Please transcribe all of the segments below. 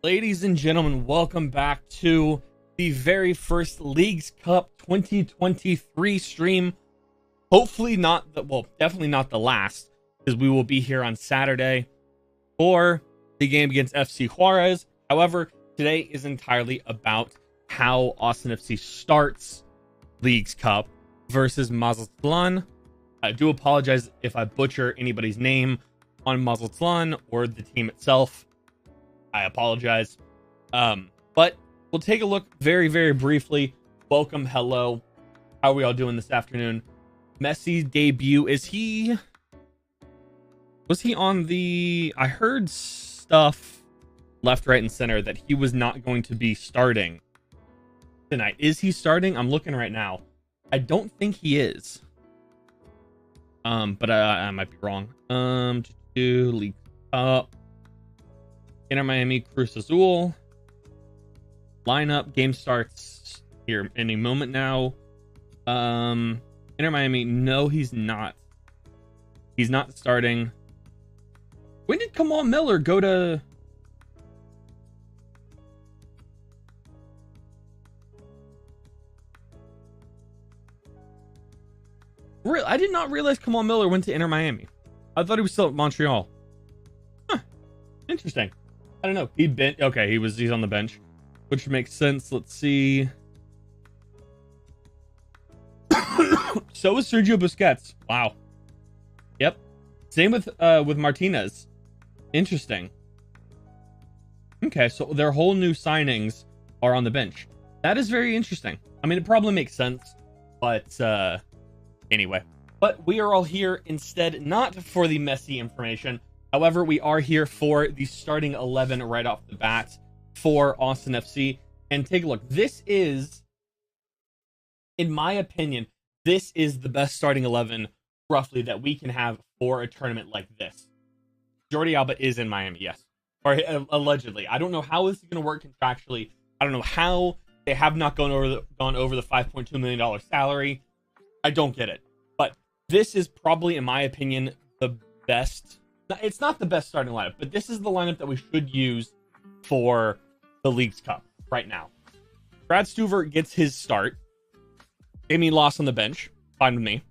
Ladies and gentlemen, welcome back to the very first Leagues Cup 2023 stream. Hopefully not definitely not the last, because we will be here on Saturday for the game against FC Juarez. However, today is entirely about how Austin FC starts Leagues Cup versus Mazatlan. I do apologize if I butcher anybody's name on Mazatlan or the team itself. I apologize. But we'll take a look very, very briefly. Welcome, hello. How are we all doing this afternoon? Messi's debut, was he on the... I heard stuff left, right, and center that he was not going to be starting tonight. Is he starting? I'm looking right now. I don't think he is. But I might be wrong. League Cup. Inter Miami, Cruz Azul. Lineup. Game starts here any moment now. Inter Miami. No, he's not. He's not starting. When did Kamal Miller go to... I did not realize Kamal Miller went to Inter Miami. I thought he was still at Montreal. Huh. Interesting. I don't know. Okay, he's on the bench, which makes sense. Let's see. So is Sergio Busquets. Wow. Yep. Same with Martinez. Interesting. Okay, so their whole new signings are on the bench. That is very interesting. I mean, it probably makes sense, but anyway. But we are all here instead, not for the messy information. However, we are here for the starting 11 right off the bat for Austin FC. And take a look. This is, in my opinion, this is the best starting 11 roughly that we can have for a tournament like this. Jordi Alba is in Miami, yes. Or allegedly. I don't know how this is going to work contractually. I don't know how they have not gone over the $5.2 million salary. I don't get it. But this is probably, in my opinion, the best. It's not the best starting lineup, but this is the lineup that we should use for the Leagues Cup right now. Brad Stuver gets his start. Damien Loss on the bench. Fine with me.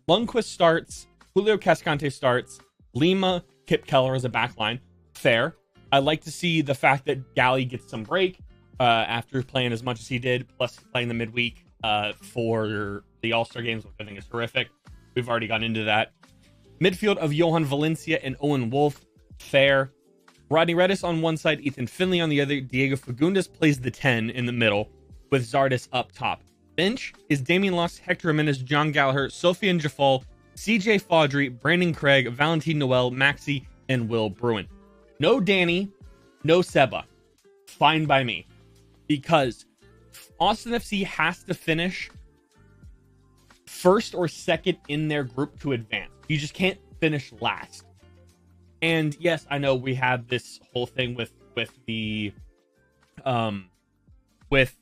Lundqvist starts. Julio Cascante starts. Lima, Kip Keller as a backline. Fair. I like to see the fact that Gally gets some break after playing as much as he did, plus playing the midweek for the All-Star games, which I think is horrific. We've already gone into that. Midfield of Johan Valencia and Owen Wolf. Fair. Rodney Redis on one side, Ethan Finley on the other. Diego Fagundes plays the 10 in the middle with Zardes up top. Bench is Damien Loss, Hector Jimenez, John Gallagher, Sofian Jafal, CJ Faudry, Brandon Craig, Valentin Noel, Maxi, and Will Bruin. No Danny, no Seba. Fine by me. Because Austin FC has to finish first or second in their group to advance. You just can't finish last. And yes, I know we have this whole thing with the with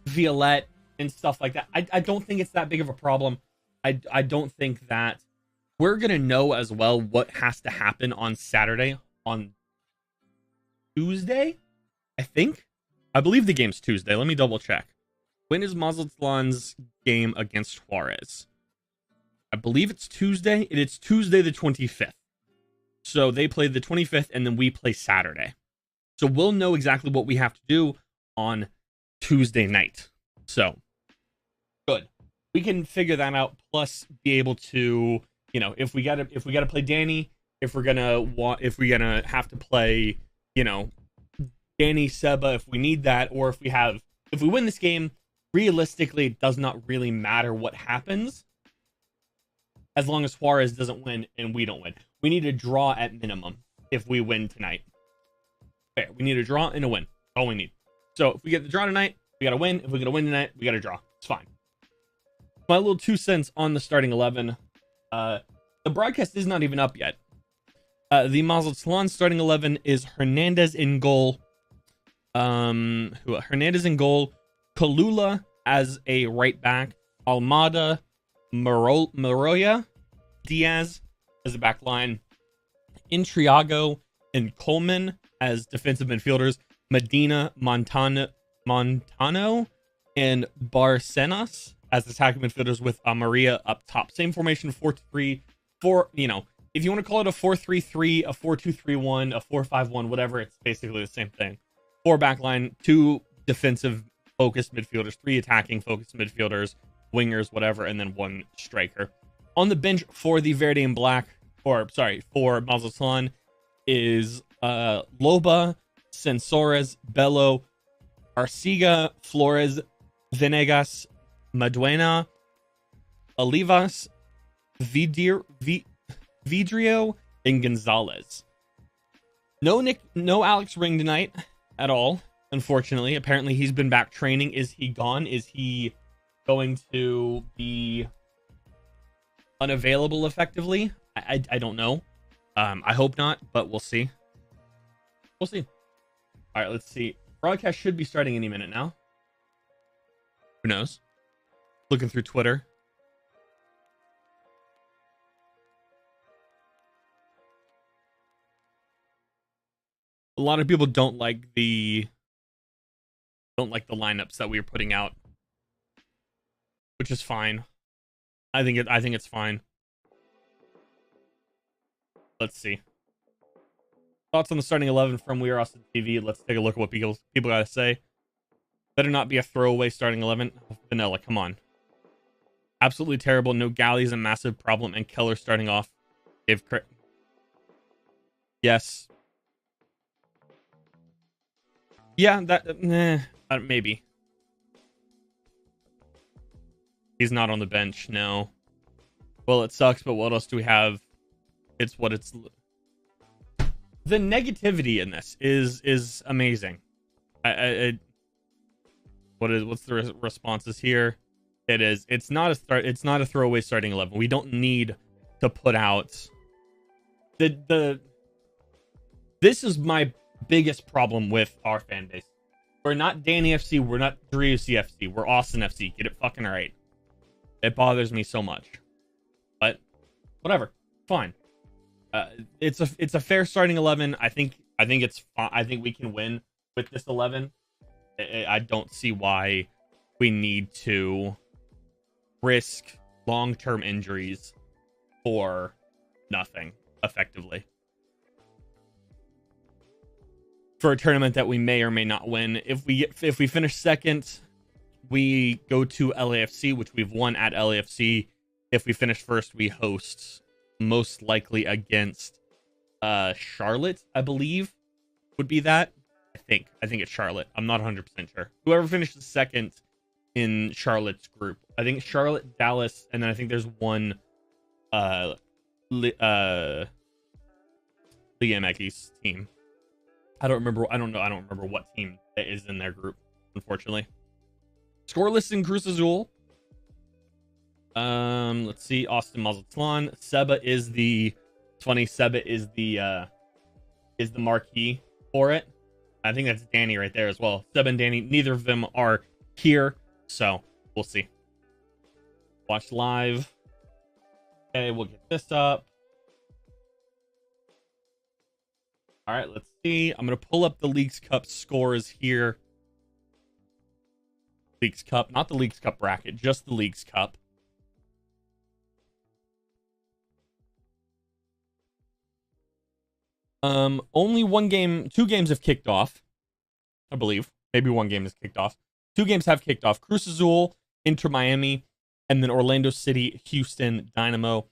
Violette and stuff like that. I don't think it's that big of a problem. I don't think that we're gonna know as well what has to happen on Saturday. On Tuesday, I believe the game's Tuesday. Let me double check. When is Mazatlan's game against Juarez? I believe it's Tuesday. It's Tuesday the 25th. So they play the 25th, and then we play Saturday. So we'll know exactly what we have to do on Tuesday night. So, good. We can figure that out, plus be able to, if we gotta play Danny, if we're gonna have to play, Danny, Seba, if we need that, or if we win this game, realistically, it does not really matter what happens, as long as Juarez doesn't win and we don't win. We need a draw at minimum if we win tonight. Fair. We need a draw and a win. That's all we need. So if we get the draw tonight, we got to win. If we're going to win tonight, we got to draw. It's fine. My little 2 cents on the starting 11. The broadcast is not even up yet. The Mazatlan starting 11 is Hernandez in goal. Hernandez in goal. Kalula as a right back. Almada, Maroya, Diaz as a back line. Intriago and Coleman as defensive midfielders. Medina, Montano, and Barcenas as attacking midfielders with Maria up top. Same formation, 4-3-3, if you want to call it a 4-3-3, a 4-2-3-1, a 4-5-1, whatever, it's basically the same thing. 4 backline, 2 defensive focused midfielders, 3 attacking focused midfielders, wingers, whatever, and then 1 striker. On the bench for the Verde and Black, for Mazatlan is Loba, Sensores, Bello, Arciga, Flores, Venegas, Maduena, Olivas, Vidrio, and Gonzalez. No Alex Ring tonight at all, unfortunately. Apparently he's been back training. Is he gone? Is he going to be unavailable effectively? I don't know. I hope not, but we'll see. We'll see. All right, let's see. Broadcast should be starting any minute now. Who knows? Looking through Twitter. A lot of people don't like the lineups that we are putting out, which is fine. I think it's fine. Let's see. Thoughts on the starting 11 from We Are Austin TV. Let's take a look at what people gotta say. Better not be a throwaway starting 11. Vanilla, come on. Absolutely terrible. No Galley is a massive problem, and Keller starting off. Yes. Yeah, maybe. He's not on the bench, no. Well, it sucks, but what else do we have? It's what it's... The negativity in this is amazing. What's the responses here? It's not a throwaway starting 11. We don't need to put out this is my biggest problem with our fan base. We're not Danny FC, we're not Driussi FC, we're Austin FC. Get it fucking right. It bothers me so much. But whatever. Fine. It's a fair starting 11. I think it's fine. I think we can win with this 11. I don't see why we need to risk long-term injuries for nothing, effectively. For a tournament that we may or may not win. If we finish second, we go to LAFC, which we've won at LAFC. If we finish first, we host, most likely against Charlotte, I believe, would be that. I think it's Charlotte. I'm not 100% sure. Whoever finishes second in Charlotte's group. I think Charlotte, Dallas, and then I think there's one Liga MX team. I don't remember what team that is in their group, unfortunately. Scoreless in Cruz Azul. Let's see. Austin Mazatlan. Seba is the marquee for it. I think that's Danny right there as well. Seba and Danny, neither of them are here, so we'll see. Watch live. Okay, we'll get this up. All right, let's see. I'm going to pull up the Leagues Cup scores here. Leagues Cup, not the Leagues Cup bracket, just the Leagues Cup. Only two games have kicked off, I believe. Maybe one game has kicked off. 2 games have kicked off. Cruz Azul, Inter Miami, and then Orlando City, Houston Dynamo.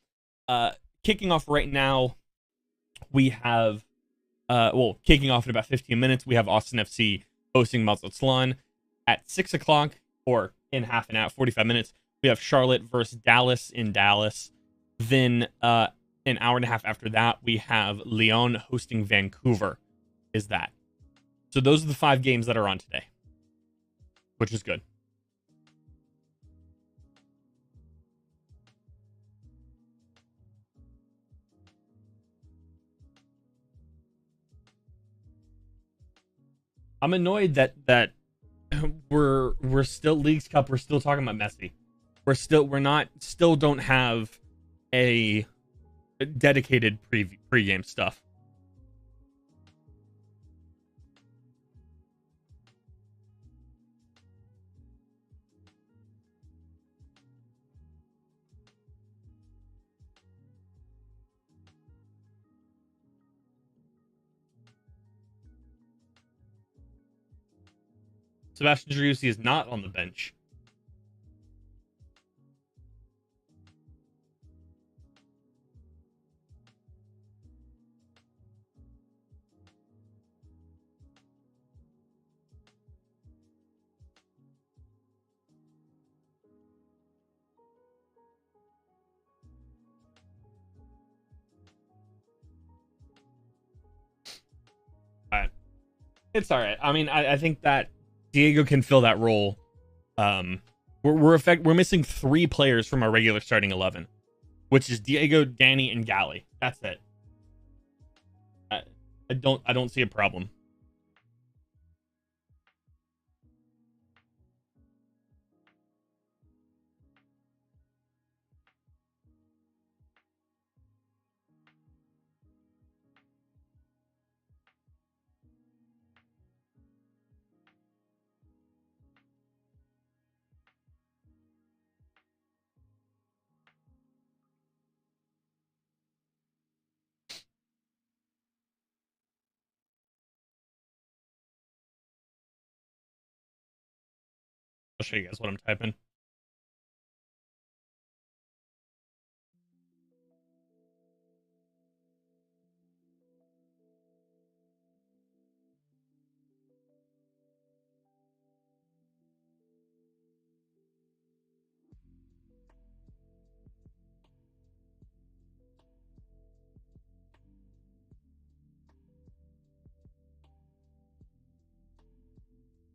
Kicking off right now, we have, kicking off in about 15 minutes, we have Austin FC hosting Mazatlan. At 6 o'clock, or in half an hour, 45 minutes, we have Charlotte versus Dallas in Dallas. Then, an hour and a half after that, we have Lyon hosting Vancouver. Is that? So those are the 5 games that are on today, which is good. I'm annoyed that we're still Leagues Cup. We're still talking about Messi. Still don't have a dedicated pre-game stuff. Sebastian Driussi is not on the bench. All right. It's all right. I mean, I think that Diego can fill that role. We're missing 3 players from our regular starting 11, which is Diego, Danny, and Gally. That's it. I don't see a problem. I'll show you guys what I'm typing.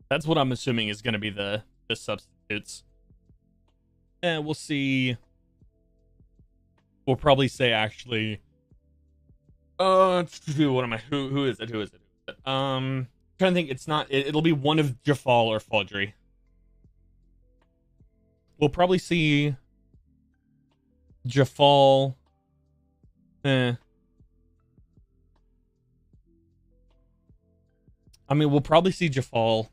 That's what I'm assuming is going to be the substitutes. And we'll see. We'll probably say actually. What am I? Who is it? Who is it? Trying to think. It's not. It'll be one of Jafal or Fodry. We'll probably see Jafal. I mean, we'll probably see Jafal,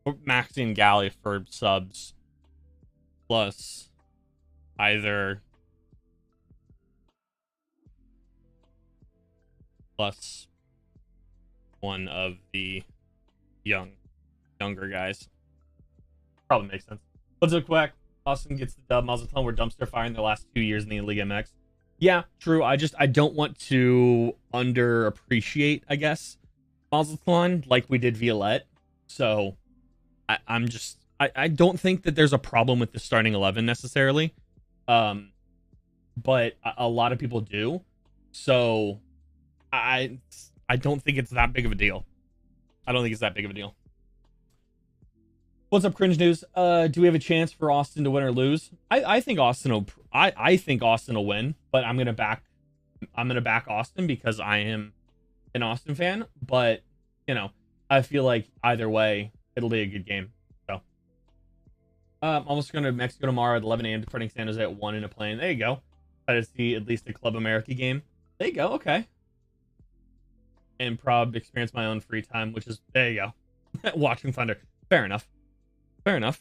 Maxi, and Galley for subs, plus either plus one of the younger guys. Probably makes sense. What's up, Quack? Austin gets the dub. Mazatlan were dumpster firing the last 2 years in the Liga MX. Yeah, true. I don't want to underappreciate, I guess, Mazatlan like we did Violette. So I don't think that there's a problem with the starting 11 necessarily. But a lot of people do. So I don't think it's that big of a deal. I don't think it's that big of a deal. What's up, Cringe News? Do we have a chance for Austin to win or lose? I think Austin will. I think Austin will win, but I'm gonna back Austin because I am an Austin fan. But you know, I feel like either way, it'll be a good game. So, almost going to Mexico tomorrow at 11 a.m. departing San Jose at 1 in a plane. There you go. Try to see at least a Club America game. There you go. Okay. And prob experience my own free time, which is there you go. Watching Thunder. Fair enough. Fair enough.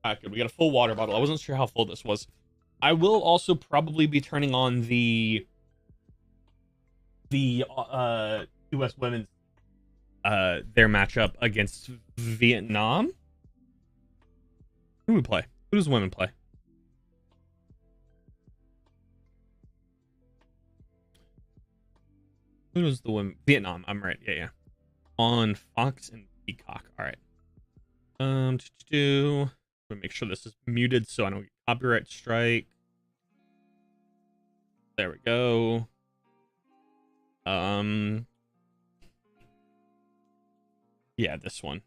All right, good. We got a full water bottle. I wasn't sure how full this was. I will also probably be turning on the U.S. women's their matchup against Vietnam. Who do we play? Who does women play? Who does the women? Vietnam. I'm right. Yeah. On Fox and Peacock. All right. Make sure this is muted so I don't get copyright strike. There we go. Yeah, this one.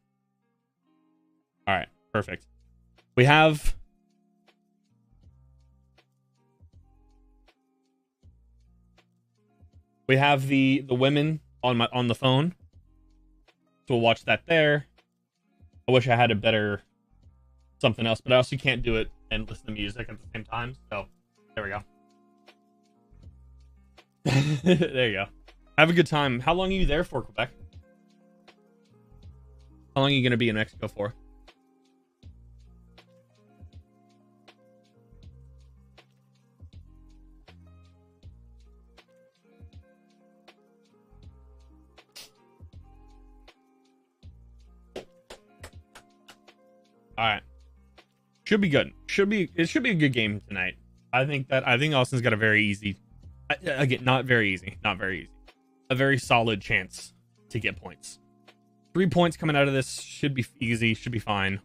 All right, perfect. We have the women on the phone. So we'll watch that there. I wish I had a better something else, but I also can't do it and listen to music at the same time. So there we go. There you go. Have a good time. How long are you there for, Quebec? How long are you going to be in Mexico for? All right. Should be good. It should be a good game tonight. I think Austin's got a very easy, again, not very easy, a very solid chance to get points. 3 points coming out of this should be easy, should be fine.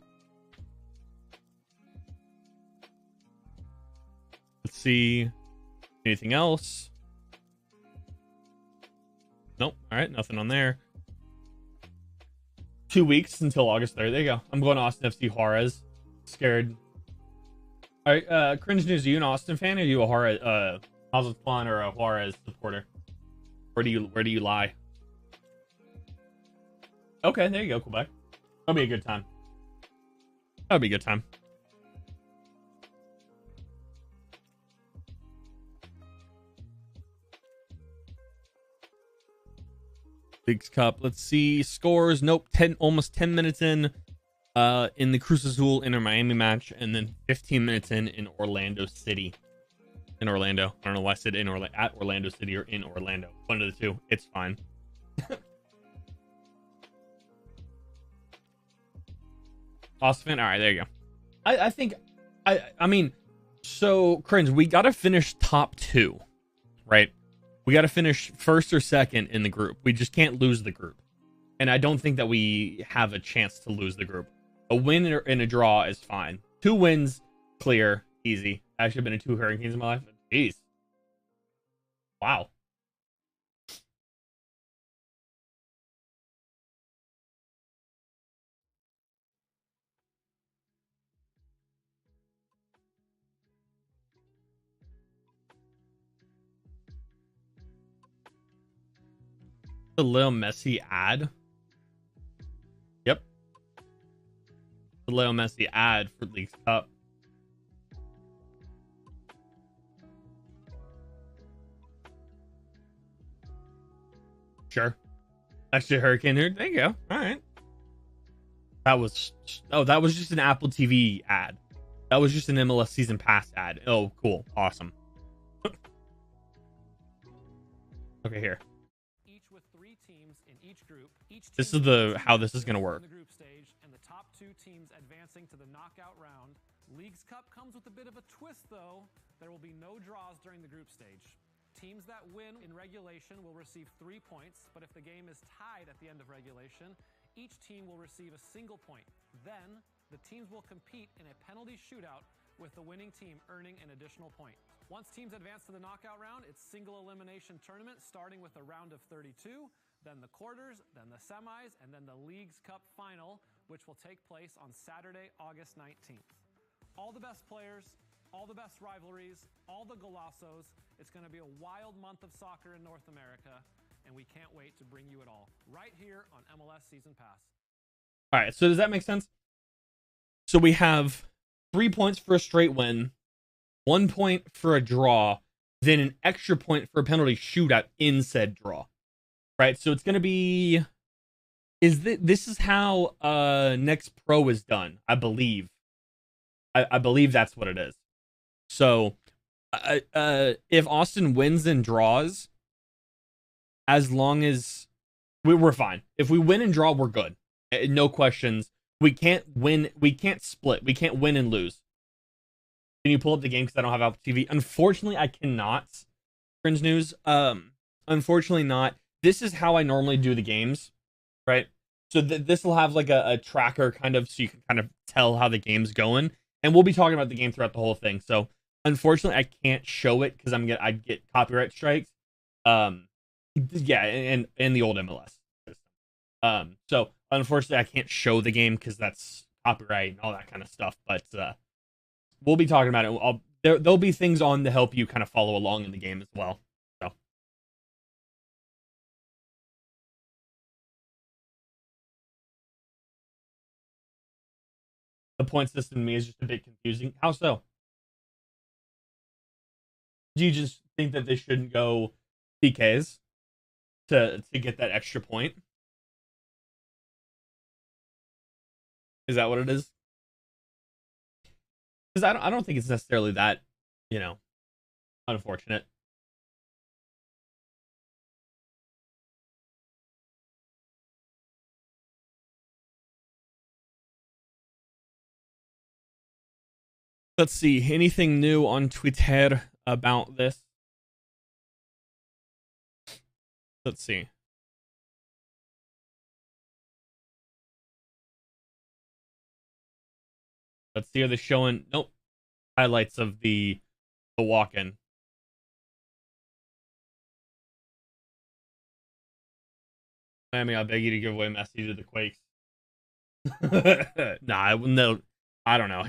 Let's see. Anything else? Nope. All right, nothing on there. 2 weeks until August 3rd. There you go. I'm going to Austin FC Juarez. Scared. All right, Cringe News, are you an Austin fan or are you a Juarez, Mazatlan or a Juarez supporter? Where do you lie? Okay, there you go, Quebec. That'll be a good time. That'll be a good time. Leagues Cup. Let's see scores. Nope, almost 10 minutes in the Cruz Azul Inter Miami match, and then 15 minutes in Orlando City. In Orlando. I don't know why I said at Orlando City or in Orlando. One of the two. It's fine. Austin fan. All right, there you go. I mean, so Cringe, we got to finish top 2, right? We got to finish first or second in the group. We just can't lose the group. And I don't think that we have a chance to lose the group. A win and a draw is fine. 2 wins, clear, easy. I've actually been in 2 Hurricanes in my life. Jeez. Wow. The Leo Messi ad. Yep. The Leo Messi ad for Leagues Cup. Sure. Actually, Hurricane here. There you go. All right. That was just an Apple TV ad. That was just an MLS season pass ad. Oh, cool. Awesome. Okay, here. With 3 teams in each group. This is how this is going to work. The group stage and the top 2 teams advancing to the knockout round. Leagues Cup comes with a bit of a twist though. There will be no draws during the group stage. Teams that win in regulation will receive 3 points, but if the game is tied at the end of regulation, each team will receive a single point. Then, the teams will compete in a penalty shootout with the winning team earning an additional point. Once teams advance to the knockout round, it's single elimination tournament starting with a round of 32, then the quarters, then the semis, and then the Leagues Cup final, which will take place on Saturday, August 19th. All the best players, all the best rivalries, all the golazos. It's going to be a wild month of soccer in North America, and we can't wait to bring you it all right here on MLS Season Pass. All right, so does that make sense? So we have 3 points for a straight win, 1 point for a draw, then an extra point for a penalty shootout in said draw. Right? So it's going to be... This is how Next Pro is done, I believe. I believe that's what it is. So if Austin wins and draws, as long as we're fine. If we win and draw, we're good. No questions. We can't win. We can't split. We can't win and lose. Can you pull up the game? Because I don't have Apple TV. Unfortunately, I cannot. Cringe News. Unfortunately not. This is how I normally do the games, right? So this will have like a tracker kind of, so you can kind of tell how the game's going. And we'll be talking about the game throughout the whole thing. So unfortunately, I can't show it because I'd get copyright strikes. Yeah, and the old MLS system. So unfortunately, I can't show the game because that's copyright and all that kind of stuff. But we'll be talking about it. There'll be things on to help you kind of follow along in the game as well. So. The point system to me is just a bit confusing. How so? Do you just think that they shouldn't go PKs to get that extra point? Is that what it is? Because I don't think it's necessarily that, unfortunate. Let's see. Anything new on Twitter about this? Let's see. Let's see. Are they showing? Nope. Highlights of the walk-in. Miami, I beg you to give away Messi to the Quakes. Nah, no. I don't know.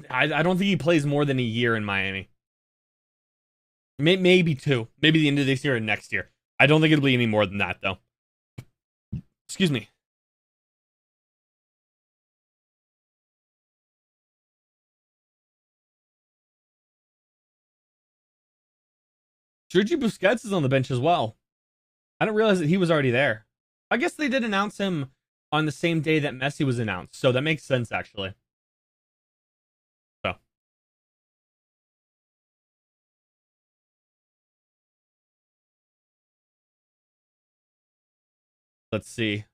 I don't think he plays more than a year in Miami. Maybe 2. Maybe the end of this year or next year. I don't think it'll be any more than that, though. Excuse me. Sergio Busquets is on the bench as well. I didn't realize that he was already there. I guess they did announce him on the same day that Messi was announced, so that makes sense, actually. So. Let's see.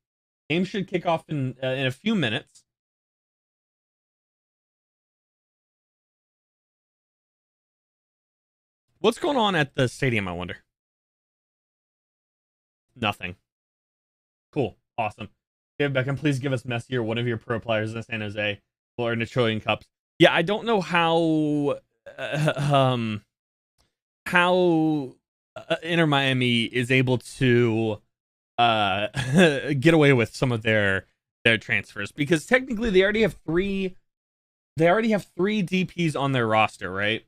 Game should kick off in a few minutes. What's going on at the stadium, I wonder? Nothing. Cool. Awesome. David Beckham, please give us Messi or one of your pro players in San Jose or in the trillion cups. Yeah, I don't know how Inter Miami is able to get away with some of their transfers, because technically they already have three DPs on their roster, right?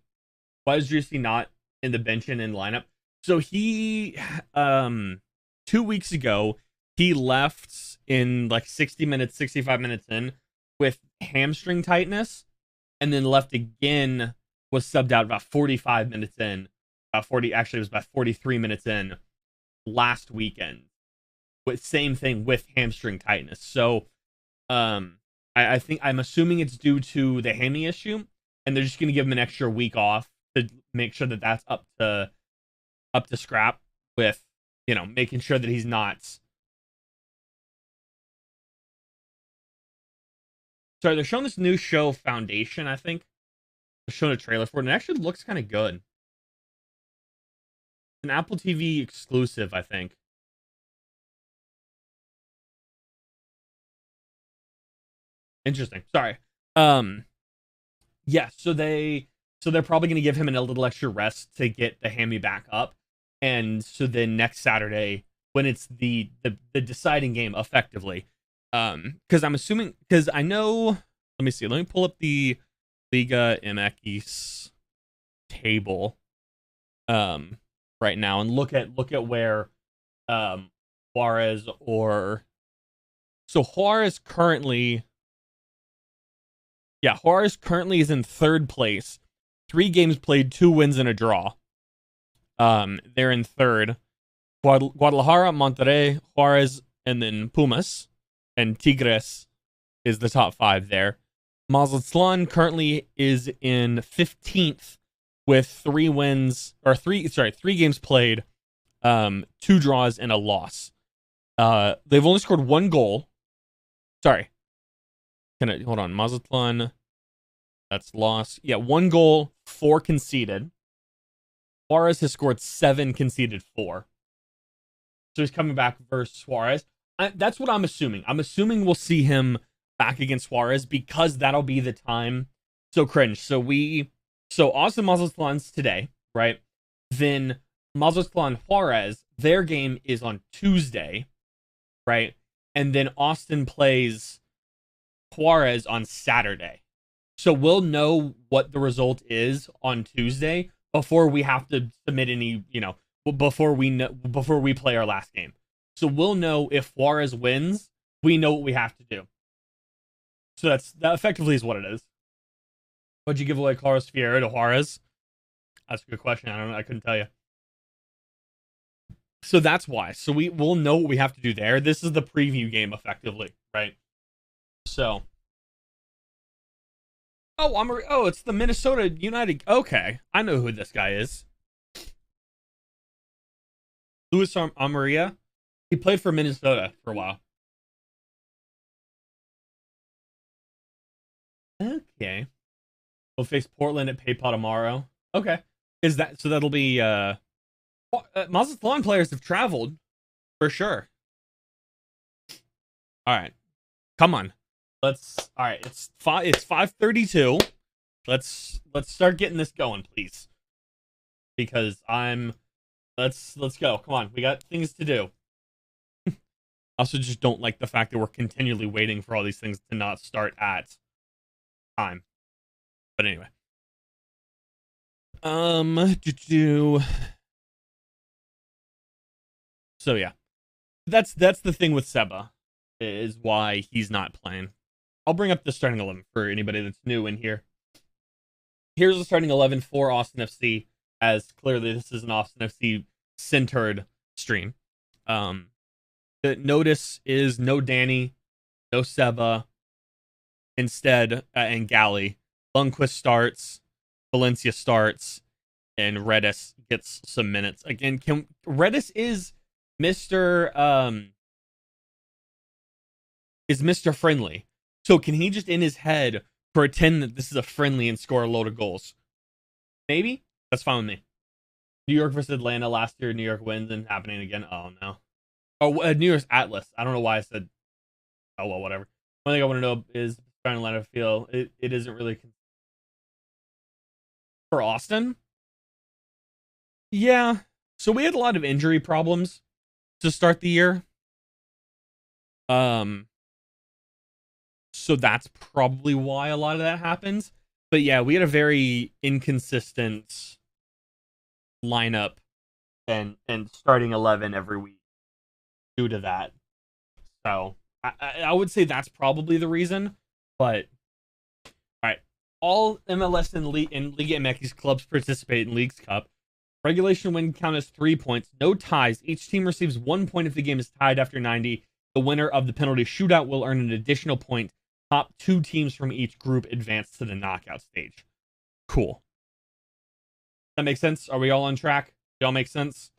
Why is Juicy not in the bench and in lineup? So he 2 weeks ago he left in like 60 minutes, 65 minutes in with hamstring tightness, and then left again, was subbed out about 45 minutes in. Actually, it was about 43 minutes in last weekend. With same thing with hamstring tightness. So I think, I'm assuming it's due to the hammy issue, and they're just going to give him an extra week off to make sure that that's up to scrap with, making sure that he's not. Sorry, they're showing this new show, Foundation, I think. They're showing a trailer for it, and it actually looks kind of good. It's an Apple TV exclusive, I think. Interesting. Sorry. Yeah, so they're probably going to give him a little extra rest to get the hammy back up. And so then next Saturday, when it's the deciding game, effectively, because I'm assuming, because I know, let me see, let me pull up the Liga MX table right now and look at where Juarez Juarez currently is in third place. 3 games played, 2 wins and a draw. They're in third. Guadalajara, Monterrey, Juarez, and then Pumas. And Tigres is the top 5 there. Mazatlan currently is in 15th with 3 games played, 2 draws and a loss. They've only scored 1 goal. Sorry. Hold on. Mazatlan, that's lost. Yeah, 1 goal, 4 conceded. Juarez has scored 7, conceded 4. So he's coming back versus Suarez. That's what I'm assuming. I'm assuming we'll see him back against Suarez, because that'll be the time. So cringe. So Austin Mazatlan's today, right? Then Mazatlan Juarez, their game is on Tuesday, right? And then Austin plays Juarez on Saturday. So we'll know what the result is on Tuesday before we have to submit any, before we play our last game. So we'll know if Juarez wins, we know what we have to do. So that effectively is what it is. Would you give away Carlos Fierro to Juarez? That's a good question. I don't know. I couldn't tell you. So that's why. So we'll know what we have to do there. This is the preview game, effectively, right? So. Oh, it's the Minnesota United. Okay, I know who this guy is. Luis Amarilla. He played for Minnesota for a while. Okay. We'll face Portland at PayPal tomorrow. Okay. Is that so? That'll be Mazatlan players have traveled for sure. All right, come on. Let's. All right, it's 5:32. Let's start getting this going, please. Because let's go. Come on, we got things to do. I also just don't like the fact that we're continually waiting for all these things to not start at time. But anyway. So yeah. That's the thing with Seba, is why he's not playing. I'll bring up the starting 11 for anybody that's new in here. Here's the starting 11 for Austin FC, as clearly this is an Austin FC centered stream. The notice is no Danny, no Seba, instead, and Galley. Lundqvist starts, Valencia starts, and Redis gets some minutes. Again, Redis is Mr. Friendly. So can he just in his head pretend that this is a friendly and score a load of goals? Maybe? That's fine with me. New York versus Atlanta last year. New York wins and happening again. Oh, no. Oh, New York's Atlas. I don't know why I said, oh, well, whatever. One thing I want to know is trying to let it feel it isn't really for Austin. Yeah. So we had a lot of injury problems to start the year. So that's probably why a lot of that happens. But yeah, we had a very inconsistent lineup and starting 11 every week due to that. So I would say that's probably the reason. But all right, all MLS and Liga MX clubs participate in Leagues Cup. Regulation win count as 3 points. No ties. Each team receives 1 point if the game is tied after 90. The winner of the penalty shootout will earn an additional point. Top 2 teams from each group advance to the knockout stage. Cool. That makes sense? Are we all on track? Do all make sense?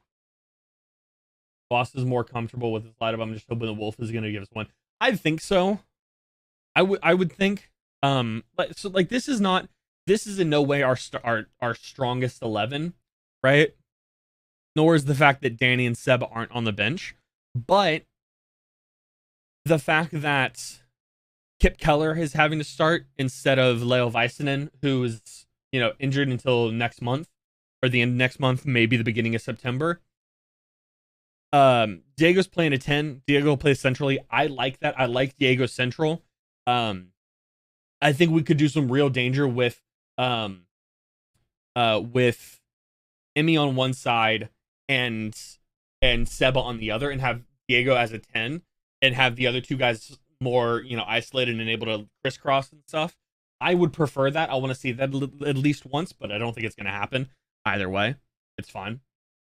Boss is more comfortable with his lineup. I'm just hoping the Wolf is going to give us one. I think so. I would think. This is in no way our strongest 11, right? Nor is the fact that Danny and Seb aren't on the bench, but the fact that Kip Keller is having to start instead of Leo Väisänen, who is, injured until next month, or the end of next month, maybe the beginning of September. Diego's playing a 10. Diego plays centrally. I like that. I like Diego central. I think we could do some real danger with Emmy on one side and Seba on the other, and have Diego as a 10 and have the other two guys more, isolated and able to crisscross and stuff. I would prefer that. I want to see that at least once, but I don't think it's going to happen either way. It's fine.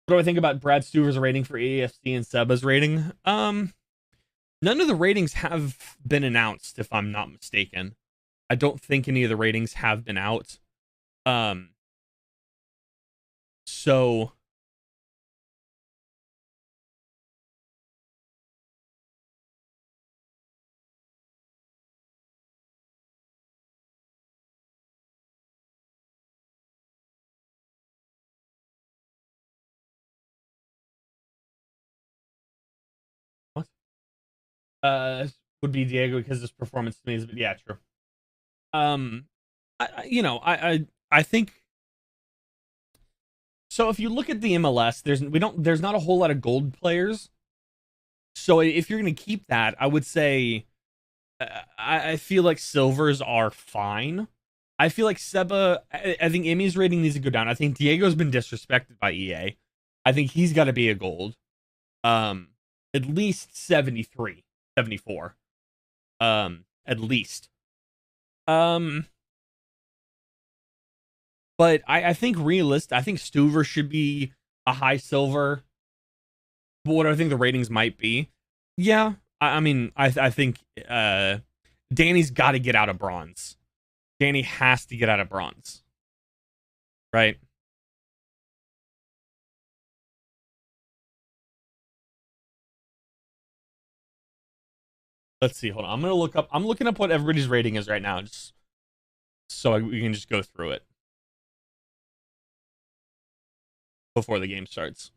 What do I think about Brad Stuver's rating for AFC and Seba's rating? None of the ratings have been announced, if I'm not mistaken. I don't think any of the ratings have been out. So what? Would be Diego because his performance to me is, yeah, true. I think so. If you look at the MLS, there's not a whole lot of gold players. So if you're going to keep that, I would say I feel like silvers are fine. I feel like Seba, I think Emmy's rating needs to go down. I think Diego's been disrespected by EA. I think he's got to be a gold. At least 73, 74. At least. But I think I think Stuver should be a high silver. But what I think the ratings might be. Yeah, I mean, I think Danny's got to get out of bronze. Danny has to get out of bronze. Right? Let's see. Hold on. I'm looking up what everybody's rating is right now. Just so we can just go through it before the game starts.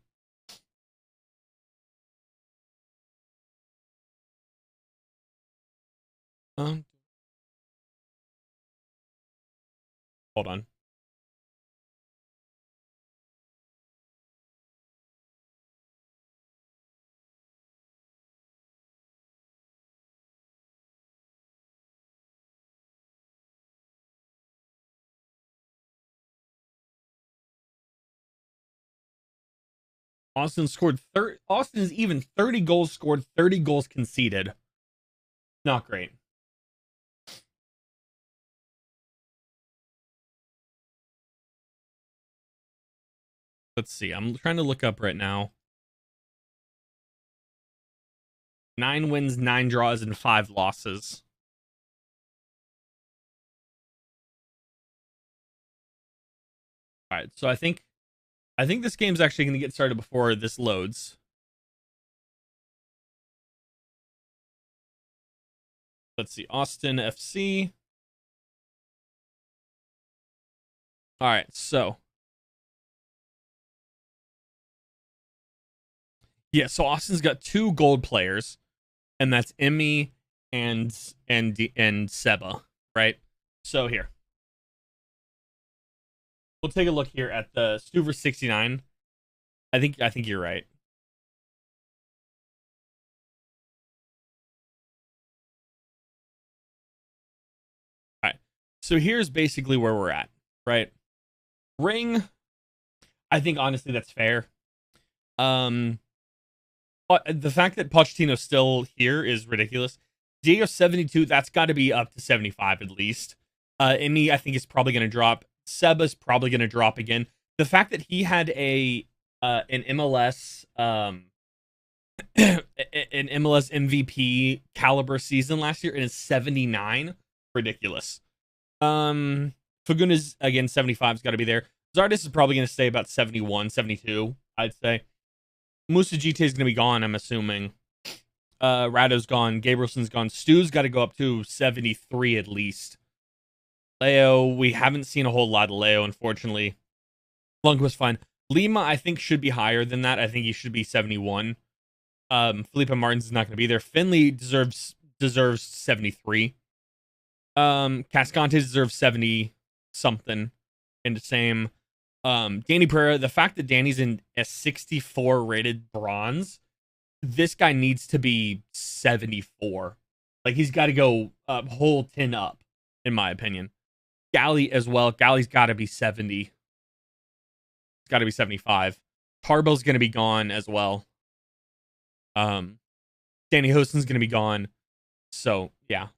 Hold on. Austin is even 30 goals scored, 30 goals conceded. Not great. Let's see. I'm trying to look up right now. 9 wins, 9 draws, and 5 losses. All right, so I think this game's actually going to get started before this loads. Let's see, Austin FC. All right, so yeah, so Austin's got 2 gold players, and that's Emmy and Seba, right? So here, we'll take a look here at the Stuver 69. I think you're right. All right, so here's basically where we're at, right? Ring, I think honestly that's fair. But the fact that Pochettino's still here is ridiculous. Diego 72, that's got to be up to 75 at least. Emmy, I think, is probably going to drop. Seba's probably going to drop again. The fact that he had an MLS an MLS MVP caliber season last year and is 79, ridiculous. Faguna's again 75's got to be there. Zardis is probably going to stay about 71, 72, I'd say. Musa GT is going to be gone, I'm assuming. Rado's gone. Gabrielson's gone. Stu's got to go up to 73 at least. Leo, we haven't seen a whole lot of Leo, unfortunately. Lundqvist fine. Lima, I think, should be higher than that. I think he should be 71. Felipe Martins is not going to be there. Finley deserves 73. Cascante deserves 70 something. And the same. Danny Pereira, the fact that Danny's in a 64 rated bronze, this guy needs to be 74. Like, he's got to go whole 10 up, in my opinion. Galley as well. Galley's got to be 70. It's got to be 75. Tarbell's going to be gone as well. Danny Hostin's going to be gone. So, yeah.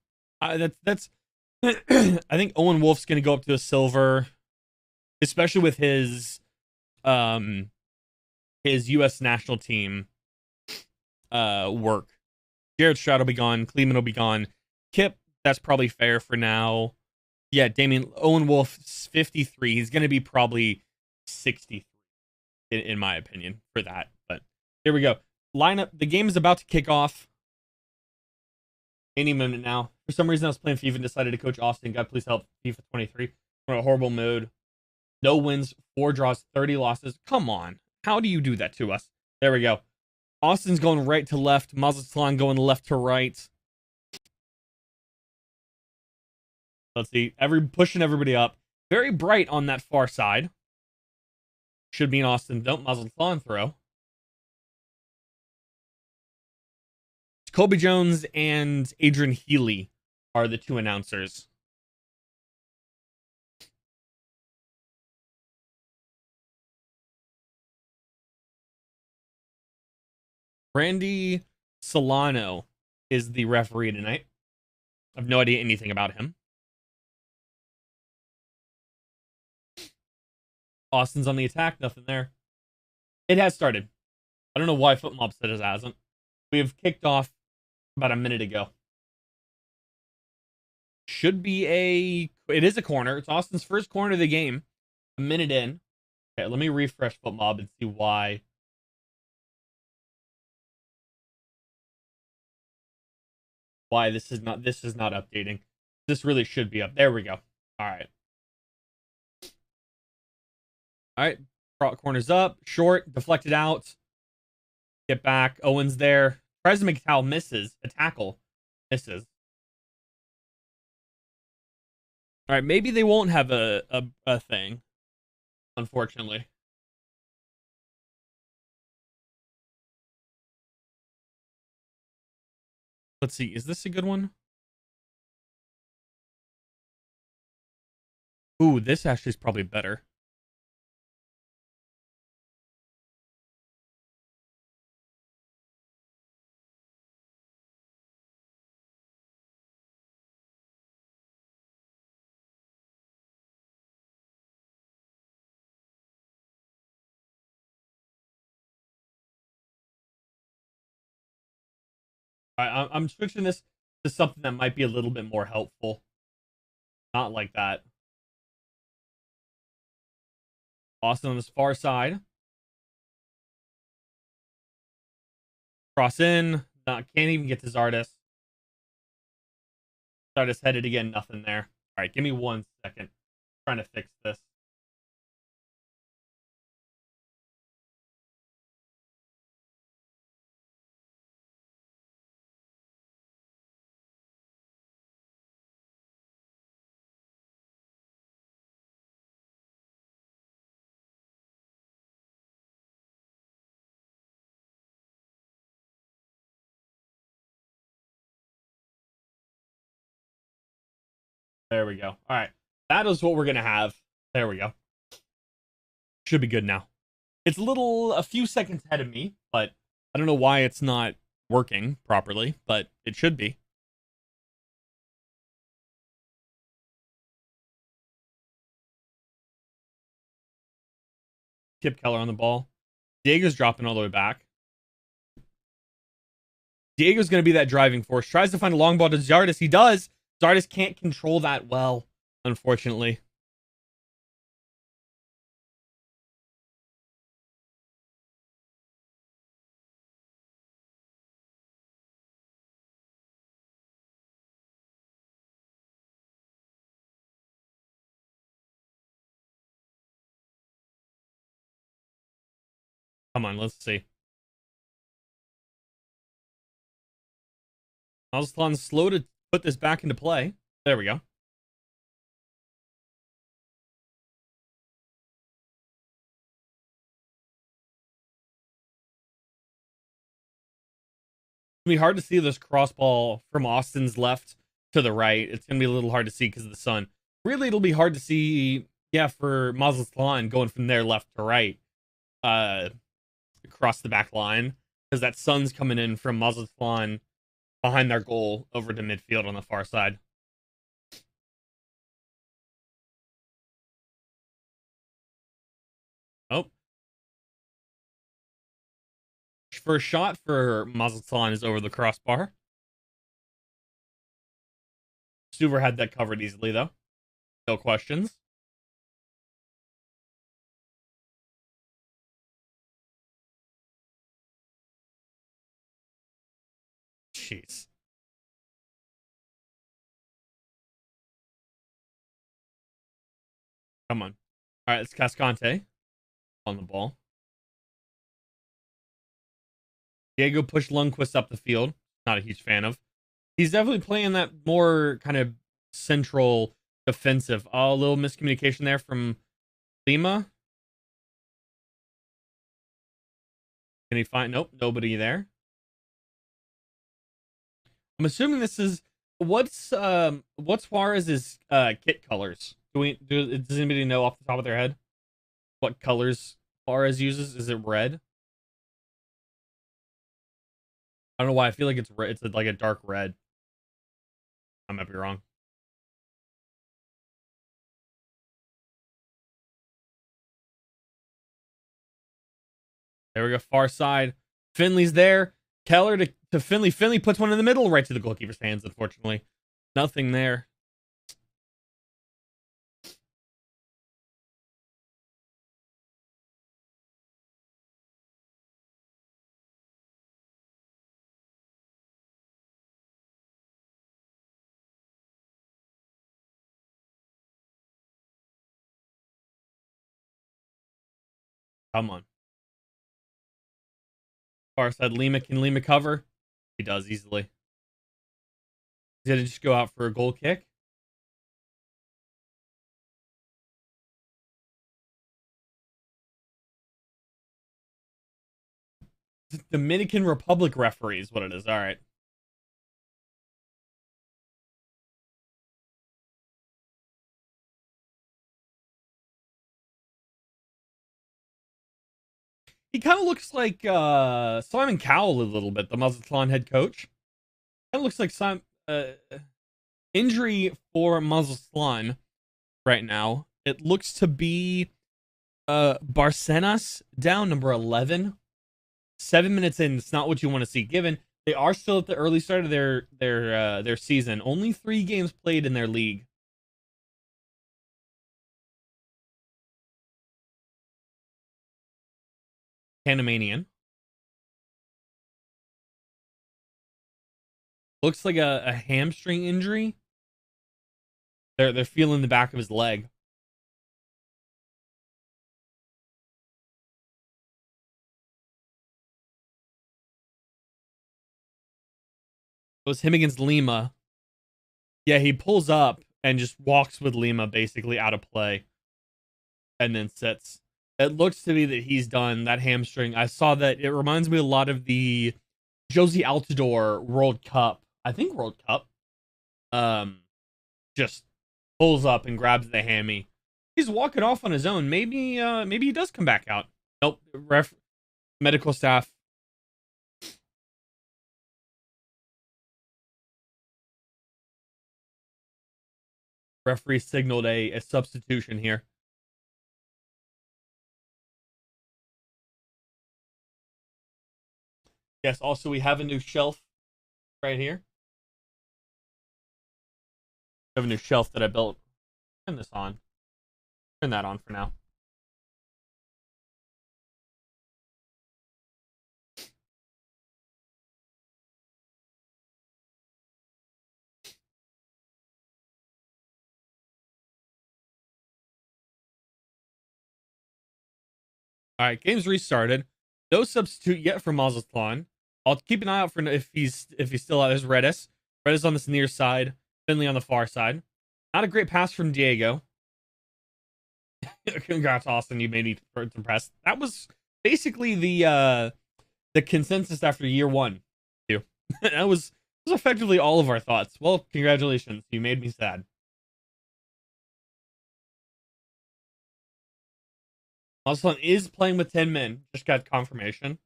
That's I think Owen Wolf's going to go up to a silver, especially with his U.S. national team work. Jared Shoud will be gone. Kleeman will be gone. Kip, that's probably fair for now. Yeah, Owen Wolf, 53. He's going to be probably 63, in my opinion, for that. But here we go. Lineup. The game is about to kick off any minute now. For some reason, I was playing FIFA and decided to coach Austin. God, please help. FIFA 23. We're in a horrible mood. No wins, 4 draws, 30 losses. Come on. How do you do that to us? There we go. Austin's going right to left. Mazatlan going left to right. Let's see. Pushing everybody up. Very bright on that far side. Should be in Austin. Don't Mazatlan throw. Colby Jones and Adrian Healy are the 2 announcers. Randy Solano is the referee tonight. I have no idea anything about him. Austin's on the attack. Nothing there. It has started. I don't know why FootMob said it hasn't. We have kicked off about a minute ago. Should be it is a corner. It's Austin's first corner of the game. A minute in. Okay, let me refresh FootMob and see why. Why this is not updating. This really should be up. There we go. All right. All right. Corners up. Short. Deflected out. Get back. Owen's there. Tries to make a towel. Misses. A tackle. Misses. All right. Maybe they won't have a thing. Unfortunately. Let's see. Is this a good one? Ooh, this actually is probably better. All right, I'm switching this to something that might be a little bit more helpful. Not like that. Austin on this far side. Cross in. Not, can't even get to Zardes. Zardes headed again. Nothing there. All right, give me 1 second. I'm trying to fix this. There we go. All right. That is what we're going to have. There we go. Should be good now. It's a few seconds ahead of me, but I don't know why it's not working properly, but it should be. Kip Keller on the ball. Diego's dropping all the way back. Diego's going to be that driving force. Tries to find a long ball to Zardes. He does. Zardes can't control that well, unfortunately. Come on, let's see. Mazatlan's slow to put this back into play. There we go. It's going to be hard to see this cross ball from Austin's left to the right. It's going to be a little hard to see because of the sun. Really, it'll be hard to see, yeah, for Mazatlan going from there left to right across the back line because that sun's coming in from Mazatlan behind their goal over to midfield on the far side. Oh. First shot for Mazatlan is over the crossbar. Stuver had that covered easily, though. No questions. Jeez. Come on. All right, it's Cascante on the ball. Diego pushed Lundqvist up the field. Not a huge fan of. He's definitely playing that more kind of central defensive. Oh, a little miscommunication there from Lima. Can he find? Nope, nobody there. I'm assuming this is what's Juarez's kit colors? Does anybody know off the top of their head what colors Juarez uses? Is it red? I don't know why I feel like it's red. It's like a dark red. I might be wrong. There we go. Far side. Finley's there. Keller to Finley. Finley puts one in the middle right to the goalkeeper's hands, unfortunately. Nothing there. Come on. Far side, Lima. Can Lima cover? He does easily. Did it just go out for a goal kick? Dominican Republic referee is what it is. All right. He kind of looks like Simon Cowell a little bit, the Mazatlan head coach. Kind of looks like some injury for Mazatlan right now. It looks to be Barcenas down, number 11. 7 minutes in, it's not what you want to see. Given they are still at the early start of their season, only 3 games played in their league. Panamanian. Looks like a hamstring injury. They're feeling the back of his leg. It was him against Lima. Yeah, he pulls up and just walks with Lima basically out of play. And then sits. It looks to me that he's done. That hamstring. I saw that. It reminds me a lot of the Josie Altidore World Cup. I think World Cup. Just pulls up and grabs the hammy. He's walking off on his own. Maybe he does come back out. Nope. Medical staff. Referee signaled a substitution here. Yes, also we have a new shelf right here. I have a new shelf that I built. Turn this on. Turn that on for now. All right, game's restarted. No substitute yet for Mazatlan. I'll keep an eye out for if he's still out. There's Redis. Redis on this near side. Finley on the far side. Not a great pass from Diego. Congrats, Austin. You made me impressed. That was basically the consensus after year 1. Too. that was effectively all of our thoughts. Well, congratulations. You made me sad. Mazatlan is playing with 10 men. Just got confirmation.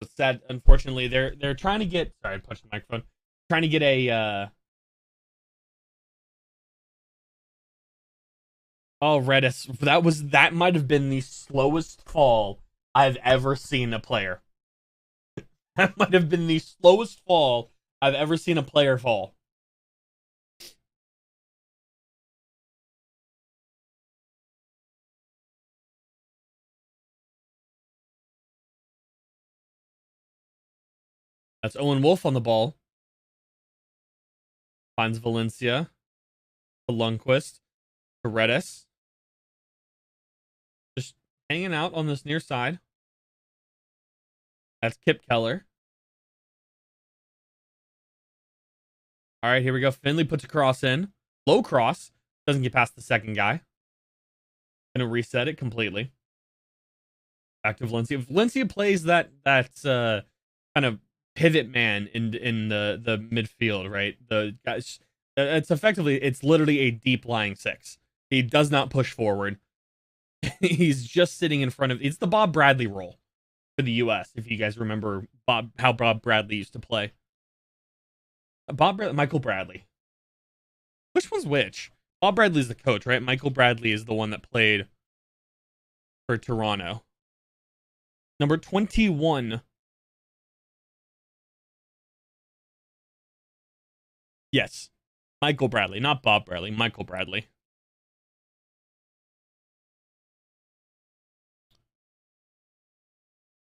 It's sad. Unfortunately, they're trying to get. Sorry, I punched the microphone. Trying to get a. Oh, Redis. That might have been the slowest fall I've ever seen a player. That might have been the slowest fall I've ever seen a player fall. That's Owen Wolf on the ball. Finds Valencia. To Lundqvist. To Redis. Just hanging out on this near side. That's Kip Keller. All right, here we go. Finley puts a cross in. Low cross. Doesn't get past the second guy. Gonna reset it completely. Back to Valencia. Valencia plays that kind of pivot man in the midfield, right? The guys, it's literally a deep lying 6. He does not push forward. He's just sitting in front of. It's the Bob Bradley role for the U.S. If you guys remember how Bob Bradley used to play. Michael Bradley. Which one's which? Bob Bradley's the coach, right? Michael Bradley is the one that played for Toronto. Number 21. Yes. Michael Bradley, not Bob Bradley. Michael Bradley.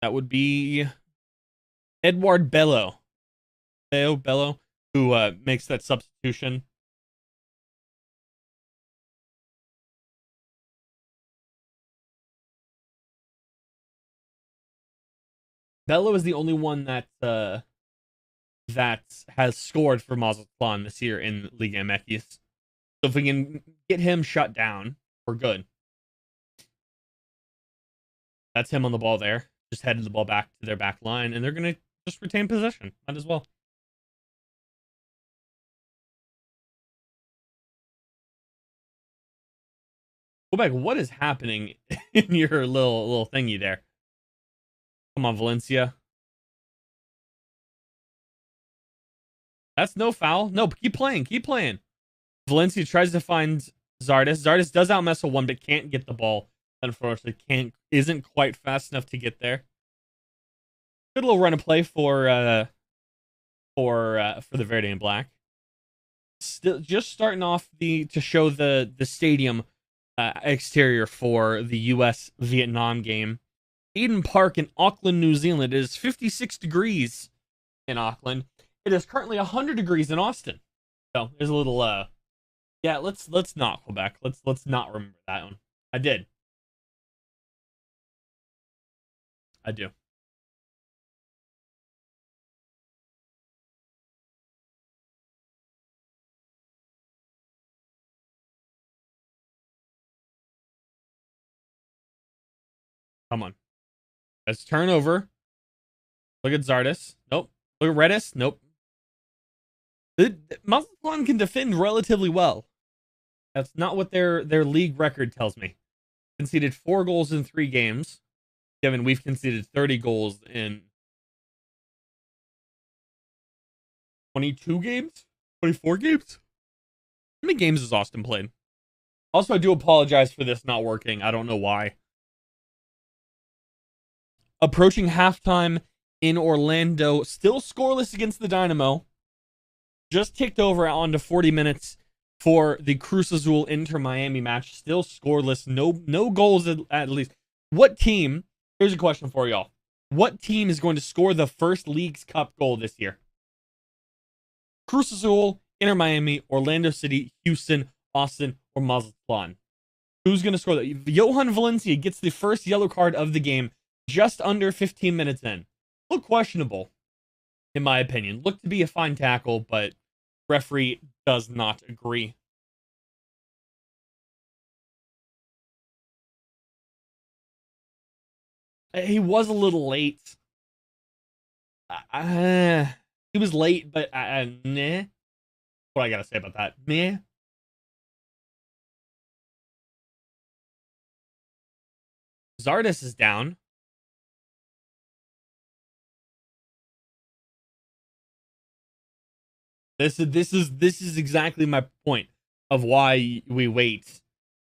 That would be Edward Bello. Bello, who makes that substitution. Bello is the only one that has scored for Mazatlan this year in Liga MX. So if we can get him shut down, we're good. That's him on the ball there. Just headed the ball back to their back line, and they're going to just retain possession. Might as well. Quebec, what is happening in your little thingy there? Come on, Valencia. That's no foul. No, keep playing. Keep playing. Valencia tries to find Zardes. Zardes does outmuscle one, but can't get the ball. Unfortunately, isn't quite fast enough to get there. Good little run of play for the Verde and Black. Still just starting off to show the stadium exterior for the U.S. Vietnam game. Eden Park in Auckland, New Zealand. It is 56 degrees in Auckland. It is currently 100 degrees in Austin. So there's a little yeah, let's not Quebec. Let's not remember that one. I did. I do. Come on. Let's turn over. Look at Zardes. Nope. Look at Redis. Nope. Mazatlan can defend relatively well. That's not what their league record tells me. Conceded 4 goals in 3 games. Kevin, we've conceded 30 goals in 22 games? 24 games? How many games has Austin played? Also, I do apologize for this not working. I don't know why. Approaching halftime in Orlando. Still scoreless against the Dynamo. Just ticked over onto 40 minutes for the Cruz Azul Inter Miami match. Still scoreless. No goals at least. What team? Here's a question for y'all. What team is going to score the first Leagues Cup goal this year? Cruz Azul, Inter Miami, Orlando City, Houston, Austin, or Mazatlan? Who's going to score that? Johan Valencia gets the first yellow card of the game just under 15 minutes in. Look questionable, in my opinion. Looked to be a fine tackle, but referee does not agree. He was a little late. He was late, but nah. What I gotta say about that? Meh. Zardes is down. This is exactly my point of why we wait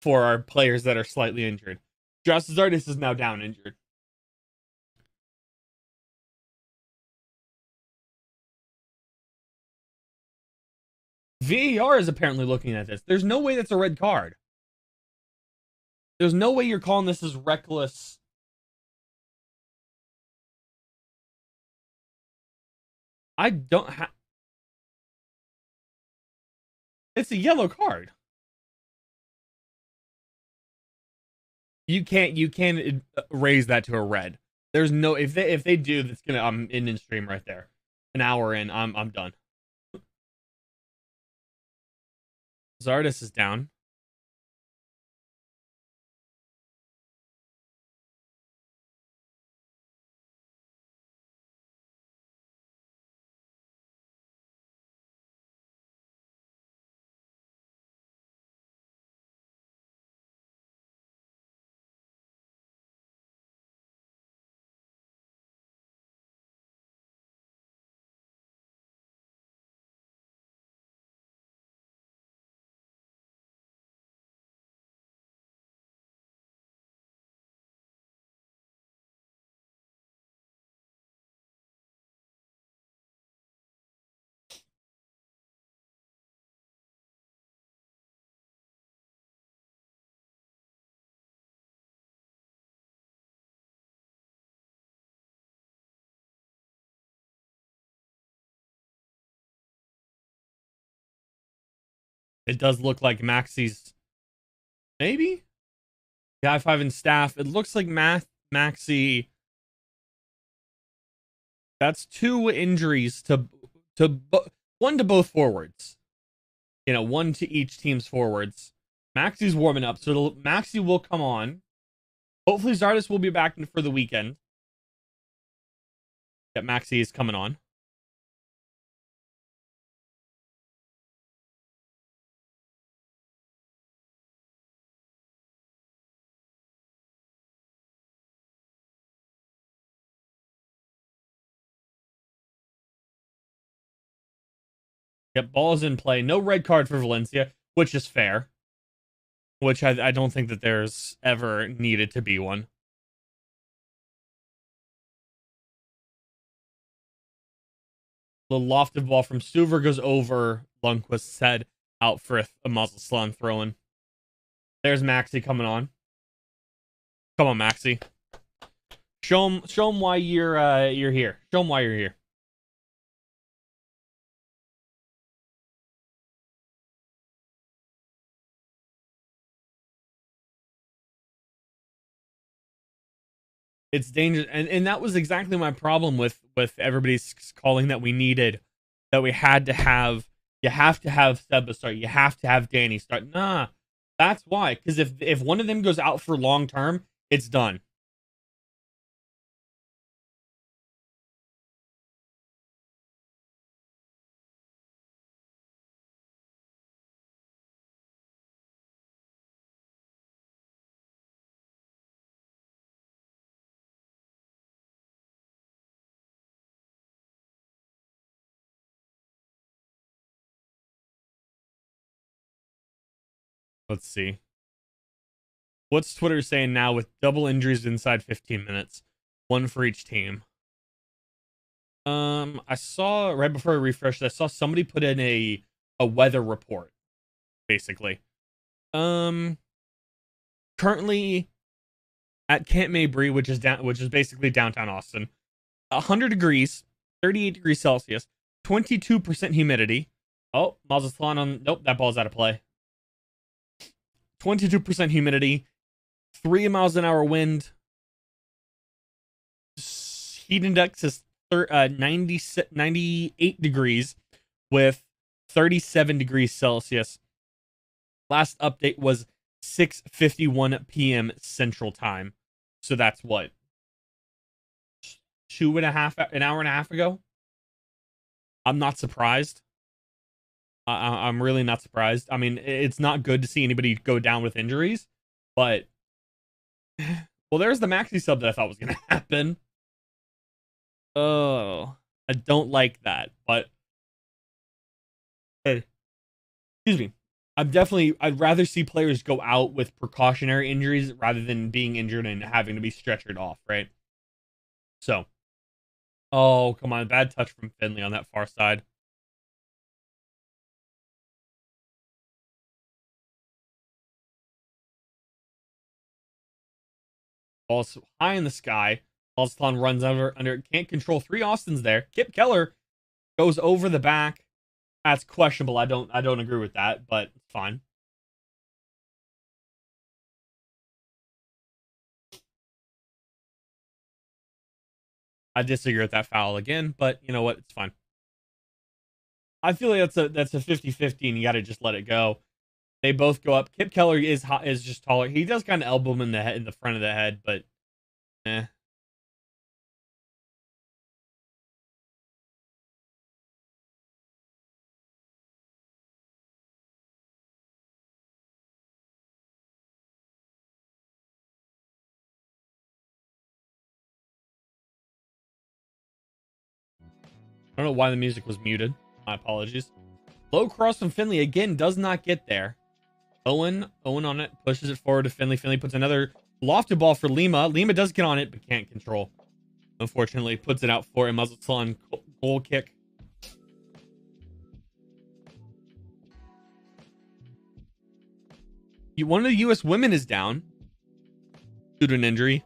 for our players that are slightly injured. Josh Zardes is now down injured. VAR is apparently looking at this. There's no way that's a red card. There's no way you're calling this as reckless. I don't have. It's a yellow card. You can't raise that to a red. There's no if they do, that's gonna I'm in stream right there. An hour in, I'm done. Zardes is down. It does look like Maxi's maybe? The I5 and staff. It looks like Maxi That's 2 injuries one to both forwards. You know, 1 to each team's forwards. Maxi's warming up, so Maxi will come on. Hopefully Zardes will be back for the weekend. That Maxi is coming on. Yep, ball's in play. No red card for Valencia, which is fair. Which I don't think that there's ever needed to be one. The lofted ball from Stuver goes over Lundqvist's head, out for a Mazatlan throw-in. There's Maxi coming on. Come on, Maxi. Show him why you're here. Show him why you're here. It's dangerous, and that was exactly my problem with everybody's calling that we needed, that we had to have. You have to have Seba start. You have to have Danny start. Nah, that's why. Because if one of them goes out for long term, it's done. Let's see. What's Twitter saying now with double injuries inside 15 minutes? 1 for each team. I saw right before I refreshed, I saw somebody put in a weather report, basically. Currently at Camp Mabry, which is basically downtown Austin, 100 degrees, 38 degrees Celsius, 22% humidity. Oh, Mazatlan on. Nope, that ball's out of play. 22% humidity, 3 miles an hour wind. Heat index is 98 degrees with 37 degrees Celsius. Last update was 6:51 p.m. Central Time. So that's what? An hour and a half ago? I'm not surprised. I'm really not surprised. I mean, it's not good to see anybody go down with injuries, but well, there's the Maxi sub that I thought was going to happen. Oh, I don't like that, but excuse me. I'd rather see players go out with precautionary injuries rather than being injured and having to be stretchered off, right? So, oh, come on. Bad touch from Finley on that far side. Ball's high in the sky. Mazatlan runs under. Can't control 3 Austins there. Kip Keller goes over the back. That's questionable. I don't agree with that, but it's fine. I disagree with that foul again, but you know what? It's fine. I feel like that's a 50-50 and you got to just let it go. They both go up. Kip Keller is just taller. He does kind of elbow him in the front of the head, but eh. I don't know why the music was muted. My apologies. Low cross from Finley again does not get there. Owen on it, pushes it forward to Finley. Finley puts another lofted ball for Lima. Lima does get on it, but can't control. Unfortunately, puts it out for a Mazatlan goal kick. One of the U.S. women is down due to an injury.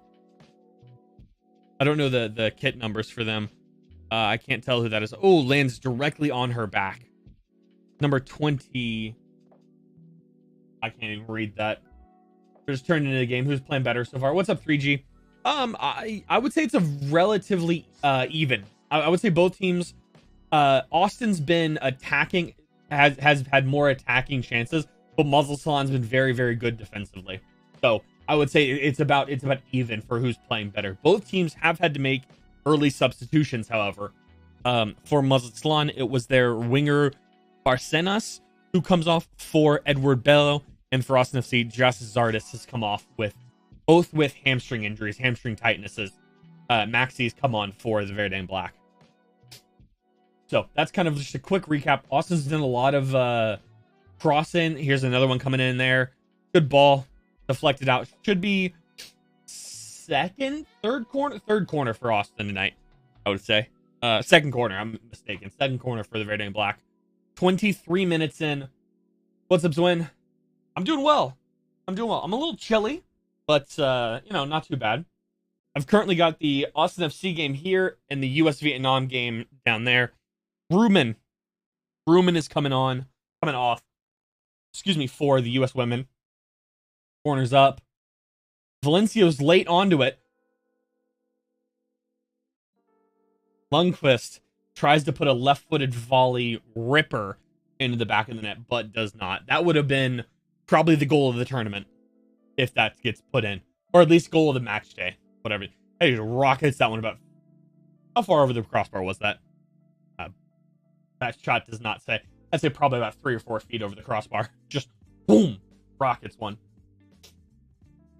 I don't know the kit numbers for them. I can't tell who that is. Oh, lands directly on her back. Number 20. I can't even read that. Just turned into the game. Who's playing better so far? What's up, 3G? I would say it's a relatively even I would say both teams. Austin's been attacking, has had more attacking chances, but Mazatlan's been very, very good defensively. So I would say it's about even for who's playing better. Both teams have had to make early substitutions, however. For Mazatlan, it was their winger Barcenas who comes off for Edward Bello, and for Austin FC, Justice Zardis has come off with hamstring injuries, hamstring tightnesses. Maxi's come on for the Verde and Black. So that's kind of just a quick recap. Austin's done a lot of crossing. Here's another one coming in there. Good ball, deflected out. Should be third corner for Austin tonight, I would say. Second corner, I'm mistaken. Second corner for the Verde and Black. 23 minutes in. What's up, Zwin? I'm doing well. I'm a little chilly, but not too bad. I've currently got the Austin FC game here and the US Vietnam game down there. Ruben is coming off. Excuse me, for the US women. Corners up. Valencio's late onto it. Lundqvist tries to put a left-footed volley ripper into the back of the net, but does not. That would have been probably the goal of the tournament if that gets put in, or at least goal of the match day, whatever. Hey, rockets that one about. How far over the crossbar was that? That shot does not say. I'd say probably about 3 or 4 feet over the crossbar. Just boom, rockets one.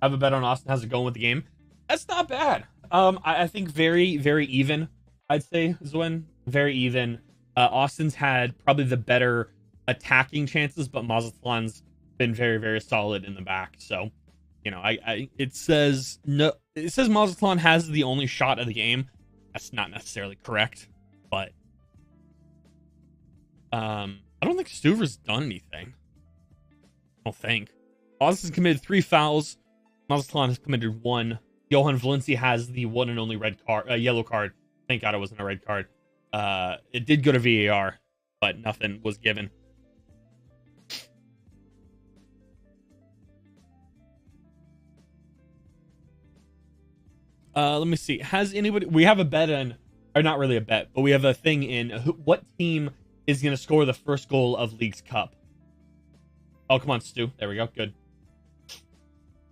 I have a bet on Austin. How's it going with the game? That's not bad. I think very, very even. I'd say, Zwin, very even. Austin's had probably the better attacking chances, but Mazatlan's been very, very solid in the back. So, it says Mazatlan has the only shot of the game. That's not necessarily correct, but I don't think Stuver's done anything. I don't think. Austin's committed 3 fouls. Mazatlan has committed 1. Johan Valencia has the one and only yellow card. Thank God it wasn't a red card. It did go to VAR, but nothing was given. Let me see. Has anybody... We have a bet in... Or not really a bet, but we have a thing in... What team is going to score the first goal of League's Cup? Oh, come on, Stu. There we go. Good.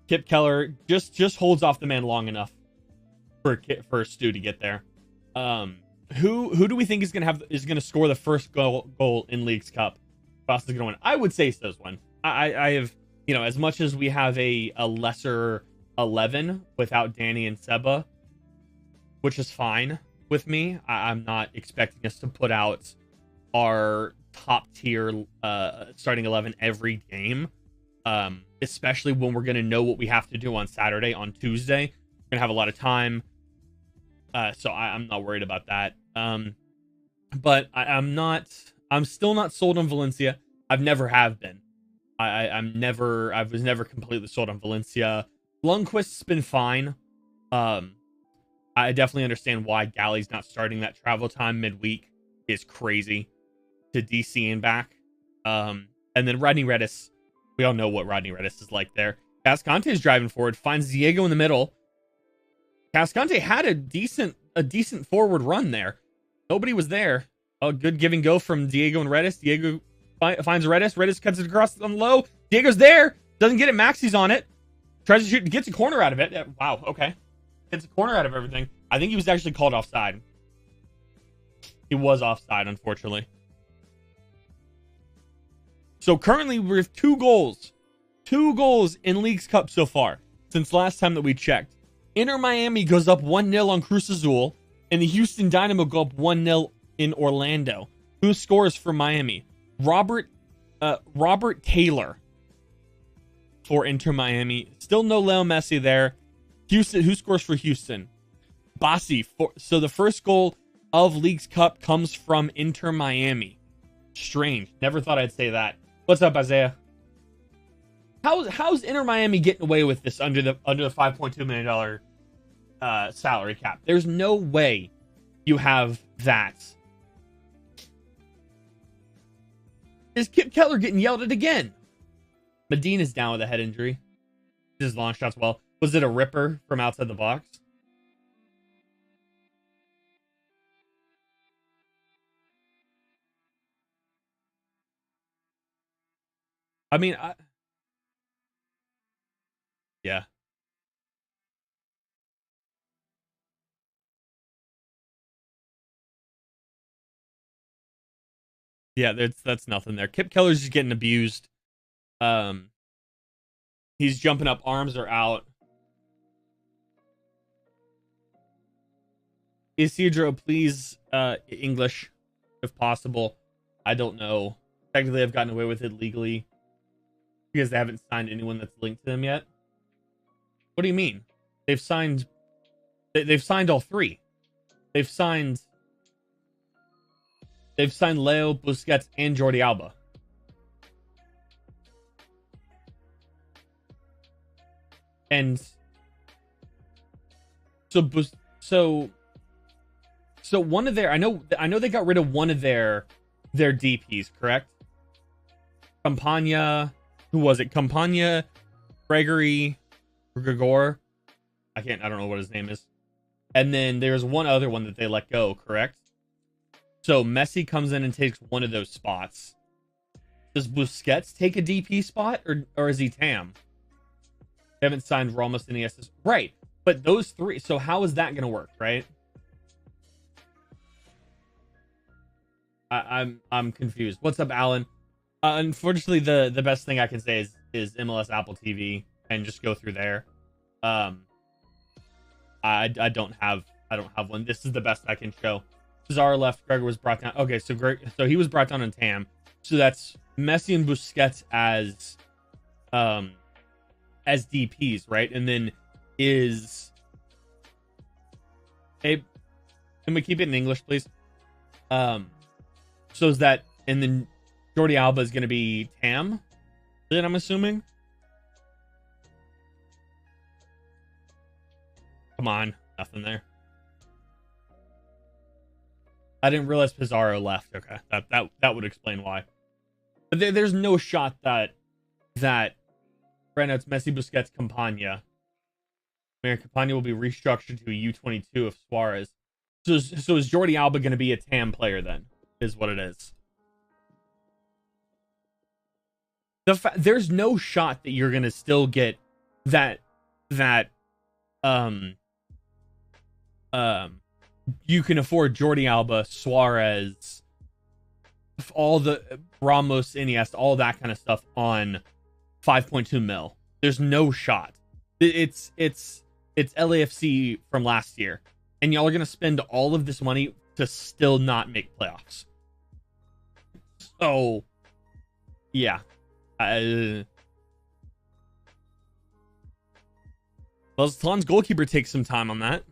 Kip Keller just holds off the man long enough for Stu to get there. Who do we think is gonna score the first goal in League's Cup? Boston's gonna win. I would say Stu's one. I have, as much as we have a lesser 11 without Danny and Seba, which is fine with me. I'm not expecting us to put out our top tier starting 11 every game, especially when we're gonna know what we have to do on Saturday. On Tuesday, we're gonna have a lot of time. So I'm not worried about that. But I'm still not sold on Valencia. I've never have been. I was never completely sold on Valencia. Lundqvist's been fine. I definitely understand why Galley's not starting. That travel time midweek is crazy to DC and back. And then Rodney Redis, we all know what Rodney Redis is like there. Cascante is driving forward, finds Diego in the middle. Cascante had a decent forward run there. Nobody was there. A good give and go from Diego and Redis. Diego finds Redis. Redis cuts it across on low. Diego's there. Doesn't get it. Maxi's on it. Tries to shoot. Gets a corner out of it. Wow. Okay. Gets a corner out of everything. I think he was actually called offside. He was offside, unfortunately. So currently we have 2 goals. 2 goals in League's Cup so far since last time that we checked. Inter Miami goes up 1-0 on Cruz Azul, and the Houston Dynamo go up 1-0 in Orlando. Who scores for Miami? Robert Taylor for Inter Miami. Still no Leo Messi there. Houston. Who scores for Houston? Bassi. So the first goal of League's Cup comes from Inter Miami. Strange. Never thought I'd say that. What's up, Isaiah? How's Inter Miami getting away with this under the $5.2 million salary cap? There's no way you have that. Is Kip Keller getting yelled at again? Medina's down with a head injury. His launch shots well. Was it a ripper from outside the box? I mean, yeah. Yeah, that's nothing there. Kip Keller's just getting abused. Um, he's jumping up, arms are out. Isidro, please, English, if possible. I don't know. Technically, I've gotten away with it legally because they haven't signed anyone that's linked to them yet. What do you mean? They've signed. They've signed all three. They've signed. They've signed Leo, Busquets, and Jordi Alba. And so one of their I know they got rid of one of their DPs, correct? Campagna, who was it? Campagna, Gregor. I don't know what his name is. And then there's one other one that they let go, correct? So Messi comes in and takes one of those spots. Does Busquets take a DP spot, or is he TAM? They haven't signed Ramos and Iniesta. Right. But those three, so how is that going to work, right? I'm confused. What's up, Alan? Unfortunately, the best thing I can say is MLS Apple TV and just go through there. I don't have one. This is the best I can show. Cesar left. Gregor was brought down. Okay, so he was brought down in TAM. So that's Messi and Busquets as DPs, right? And then can we keep it in English, please? So is that, and then Jordi Alba is going to be TAM, then I'm assuming? Come on, nothing there. I didn't realize Pizarro left. Okay, that would explain why. But there's no shot that right now it's Messi, Busquets, Campagna. Campagna will be restructured to a U22 of Suarez. So is Jordi Alba going to be a TAM player then? Is what it is. There's no shot that you're going to still get that you can afford Jordi Alba, Suarez, all the Ramos, Iniesta, all that kind of stuff on 5.2 mil. There's no shot. It's LAFC from last year, and y'all are gonna spend all of this money to still not make playoffs. So, yeah. Mazatlan's goalkeeper takes some time on that.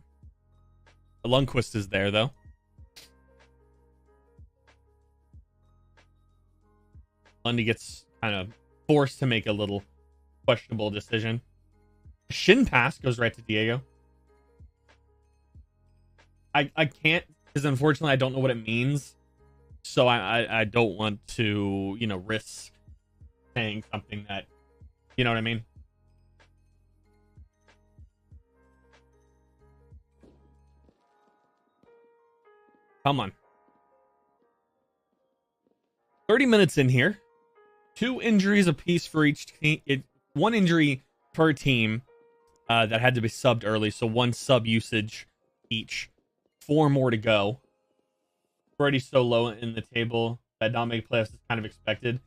Lundqvist is there, though. Lundy gets kind of forced to make a little questionable decision. Shin pass goes right to Diego. I can't, because unfortunately I don't know what it means. So I don't want to, risk saying something that, you know what I mean? Come on. 30 minutes in here. 2 injuries apiece for each team. 1 injury per team that had to be subbed early. So 1 sub usage each. 4 more to go. We're already so low in the table that not make playoffs is kind of expected.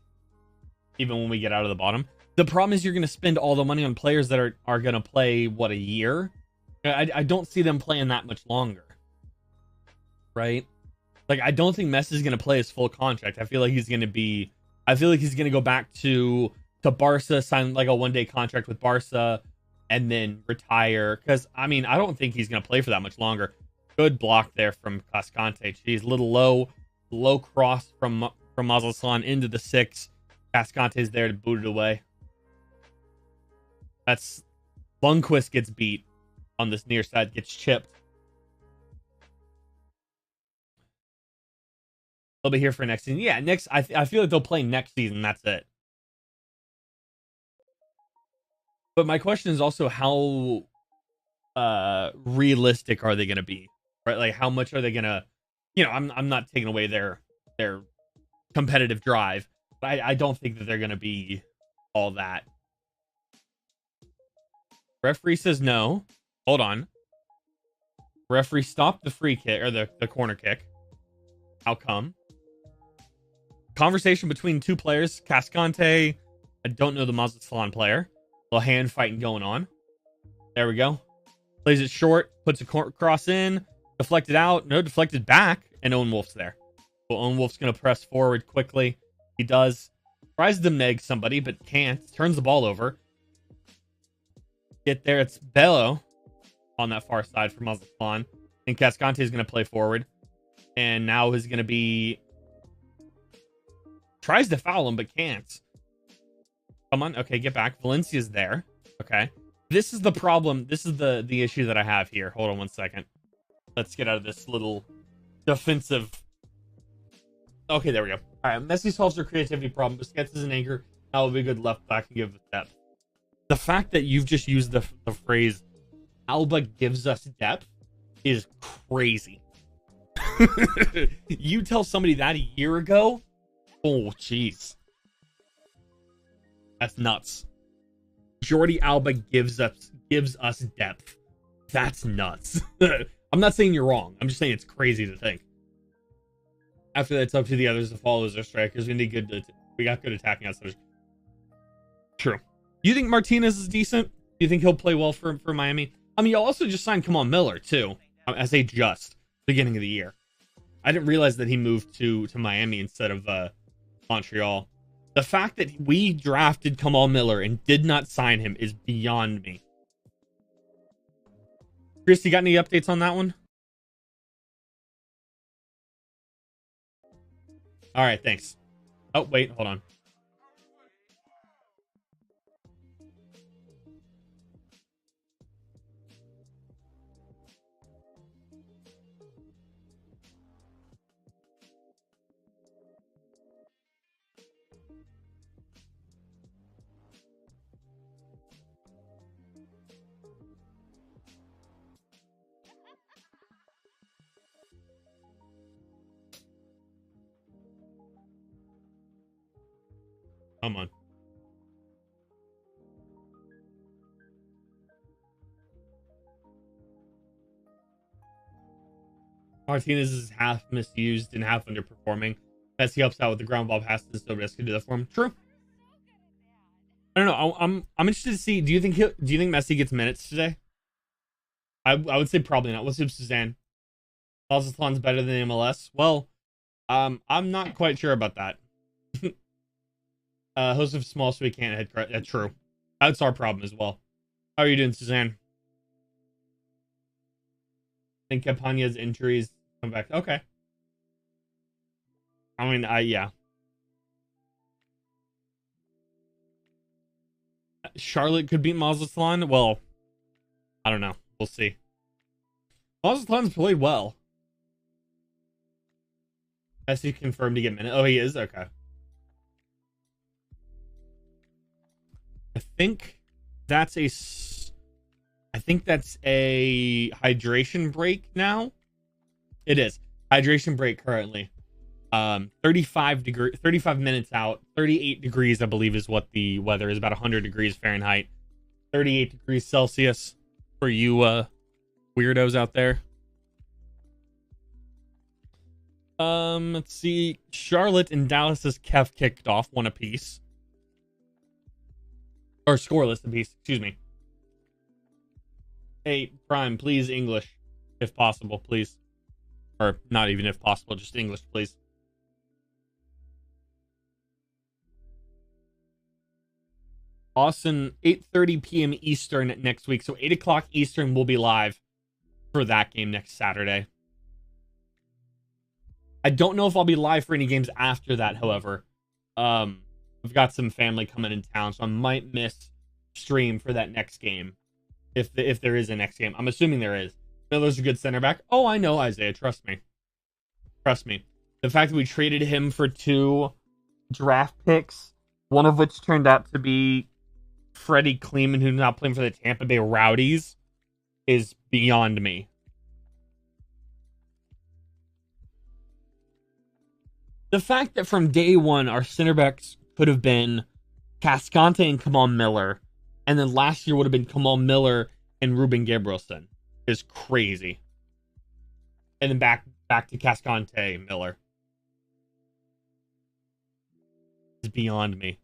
Even when we get out of the bottom. The problem is you're going to spend all the money on players that are going to play, a year? I don't see them playing that much longer. Right? Like, I don't think Messi is going to play his full contract. I feel like he's going to go back to Barca, sign like a 1-day contract with Barca, and then retire. Because, I don't think he's going to play for that much longer. Good block there from Cascante. Jeez, little low cross from Mazatlan into the 6. Cascante's there to boot it away. That's Lundqvist gets beat on this near side, gets chipped. They'll be here for next season. Yeah, I feel like they'll play next season. That's it. But my question is also how realistic are they going to be? Right? Like, how much are they going to? I'm not taking away their competitive drive, but I don't think that they're going to be all that. Referee says no. Hold on. Referee stopped the free kick or the corner kick. How come? Conversation between two players. Cascante, I don't know the Mazatlan player. A little hand fighting going on. There we go. Plays it short, puts a cross in, deflected out, no, deflected back, and Owen Wolf's there. Well, Owen Wolf's going to press forward quickly. He does. Tries to meg somebody, but can't. Turns the ball over. Get there. It's Bello on that far side for Mazatlan. And Cascante is going to play forward. And now is going to be... Tries to foul him, but can't. Come on. Okay, get back. Valencia's there. Okay. This is the problem. This is the issue that I have here. Hold on one second. Let's get out of this little defensive... Okay, there we go. All right, Messi solves their creativity problem. Busquets is an anchor. That will be a good left back and give it depth. The fact that you've just used the phrase Alba gives us depth is crazy. You tell somebody that a year ago? Oh, jeez. That's nuts. Jordi Alba gives us depth. That's nuts. I'm not saying you're wrong. I'm just saying it's crazy to think. After that, it's up to the others to follow as their strikers. We got good attacking outsiders. True. Do you think Martinez is decent? Do you think he'll play well for Miami? I mean, you also just signed Kamal Miller, too. I say just. Beginning of the year. I didn't realize that he moved to Miami instead of Montreal. The fact that we drafted Kamal Miller and did not sign him is beyond me. Chris, you got any updates on that one? All right, thanks. Oh, wait, hold on. Come on. Martinez is half misused and half underperforming. Messi helps out with the ground ball passes, so Messi can do that for him. True. I don't know. I'm interested to see. Do you think Messi gets minutes today? I would say probably not. Let's do Suzanne. Mazatlan's better than MLS. Well, I'm not quite sure about that. Host of small, so we can't head credit. That's true. That's our problem as well. How are you doing, Suzanne? I think Campagna's injuries come back. Okay. I mean, yeah. Charlotte could beat Mazatlan. Well, I don't know. We'll see. Mazatlan's played well. Messi confirmed to get minutes. Oh, he is? Okay. I think that's a hydration break now. It is. Hydration break currently. 35 minutes out. 38 degrees, I believe, is what the weather is. About 100 degrees Fahrenheit. 38 degrees Celsius for you weirdos out there. Let's see. Charlotte and Dallas's Kev kicked off 1 apiece. Or scoreless apiece, excuse me. Hey, Prime, please English, if possible, please. Or not even if possible, just English, please. Austin, 8:30 p.m. Eastern next week. So 8 o'clock Eastern will be live for that game next Saturday. I don't know if I'll be live for any games after that, however. I've got some family coming in town, so I might miss stream for that next game. If there is a next game. I'm assuming there is. Miller's a good center back. Oh, I know, Isaiah. Trust me. Trust me. The fact that we traded him for 2 draft picks, one of which turned out to be Freddie Kleeman, who's now playing for the Tampa Bay Rowdies, is beyond me. The fact that from day one, our center backs could have been Cascante and Kamal Miller, and then last year would have been Kamal Miller and Ruben Gabrielson. Is crazy. And then back to Cascante Miller. It's beyond me.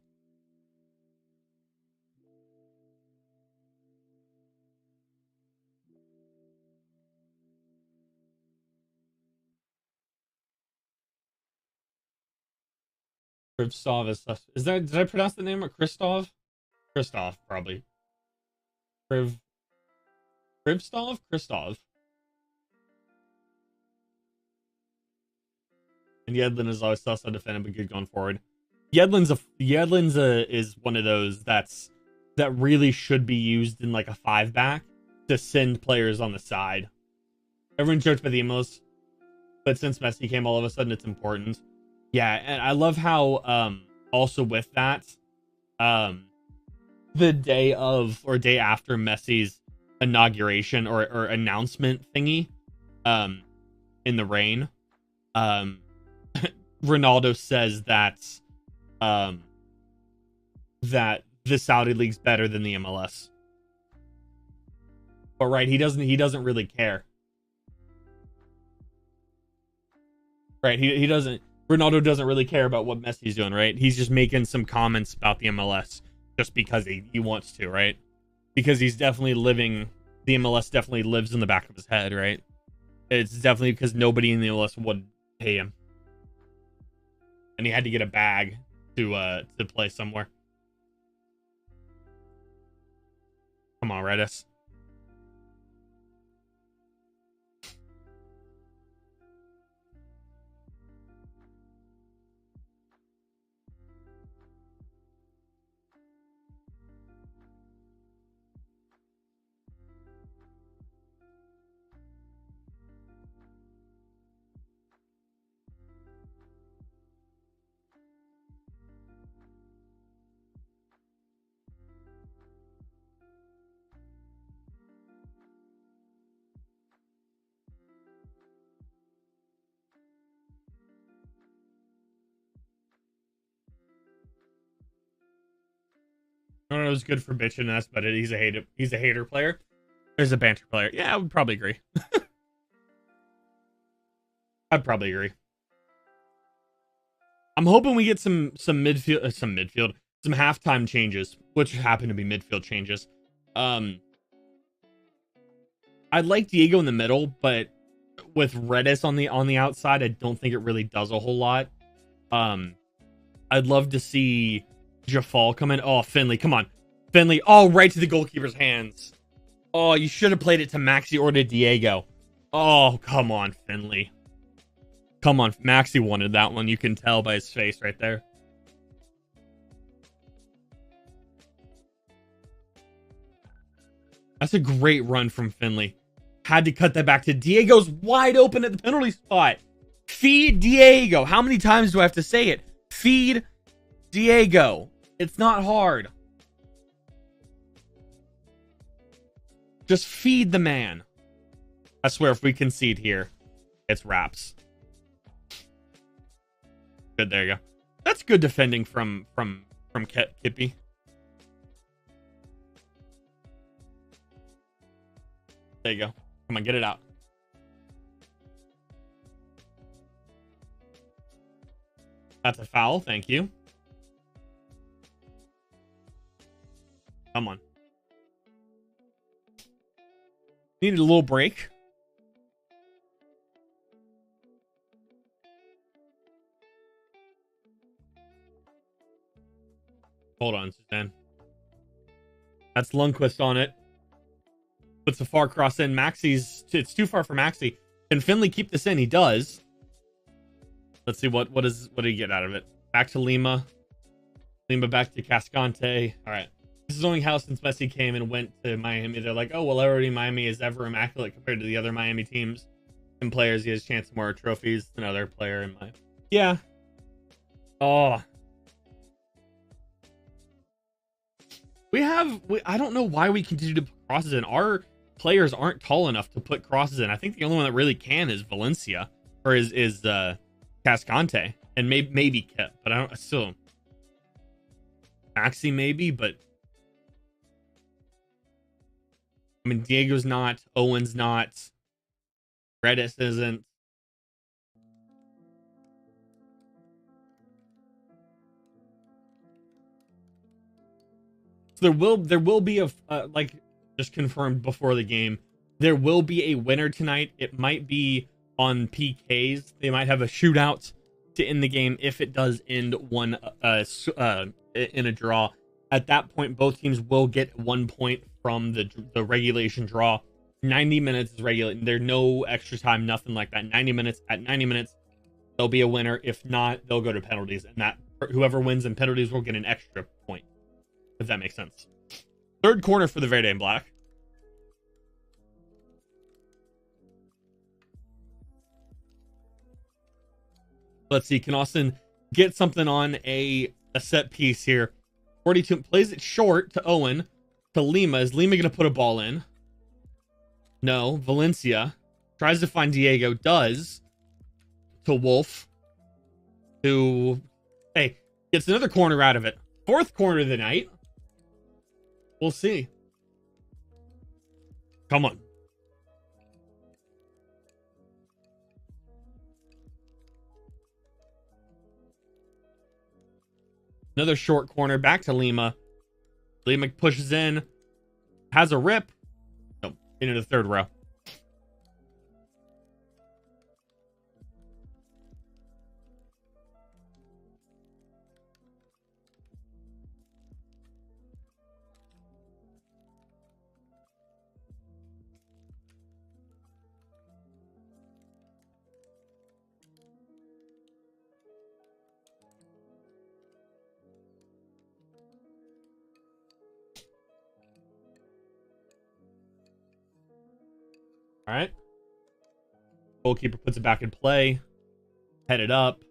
Krivstov is that, did I pronounce the name or Kristov? Kristov, probably. Krivstov? And Yedlin is always also defended but good going forward. Yedlin's is one of those that really should be used in like a 5-back to send players on the side. Everyone joked about the MLS, but since Messi came, all of a sudden it's important. Yeah, and I love how also with that, the day of or day after Messi's inauguration or announcement thingy, in the rain, Ronaldo says that that the Saudi League's better than the MLS. But right, he doesn't really care. Right, he doesn't. Ronaldo doesn't really care about what Messi's doing, right? He's just making some comments about the MLS just because he wants to, right? Because he's definitely living, the MLS definitely lives in the back of his head, right? It's definitely because nobody in the MLS would pay him. And he had to get a bag to play somewhere. Come on, Redis. I don't know, it was good for bitching us, but he's a hater player. There's a banter player. Yeah, I would probably agree. I'd probably agree. I'm hoping we get some halftime changes, which happen to be midfield changes. I like Diego in the middle, but with Redis on the outside, I don't think it really does a whole lot. I'd love to see Jafal come in. Oh, Finley, come on. Finley, oh, right to the goalkeeper's hands. Oh, you should have played it to Maxi or to Diego. Oh, come on, Finley. Come on, Maxi wanted that one. You can tell by his face right there. That's a great run from Finley. Had to cut that back to Diego's wide open at the penalty spot. Feed Diego. How many times do I have to say it? Feed Diego. It's not hard. Just feed the man. I swear, if we concede here, it's wraps. Good, there you go. That's good defending from Kippy. There you go. Come on, get it out. That's a foul. Thank you. Come on. Needed a little break. Hold on, Suzanne. That's Lundqvist on it. Puts a far cross in. It's too far for Maxi. Can Finley keep this in? He does. Let's see what did he get out of it? Back to Lima. Lima back to Cascante. All right. This is only how since Messi came and went to Miami. They're like, oh, well, already Miami is ever immaculate compared to the other Miami teams and players. He has a chance more trophies than other player in my. Yeah. Oh. I don't know why we continue to put crosses in. Our players aren't tall enough to put crosses in. I think the only one that really can is Valencia or is Cascante and maybe Kip, but I don't assume. Maxi maybe, but I mean, Diego's not, Owen's not, Redis isn't. So there will be a like just confirmed before the game. There will be a winner tonight. It might be on PKs. They might have a shootout to end the game if it does end in a draw. At that point, both teams will get 1 point from the regulation draw. 90 minutes is regular. There's no extra time, nothing like that. 90 minutes. At 90 minutes, there'll be a winner. If not, they'll go to penalties, and that whoever wins in penalties will get an extra point. If that makes sense. Third corner for the Verde and Black. Let's see. Can Austin get something on a set piece here? 42 plays it short to Owen. To Lima. Is Lima going to put a ball in? No. Valencia tries to find Diego. Does. To Wolf. Who, hey, gets another corner out of it. Fourth corner of the night. We'll see. Come on. Another short corner back to Lima. Lima pushes in. Has a rip. Oh, into the third row. All right. Goalkeeper puts it back in play. Headed up.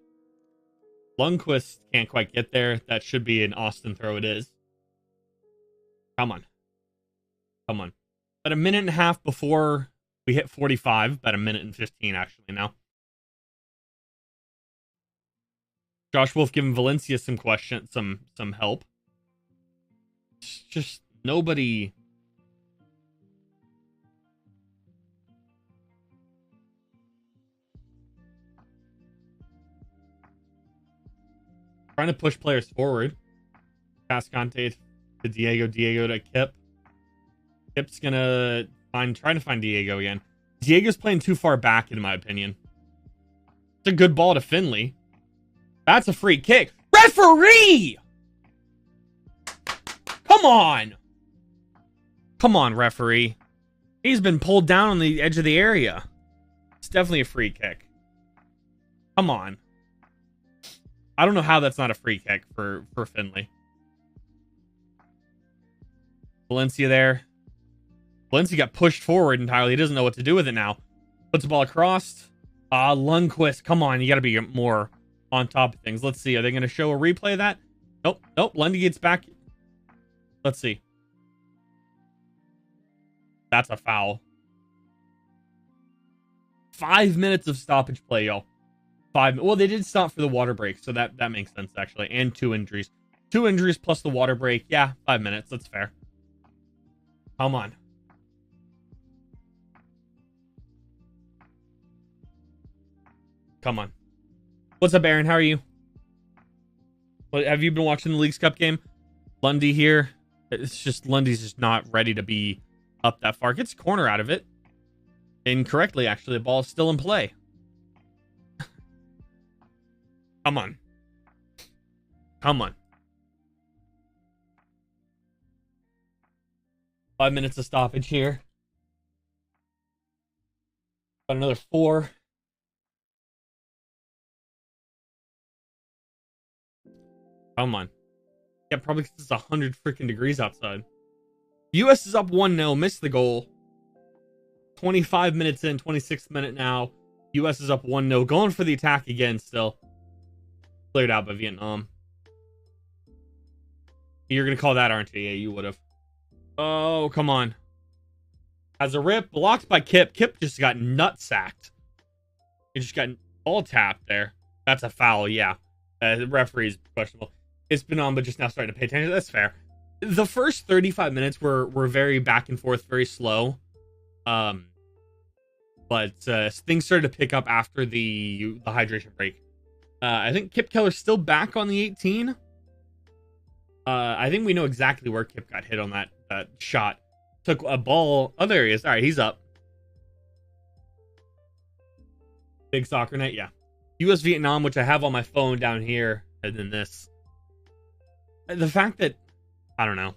Lundqvist can't quite get there. That should be an Austin throw. It is. Come on. Come on. About a minute and a half before we hit 45. About a minute and 15 actually now. Josh Wolf giving Valencia some help. Just nobody. Trying to push players forward. Cascante to Diego. Diego to Kip. Kip's trying to find Diego again. Diego's playing too far back, in my opinion. It's a good ball to Finley. That's a free kick. Referee! Come on! Come on, referee. He's been pulled down on the edge of the area. It's definitely a free kick. Come on. I don't know how that's not a free kick for Finley. Valencia there. Valencia got pushed forward entirely. He doesn't know what to do with it now. Puts the ball across. Lundqvist. Come on. You got to be more on top of things. Let's see. Are they going to show a replay of that? Nope. Nope. Lundy gets back. Let's see. That's a foul. 5 minutes of stoppage play, y'all. Well, they did stop for the water break, so that makes sense, actually. And 2 injuries. 2 injuries plus the water break. Yeah, 5 minutes. That's fair. Come on. Come on. What's up, Aaron? How are you? Have you been watching the Leagues Cup game? Lundy here. It's just Lundy's just not ready to be up that far. Gets a corner out of it. Incorrectly, actually. The ball is still in play. Come on. Come on. 5 minutes of stoppage here. Got another 4. Come on. Yeah, probably because it's 100 freaking degrees outside. US is up 1-0. Missed the goal. 25 minutes in. 26th minute now. US is up 1-0. Going for the attack again still. Cleared out by Vietnam. You're going to call that, aren't you? Yeah, you would have. Oh, come on. Has a rip. Blocked by Kip. Kip just got nut-sacked. He just got ball tapped there. That's a foul, yeah. The referee's questionable. It's been on, but just now starting to pay attention. That's fair. The first 35 minutes were very back and forth, very slow. But things started to pick up after the hydration break. I think Kip Keller's still back on the 18. I think we know exactly where Kip got hit on that shot. Took a ball. Oh, there he is. All right, he's up. Big soccer night, yeah. U.S. Vietnam, which I have on my phone down here, and then this. The fact that I don't know.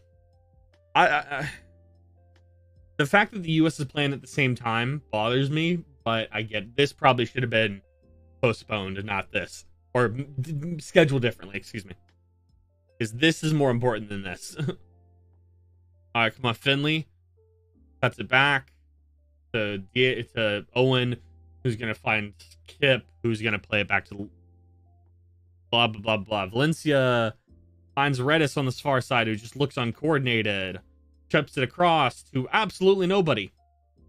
The fact that the U.S. is playing at the same time bothers me, but I get this probably should have been postponed and not this, or scheduled differently. Excuse me, because this is more important than this. All right, come on, Finley cuts it back to Owen, who's gonna find Kip, who's gonna play it back to blah blah blah blah. Valencia finds Redis on the far side, who just looks uncoordinated. Chips it across to absolutely nobody.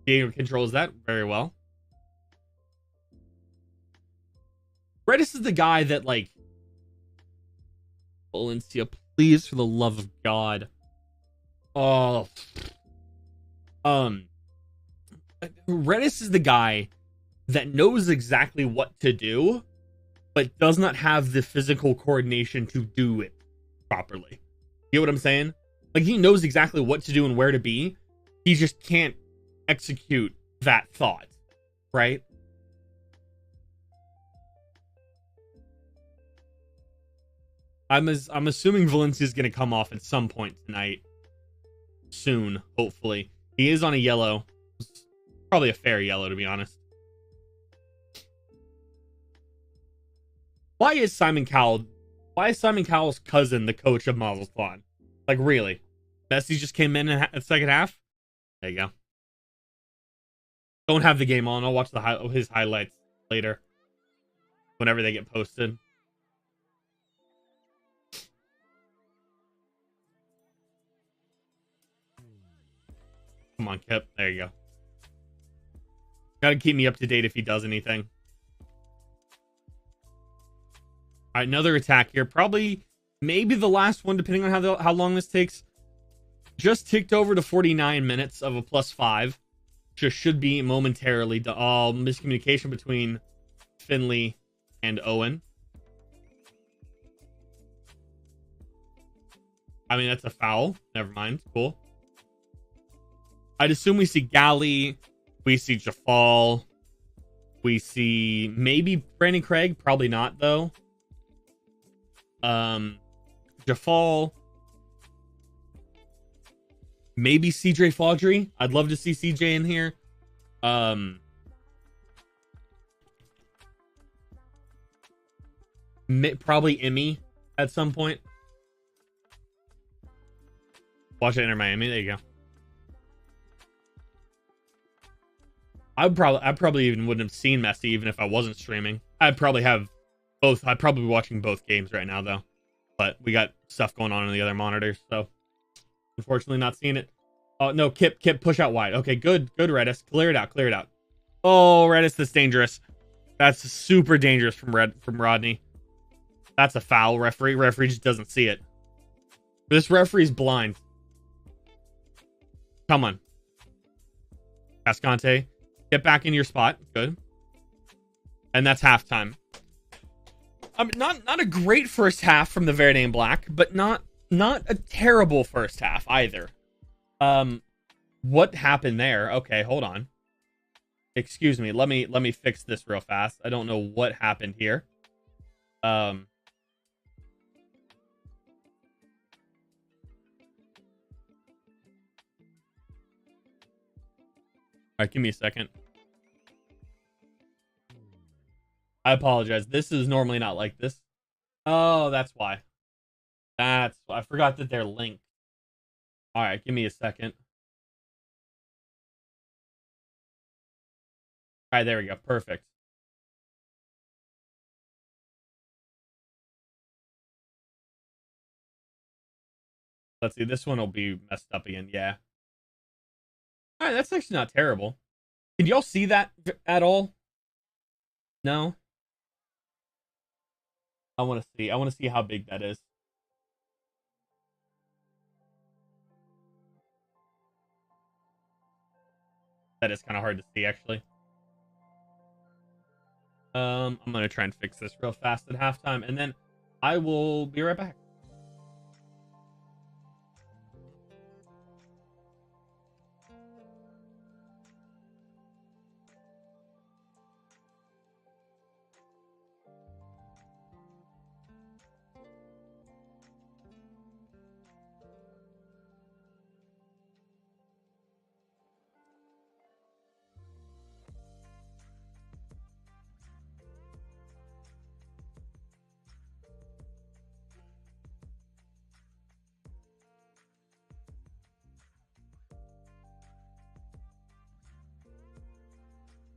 Diego controls that very well. Redis is the guy that, like, Valencia, please, for the love of God. Oh. Redis is the guy that knows exactly what to do, but does not have the physical coordination to do it properly. You know what I'm saying? Like, he knows exactly what to do and where to be. He just can't execute that thought, right? I'm assuming Valencia's going to come off at some point tonight. Soon, hopefully. He is on a yellow. Probably a fair yellow, to be honest. Why is Simon Cowell's cousin the coach of Mazatlan? Like, really? Messi just came in the second half? There you go. Don't have the game on. I'll watch his highlights later. Whenever they get posted. Come on, Kip. There you go. Gotta keep me up to date if he does anything. All right, another attack here. Probably, maybe the last one, depending on how long this takes. Just ticked over to 49 minutes of a +5. Just should be momentarily. All miscommunication between Finley and Owen. I mean, that's a foul. Never mind. Cool. I'd assume we see Galley. We see Jafal. We see maybe Brandon Craig. Probably not, though. Jafal. Maybe CJ Faudrey. I'd love to see CJ in here. Probably Emmy at some point. Watch it, Inter Miami. There you go. I probably even wouldn't have seen Messi even if I wasn't streaming. I'd probably have both. I'd probably be watching both games right now, though. But we got stuff going on the other monitors, so unfortunately not seeing it. Oh, no, Kip, push out wide. Okay, good, Redis. Clear it out. Oh, Redis, that's dangerous. That's super dangerous from Rodney. That's a foul, referee. Referee just doesn't see it. This referee's blind. Come on. Cascante, get back in your spot. Good. And that's halftime. I mean, not a great first half from the Verde and Black, but not a terrible first half either. What happened there? Okay, hold on. Excuse me. Let me fix this real fast. I don't know what happened here. All right, give me a second. I apologize. This is normally not like this. Oh, that's why. I forgot that they're linked. All right, give me a second. All right, there we go. Perfect. Let's see. This one will be messed up again. Yeah. All right, that's actually not terrible. Can y'all see that at all? No? I want to see how big that is. That is kind of hard to see, actually. I'm gonna try and fix this real fast at halftime, and then I will be right back.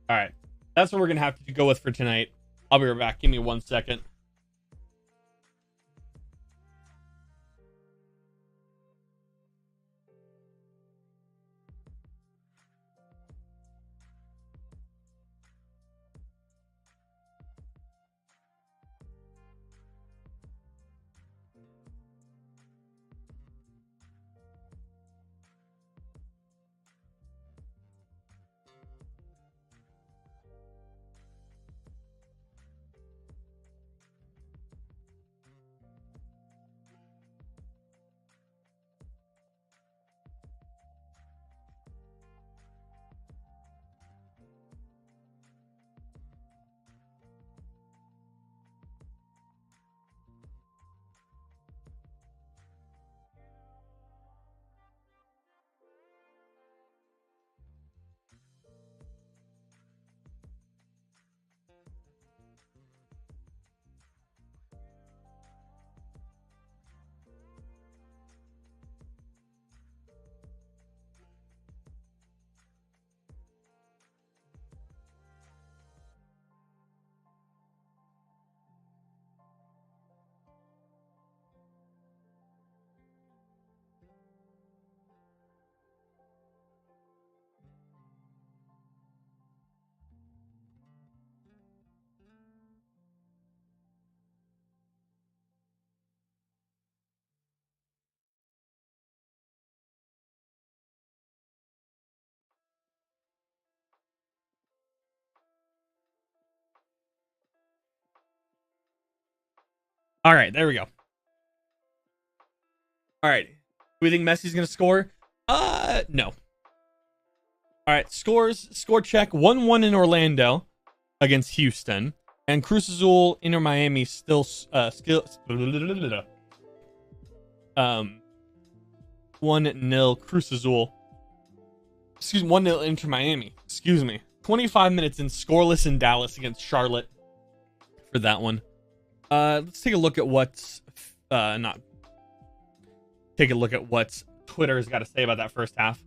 All right, that's what we're gonna have to go with for tonight. I'll be right back. Give me 1 second. All right, there we go. All right, do we think Messi's gonna score? No. All right, score check. 1-1 in Orlando against Houston, and Cruz Azul Inter Miami still 1-0 Cruz Azul. 1-0 Inter Miami. 25 minutes in, scoreless in Dallas against Charlotte for that one. Let's take a look at what's what Twitter has got to say about that first half.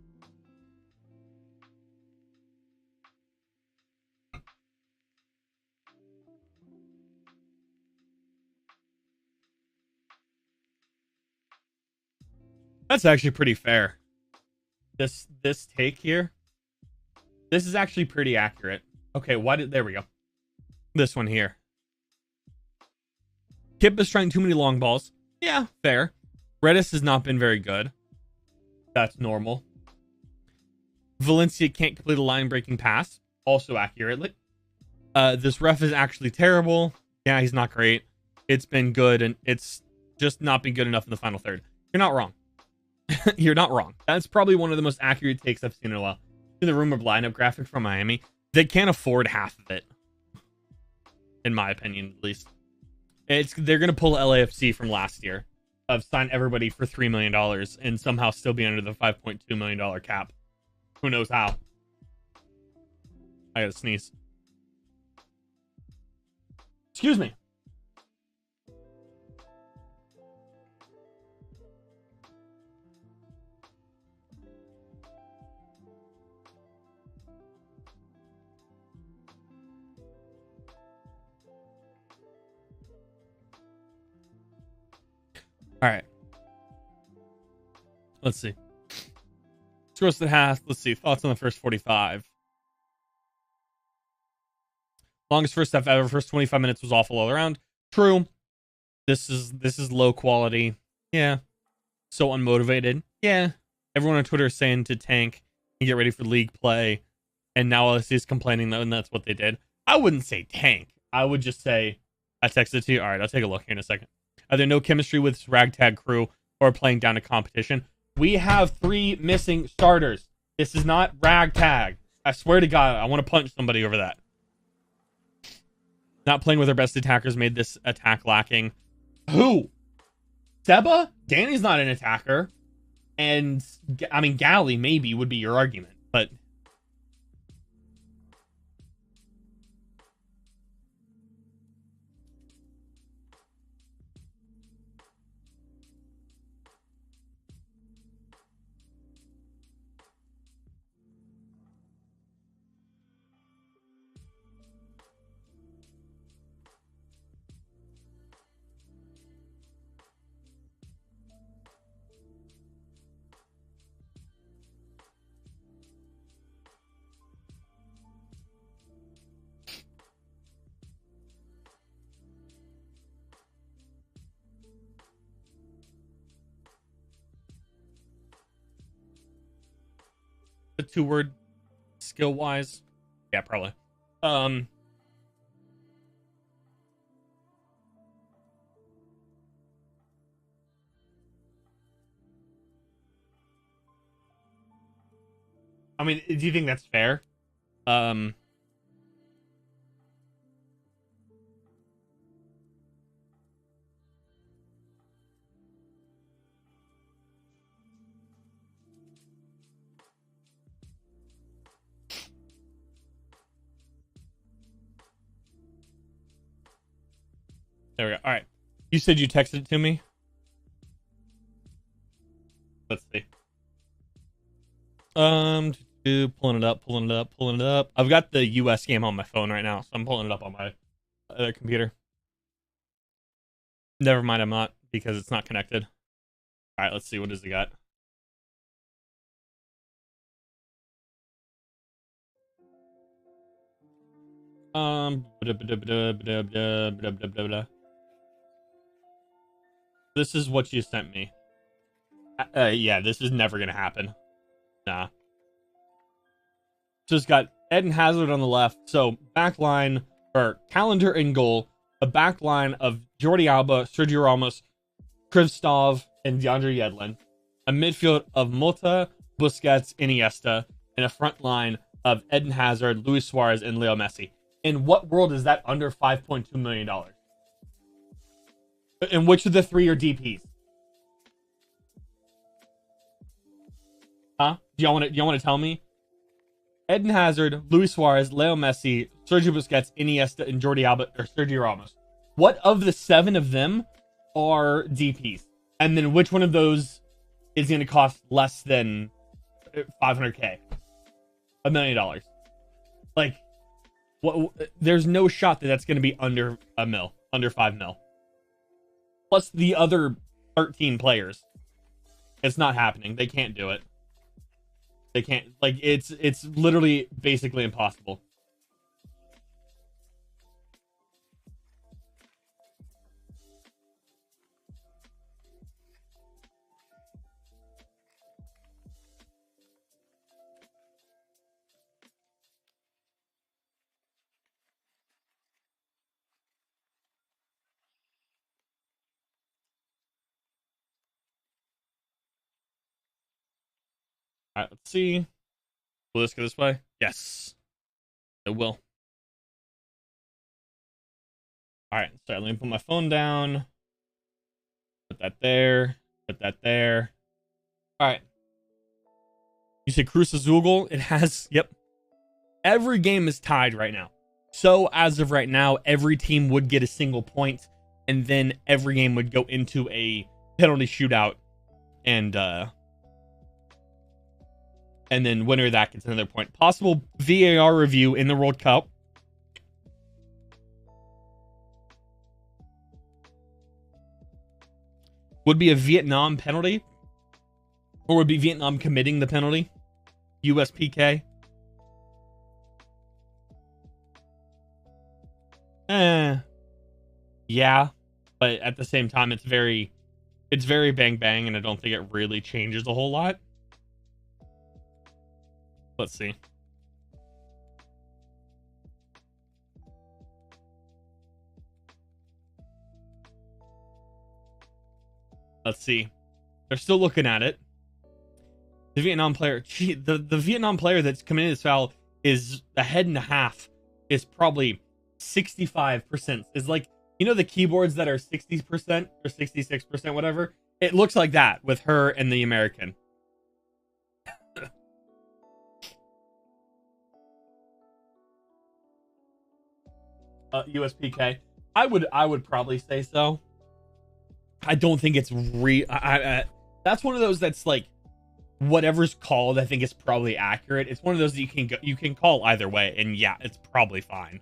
That's actually pretty fair. This take here. This is actually pretty accurate. Okay, there we go. This one here. Kip is trying too many long balls. Yeah, fair. Redis has not been very good. That's normal. Valencia can't complete a line-breaking pass. Also accurately. This ref is actually terrible. Yeah, he's not great. It's been good, and it's just not been good enough in the final third. You're not wrong. You're not wrong. That's probably one of the most accurate takes I've seen in a while. In the rumored lineup graphic from Miami, they can't afford half of it. In my opinion, at least. They're going to pull LAFC from last year of sign everybody for $3 million and somehow still be under the $5.2 million cap. Who knows how? I gotta sneeze. Excuse me. All right. Let's see. Scores the half. Let's see. Thoughts on the first 45. Longest first half ever. First 25 minutes was awful all around. True. This is low quality. Yeah. So unmotivated. Yeah. Everyone on Twitter is saying to tank and get ready for league play. and now he's complaining that, and that's what they did. I wouldn't say tank. I would just say, I texted to you. All right, I'll take a look here in a second. Are there no chemistry with this ragtag crew or playing down to competition? We have 3 missing starters. This is not ragtag. I swear to God, I want to punch somebody over that. Not playing with our best attackers made this attack lacking. Who? Seba? Danny's not an attacker. And, I mean, Galley maybe would be your argument, but... the 2-word skill wise, yeah, probably. I mean, do you think that's fair? There we go. All right. You said you texted it to me? Let's see. Pulling it up. I've got the US game on my phone right now, so I'm pulling it up on my other computer. Never mind, I'm not, because it's not connected. All right, let's see. What does it got? This is what you sent me. Yeah, this is never gonna happen. Nah. So it's got Eden Hazard on the left. So backline, or calendar in goal. A backline of Jordi Alba, Sergio Ramos, Krivstov, and DeAndre Yedlin. A midfield of Mota, Busquets, Iniesta. And a front line of Eden Hazard, Luis Suarez, and Leo Messi. In what world is that under $5.2 million? And which of the 3 are DPs? Huh? Do y'all want to tell me? Eden Hazard, Luis Suarez, Leo Messi, Sergio Busquets, Iniesta, and Jordi Alba, or Sergio Ramos. What of the 7 of them are DPs? And then which one of those is going to cost less than $500K? $1 million. Like, what? There's no shot that that's going to be under $1 mil, under $5 mil. Plus the other 13 players. It's not happening. They can't do it. They can't, like, it's literally basically impossible. All right, let's see. Will this go this way? Yes. It will. All right, so let me put my phone down. Put that there. Put that there. All right. You say Cruz Azul? It has, yep. Every game is tied right now. So as of right now, every team would get a single point, and then every game would go into a penalty shootout, and then winner of that gets another point. Possible VAR review in the World Cup. Would be a Vietnam penalty, or would be Vietnam committing the penalty? USPK. Yeah, but at the same time, it's very bang bang, and I don't think it really changes a whole lot. Let's see. Let's see. They're still looking at it. The Vietnam player, the Vietnam player that's committed this foul is a head and a half. Is probably 65%. Is like, you know, the keyboards that are 60% or 66%, whatever. It looks like that with her and the American. USPK. I would probably say so. I don't think it's that's one of those that's like whatever's called, I think is probably accurate. It's one of those that you can call either way, and yeah, it's probably fine.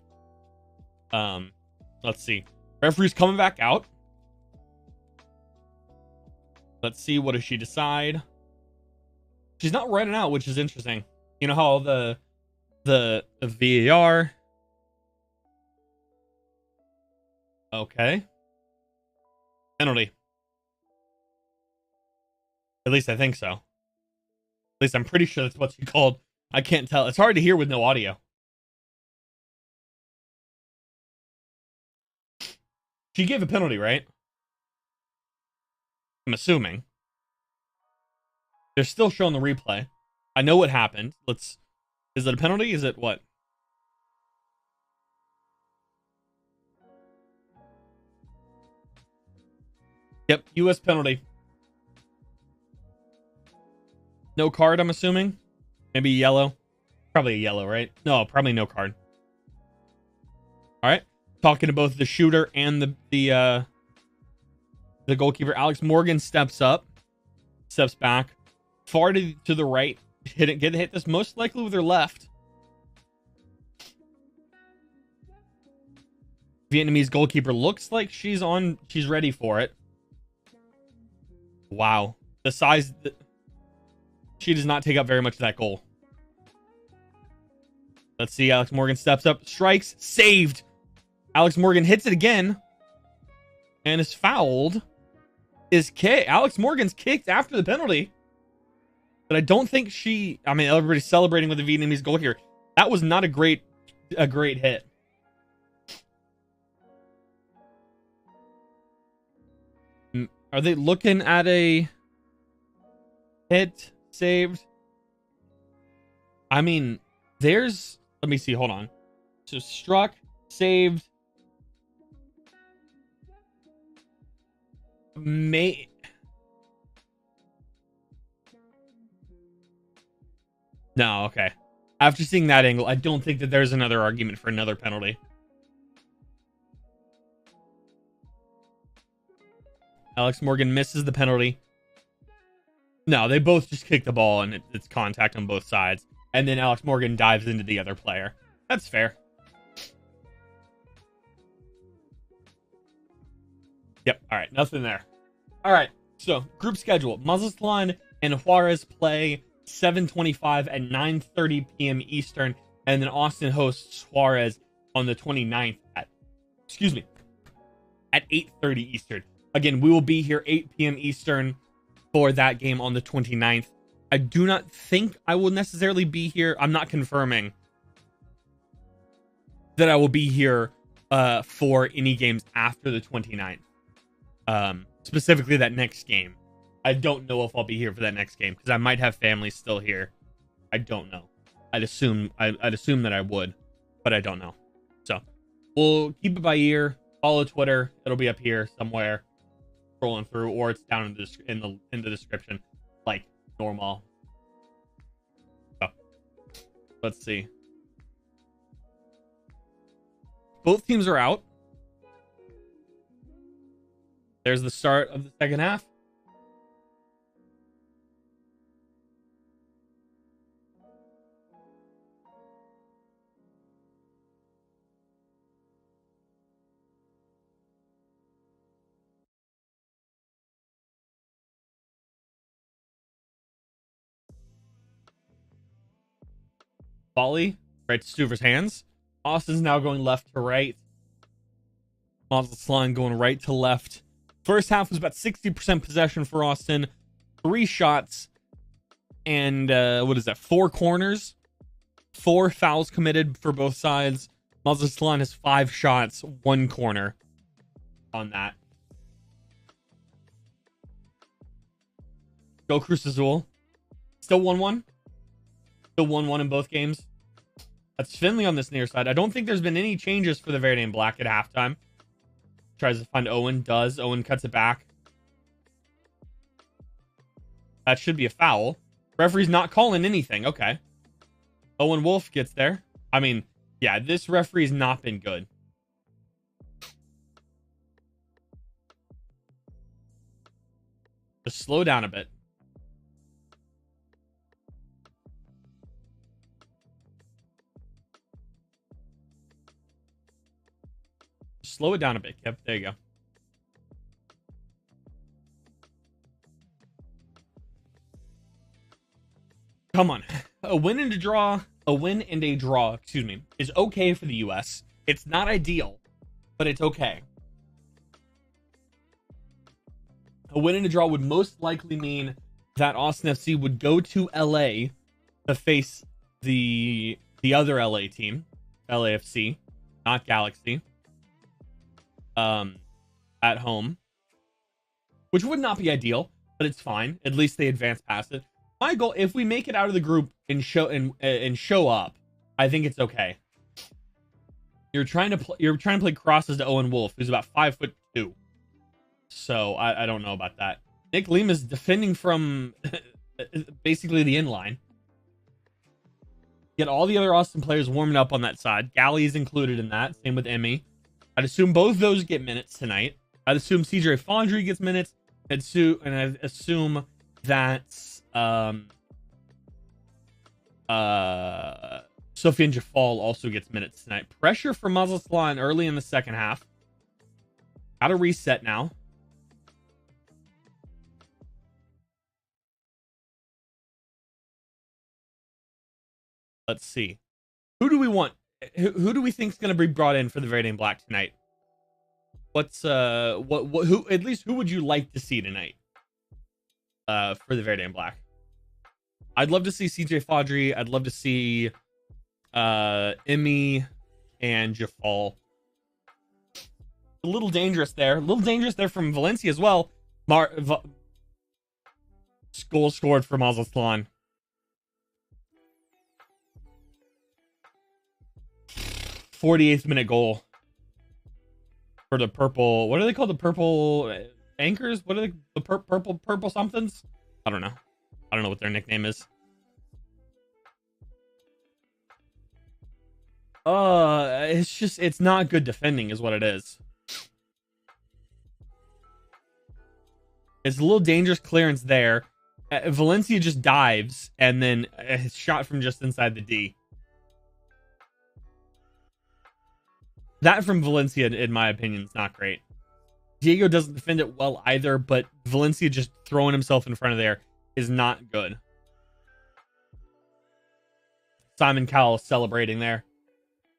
Let's see. Referee's coming back out. Let's see, what does she decide? She's not running out, which is interesting. You know how the VAR. Okay. Penalty. At least I think so. At least I'm pretty sure that's what she called. I can't tell. It's hard to hear with no audio. She gave a penalty, right? I'm assuming. They're still showing the replay. I know what happened. Is it a penalty? Is it what? Yep, US penalty. No card, I'm assuming. Maybe yellow. Probably a yellow, right? No, probably no card. All right. Talking to both the shooter and the goalkeeper. Alex Morgan steps up. Steps back. Far to the right. Hit this most likely with her left. Vietnamese goalkeeper looks like she's ready for it. Wow. The size... She does not take up very much of that goal. Let's see. Alex Morgan steps up. Strikes. Saved. Alex Morgan hits it again. And is fouled. Alex Morgan's kicked after the penalty. But I don't think she... I mean, everybody's celebrating with the Vietnamese goal here. That was not a great hit. Are they looking at a hit? Saved? I mean, there's... Let me see. Hold on. So struck, saved. No, okay. After seeing that angle, I don't think that there's another argument for another penalty. Alex Morgan misses the penalty. No, they both just kick the ball and it's contact on both sides. And then Alex Morgan dives into the other player. That's fair. Yep. All right. Nothing there. All right. So group schedule. Mazatlan and Juarez play 7:25 at 9:30 p.m. Eastern. And then Austin hosts Juarez on the 29th at 8:30 Eastern. Again, we will be here 8 p.m. Eastern for that game on the 29th. I do not think I will necessarily be here. I'm not confirming that I will be here for any games after the 29th. Specifically that next game. I don't know if I'll be here for that next game because I might have family still here. I don't know. I'd assume that I would, but I don't know. So we'll keep it by ear. Follow Twitter. It'll be up here somewhere. Scrolling through, or it's down in the description, like normal. So let's see. Both teams are out. There's the start of the second half. Volley right to Stuver's hands. Austin's now going left to right. Mazatlan going right to left. First half was about 60% possession for Austin. 3 shots. And what is that? 4 corners. 4 fouls committed for both sides. Mazatlan has 5 shots, 1 corner on that. Go Cruz Azul. Still 1-1. Still 1-1 in both games. That's Finley on this near side. I don't think there's been any changes for the Verde and Black at halftime. Tries to find Owen. Does. Owen cuts it back. That should be a foul. Referee's not calling anything. Okay. Owen Wolf gets there. I mean, yeah, this referee's not been good. Just slow down a bit. Slow it down a bit. Yep, there you go. Come on. A win and a draw, excuse me, is okay for the US. It's not ideal, but it's okay. A win and a draw would most likely mean that Austin FC would go to LA to face the other LA team, LAFC, not Galaxy, at home, which would not be ideal, but it's fine. At least they advance past it. My goal, if we make it out of the group and show up, I think it's okay. You're trying to play crosses to Owen Wolf, who's about 5'2". So I don't know about that. Nick Lima's defending from basically the inline. Get all the other Austin players warming up on that side. Galley's included in that. Same with Emmy. I'd assume both those get minutes tonight. I'd assume CJ Fondry gets minutes. And I assume that Sofiane Jafal also gets minutes tonight. Pressure for Mazatlan early in the second half. Got to reset now. Let's see. Who do we want? Who do we think is going to be brought in for the Verde and Black tonight? What's who at least who would you like to see tonight? For the Verde and Black. I'd love to see CJ Fondry. I'd love to see Emmy and Jafal. A little dangerous there. A little dangerous there from Valencia as well. Goal scored for Mazatlan. 48th minute goal for the purple. What are they called? The purple anchors? What are they? The purple somethings? I don't know. I don't know what their nickname is. It's not good defending is what it is. It's a little dangerous clearance there. Valencia just dives and then a shot from just inside the D. That from Valencia, in my opinion, is not great. Diego doesn't defend it well either, but Valencia just throwing himself in front of there is not good. Simon Cowell celebrating there.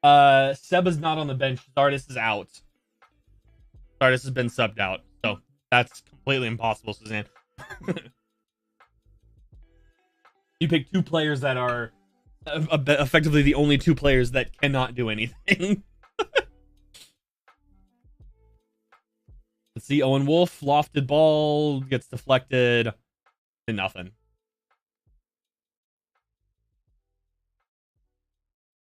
Seba's not on the bench. Zardis is out. Zardis has been subbed out, so that's completely impossible, Suzanne. You pick two players that are effectively the only two players that cannot do anything. Let's see, Owen Wolf, lofted ball, gets deflected to nothing.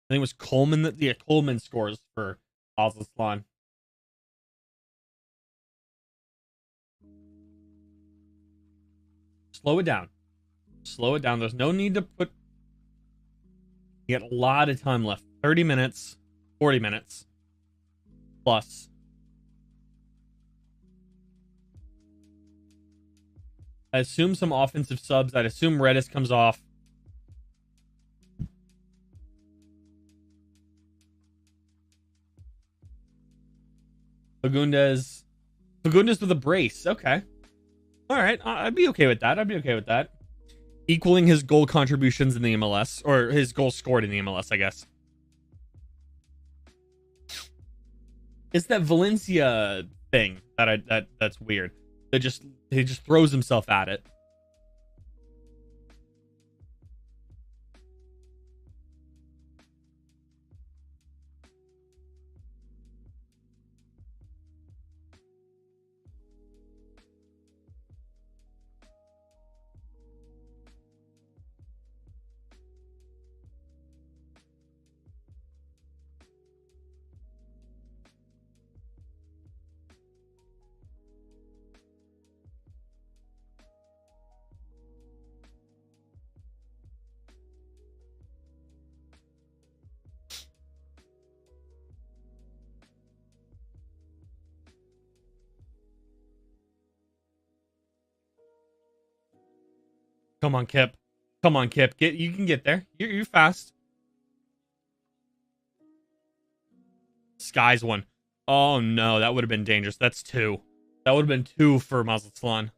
I think it was Coleman Coleman scores for Mazatlan. Slow it down. Slow it down. There's no need to put... You got a lot of time left. 30 minutes, 40 minutes plus. I assume some offensive subs. I'd assume Redis comes off. Fagundes with a brace. Okay. All right. I'd be okay with that. Equaling his goal contributions in the MLS, or his goals scored in the MLS, I guess. It's that Valencia thing that's weird. He just throws himself at it. Come on, Kip. Come on, Kip. You can get there. You're fast. Sky's one. Oh no, that would have been dangerous. That's 2. That would have been 2 for Mazatlan.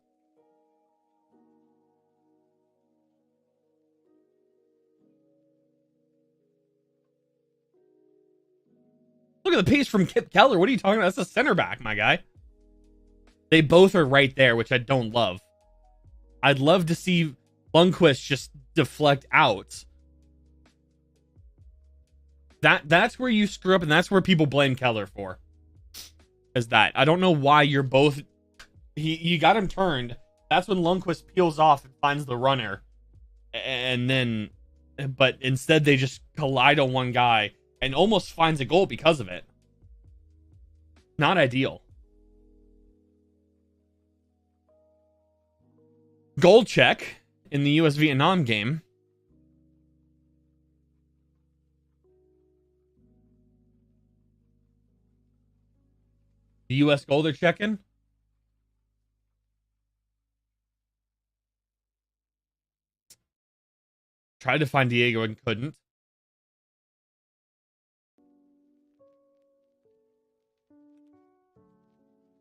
Look at the pace from Kip Keller. What are you talking about? That's a center back, my guy. They both are right there, which I don't love. I'd love to see Lundqvist just deflect out. That's where you screw up, and that's where people blame Keller for. Is that. I don't know why you're both... You got him turned. That's when Lundqvist peels off and finds the runner. And then... But instead, they just collide on one guy and almost finds a goal because of it. Not ideal. Goal check in the US-Vietnam game. The US goal they're checking. Tried to find Diego and couldn't.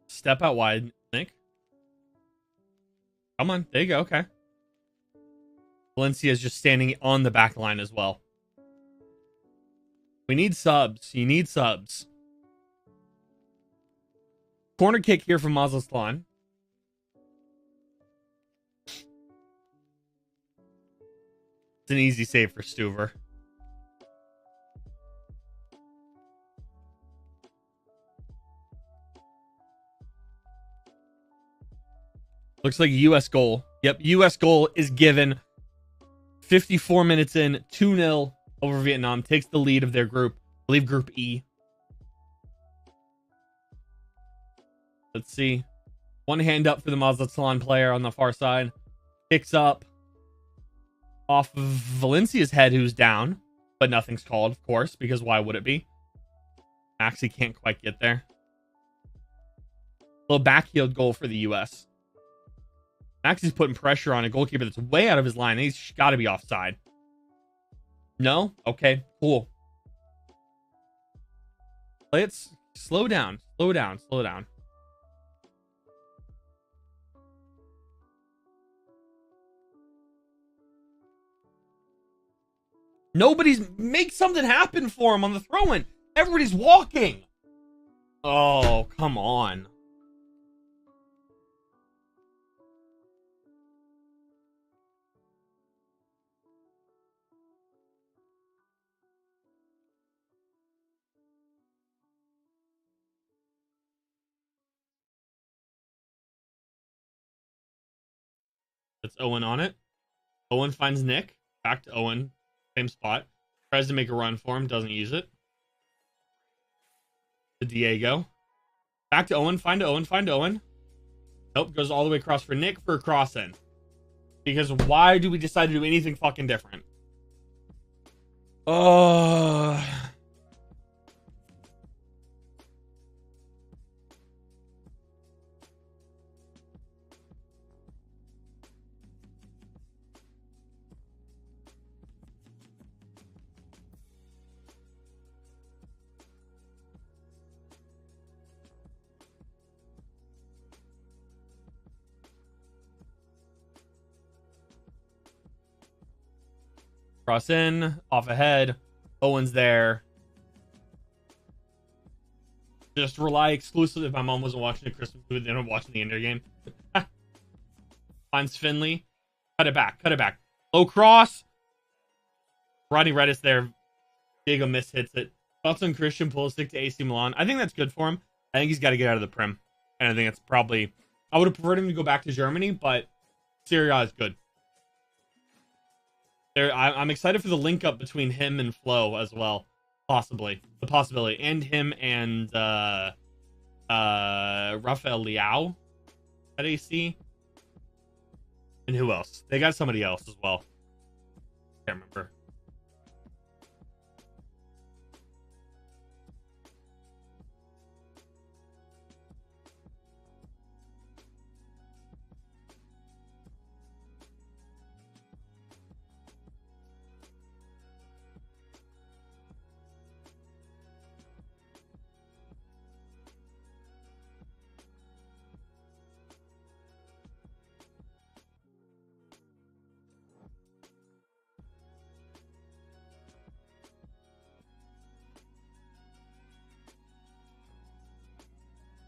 Step out wide, Nick. Come on. There you go. Okay. Valencia is just standing on the back line as well. We need subs. You need subs. Corner kick here from Mazatlan. It's an easy save for Stuver. Looks like a U.S. goal. Yep, U.S. goal is given. 54 minutes in, 2-0 over Vietnam. Takes the lead of their group. I believe Group E. Let's see. One hand up for the Mazatlan player on the far side. Kicks up. Off of Valencia's head, who's down. But nothing's called, of course, because why would it be? Maxi can't quite get there. Little backheel goal for the U.S. Maxi's putting pressure on a goalkeeper that's way out of his line. He's got to be offside. No? Okay, cool. Play it. Slow down. Slow down. Slow down. Make something happen for him on the throw-in. Everybody's walking. Oh, come on. That's Owen on it. Owen finds Nick. Back to Owen. Same spot. Tries to make a run for him. Doesn't use it. To Diego. Back to Owen. Find Owen. Find Owen. Nope. Goes all the way across for Nick for a cross in. Because why do we decide to do anything fucking different? Oh... Cross in, off ahead. Owen's there. Just rely exclusively. If my mom wasn't watching the Christmas movie, then I'm watching the Inter game. Finds Finley. Cut it back. Cut it back. Low cross. Rodney Redis there. Diego hits it. Thoughts on Christian Pulisic to AC Milan? I think that's good for him. I think he's got to get out of the Prem. And I think it's probably... I would have preferred him to go back to Germany, but Serie A is good. I'm excited for the link up between him and Flo as well. Possibly. The possibility. And him and Rafael Liao at AC. And who else? They got somebody else as well. Can't remember.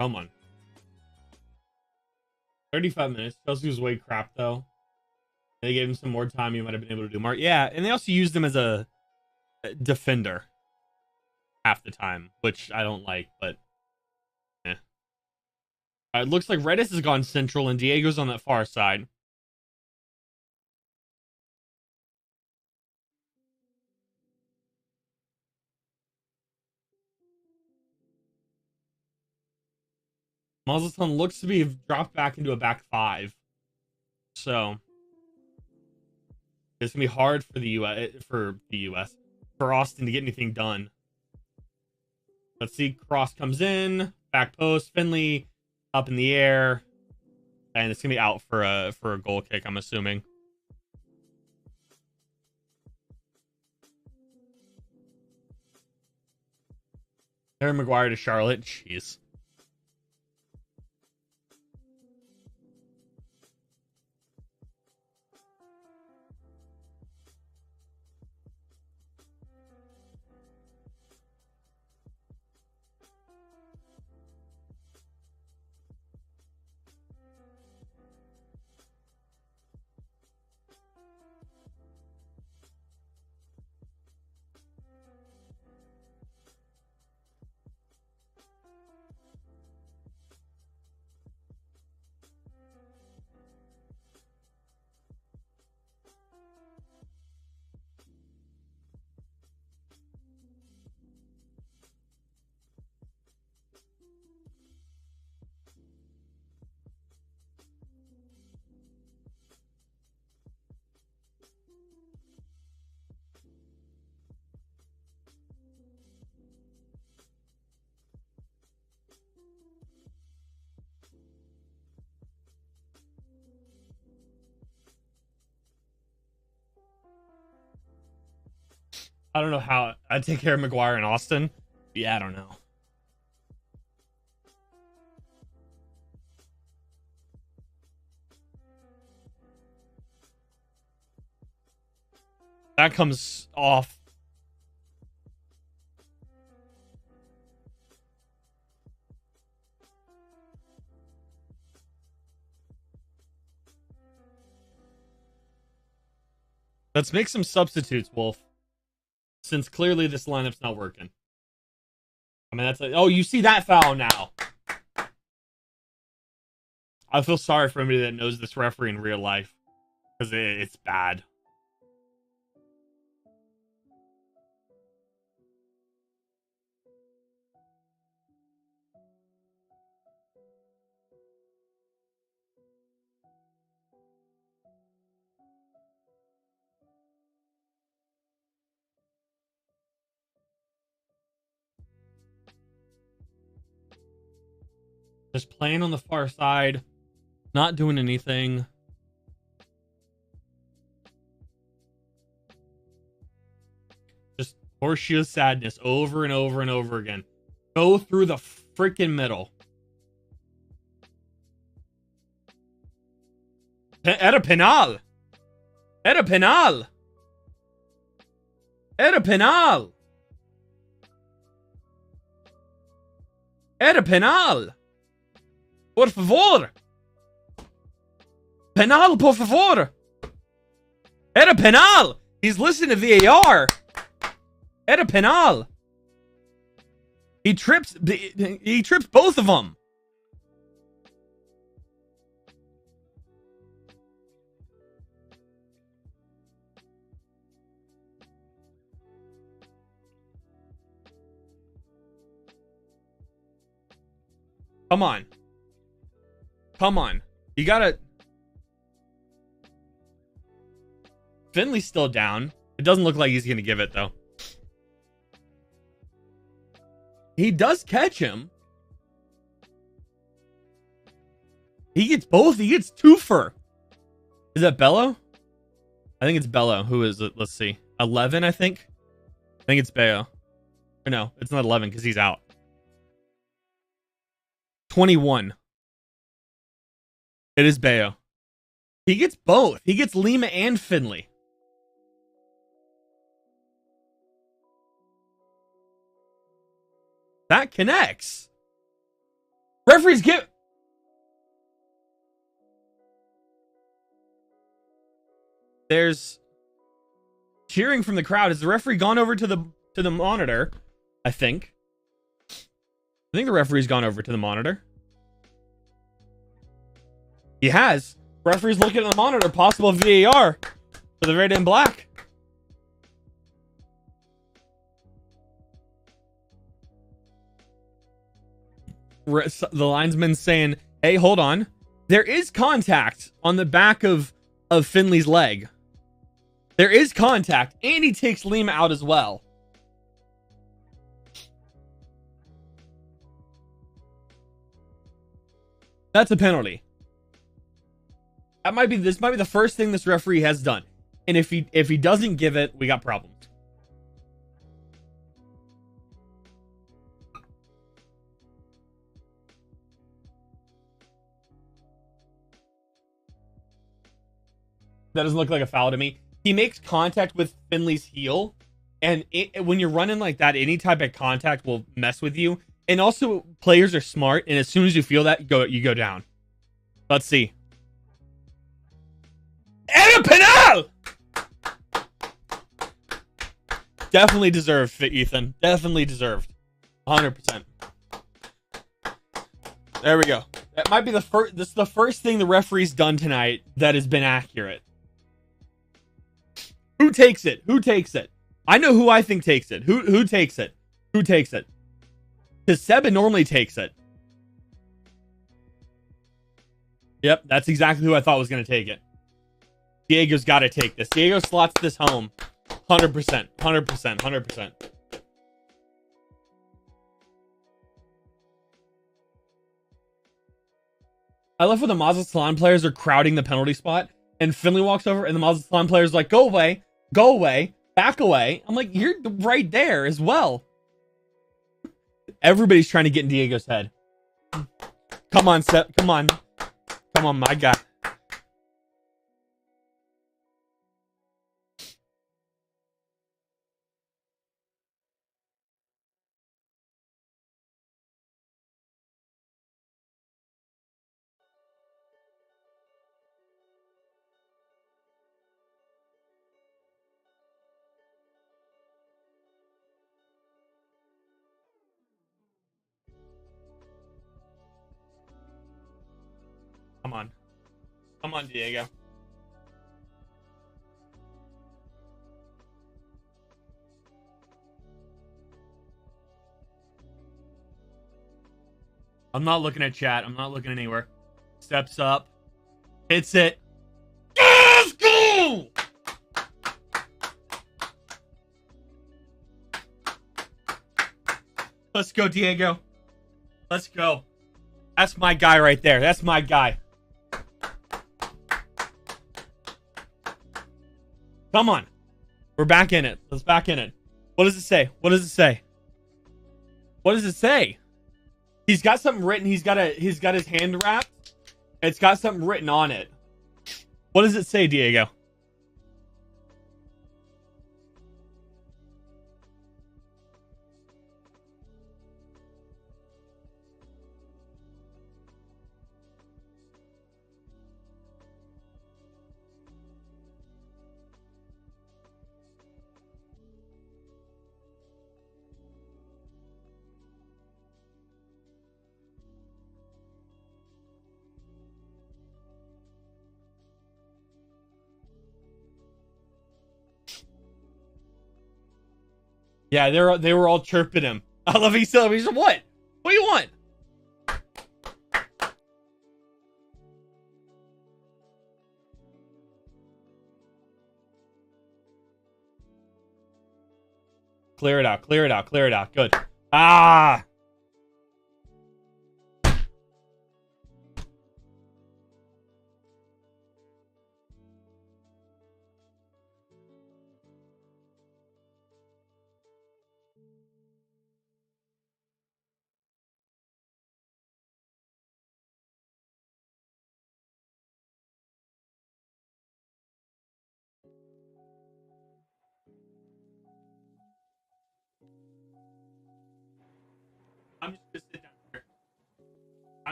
Come on. 35 minutes. Chelsea was way crap, though. They gave him some more time. He might have been able to do more. Yeah, and they also used him as a defender half the time, which I don't like, but eh. It looks like Redis has gone central and Diego's on that far side. Mazatlan looks to be dropped back into a back five. So it's gonna be hard for the US for Austin to get anything done. Let's see. Cross comes in, back post. Finley up in the air, and it's gonna be out for a goal kick, I'm assuming. Harry Maguire to Charlotte. Jeez. I don't know how I'd take care of Maguire and Austin. Yeah, I don't know. That comes off. Let's make some substitutes, Wolf. Since clearly this lineup's not working. I mean, that's oh, you see that foul now. I feel sorry for anybody that knows this referee in real life. Because it's bad. Just playing on the far side. Not doing anything. Just horseshoe sadness over and over and over again. Go through the freaking middle. Era penal. Era penal. Era penal. Era penal. Por favor. Penal, por favor. Era penal. He's listening to VAR. Era penal. He trips both of them. Come on. Come on. You gotta... Finley's still down. It doesn't look like he's gonna give it, though. He does catch him. He gets both. He gets twofer. Is that Bello? I think it's Bello. Who is it? Let's see. 11, I think. I think it's Bello. Or no, it's not 11 because he's out. 21. It is Bayo. He gets both. He gets Lima and Finley. That connects. Referees get. There's cheering from the crowd. Has the referee gone over to the monitor? I think the referee's gone over to the monitor. He has. Referee's looking at the monitor. Possible VAR for the red and black. The linesman saying, "Hey, hold on. There is contact on the back of Finley's leg. There is contact, and he takes Lima out as well." That's a penalty. This might be the first thing this referee has done. And if he doesn't give it, we got problems. That doesn't look like a foul to me. He makes contact with Finley's heel, and when you're running like that, any type of contact will mess with you. And also, players are smart, and as soon as you feel that, you go down. Let's see. And a penal! Definitely deserved, Ethan. Definitely deserved. 100%. There we go. That might be the first. This is the first thing the referee's done tonight that has been accurate. Who takes it? Who takes it? I know who I think takes it. Who takes it? Who takes it? Because Seba normally takes it. Yep, that's exactly who I thought was going to take it. Diego's got to take this. Diego slots this home. 100%. 100%. 100%. I love when the Mazatlan players are crowding the penalty spot, and Finley walks over, and the Mazatlan player's like, "Go away, back away." I'm like, "You're right there as well." Everybody's trying to get in Diego's head. Come on, Seth. Come on, my guy. Come on, Diego. I'm not looking at chat. I'm not looking anywhere. Steps up. Hits it. Let's go! Let's go, Diego. Let's go. That's my guy right there. That's my guy. Come on. We're back in it. Let's back in it. What does it say? What does it say? What does it say? He's got something written. He's got his hand wrapped. It's got something written on it. What does it say, Diego? Yeah, they were all chirping him. I love he said, "What? What do you want?" Clear it out. Clear it out. Clear it out. Good. Ah.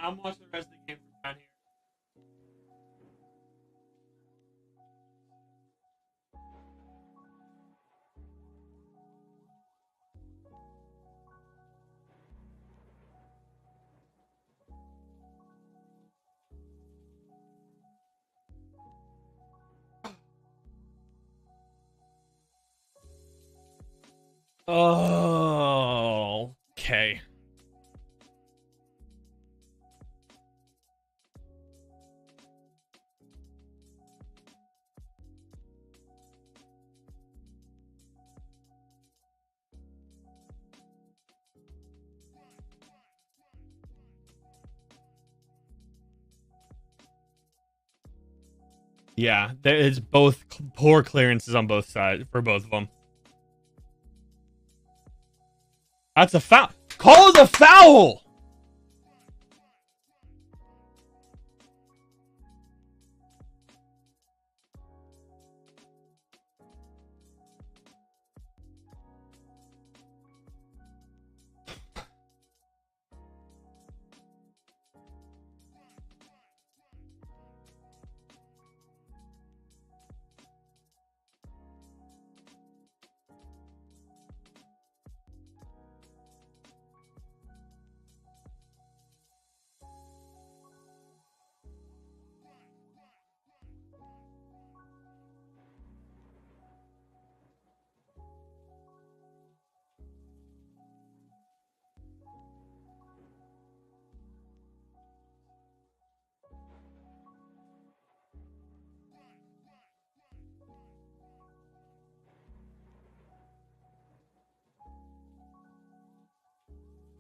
I'm watching the rest of the game from down here. Oh, okay. Yeah, there is both poor clearances on both sides for both of them. That's a foul. Call the foul.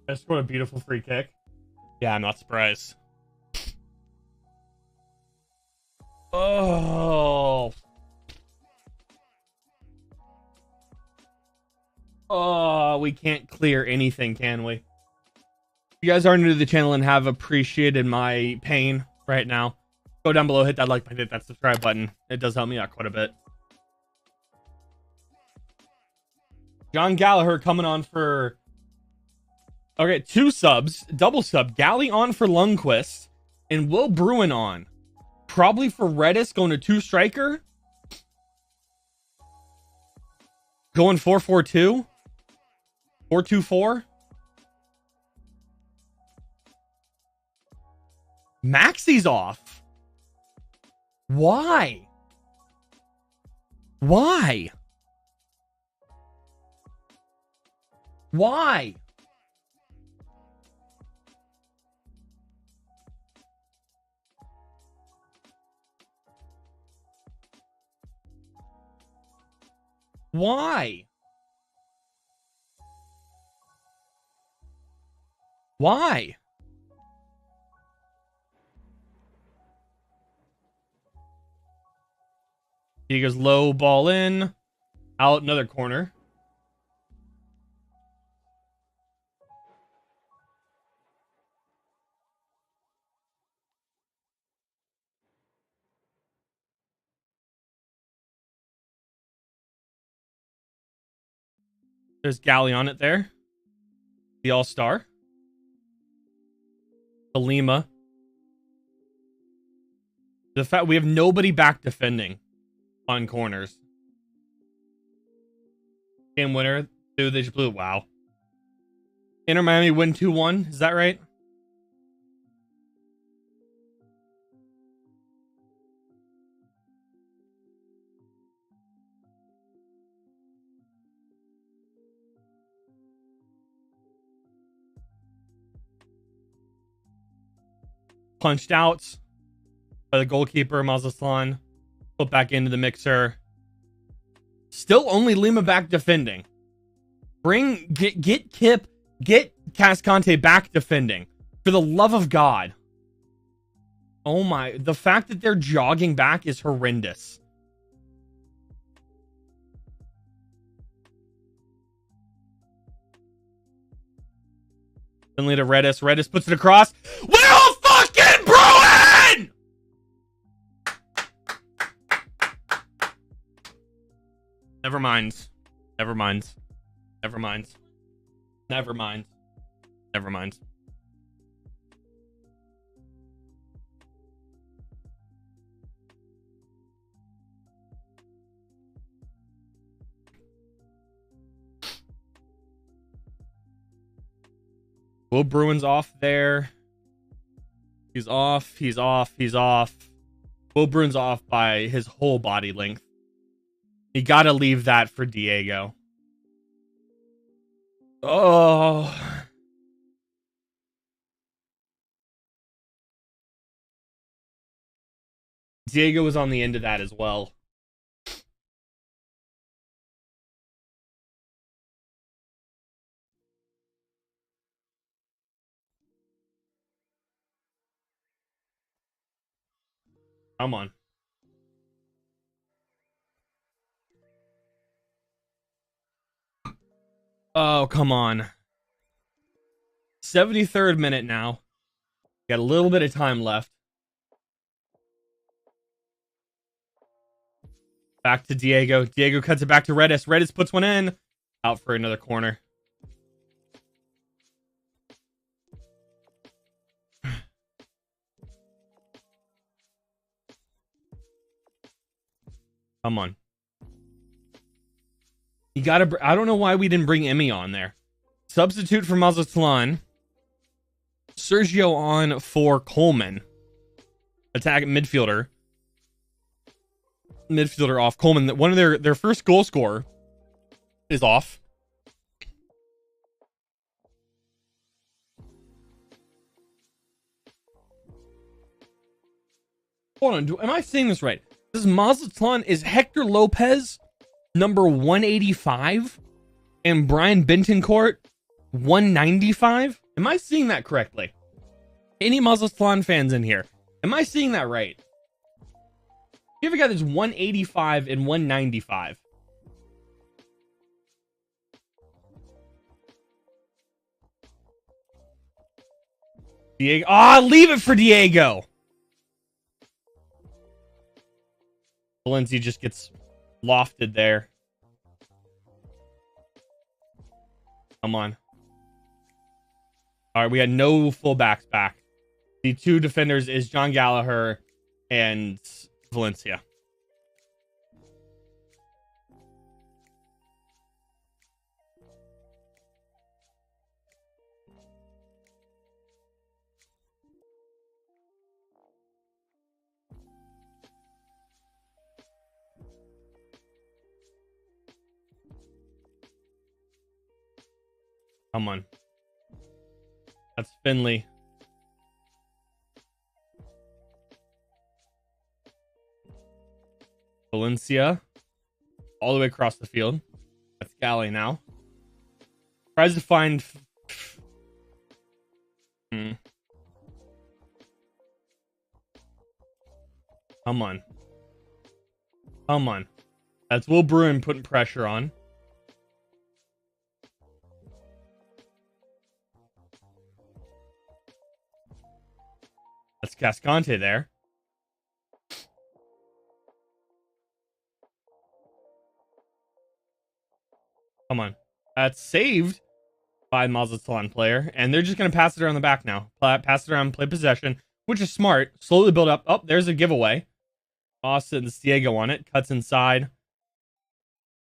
I scored a beautiful free kick. Yeah, I'm not surprised. Oh. Oh, we can't clear anything, can we? If you guys are new to the channel and have appreciated my pain right now, go down below, hit that like button, hit that subscribe button. It does help me out quite a bit. John Gallagher coming on for... Okay, 2 subs, double sub. Galley on for Lundqvist, and Will Bruin on. Probably for Redis, going to 2 striker. Going 4-4-2. 4-2-4. Maxi's off. Why? Why? Why? Why? Why? He goes low, ball in. Out, another corner. There's Galley on it there. The All-Star. The Lima. The fact we have nobody back defending on corners. Game winner. Dude, they just blew it. Wow. Inter Miami win 2-1. Is that right? Punched out by the goalkeeper, Mazatlan. Put back into the mixer. Still only Lima back defending. Get Kip, get Cascante back defending. For the love of God. Oh my, the fact that they're jogging back is horrendous. Finley to Redis. Redis puts it across. Will fucking Bruin! Never mind. Never mind. Never mind. Never mind. Never mind. Will Bruin's off there. He's off. He's off. He's off. Will Bruin's off by his whole body length. You got to leave that for Diego. Oh. Diego was on the end of that as well. Come on. Oh, come on. 73rd minute now. Got a little bit of time left. Back to Diego. Diego cuts it back to Redis. Redis puts one in. Out for another corner. Come on. You gotta... I don't know why we didn't bring Emmy on there. Substitute for Mazatlan. Sergio on for Coleman. Attack midfielder. Midfielder off. Coleman, one of their first goal scorer is off. Hold on, am I saying this right? This Mazatlan is Hector Lopez, number 185, and Brian Bentoncourt, 195? Am I seeing that correctly? Any Mazatlan fans in here? Am I seeing that right? You ever got this 185 and 195? Diego. Ah, leave it for Diego. Valencia just gets lofted there. Come on. All right, we had no fullbacks back. The two defenders is John Gallagher and Valencia. Come on. That's Finley. Valencia. All the way across the field. That's Galley now. Tries to find... Come on. Come on. That's Will Bruin putting pressure on. That's Cascante there. Come on. That's saved by Mazatlan player. And they're just going to pass it around the back now. Pass it around, play possession, which is smart. Slowly build up. Oh, there's a giveaway. Austin's Diego on it. Cuts inside.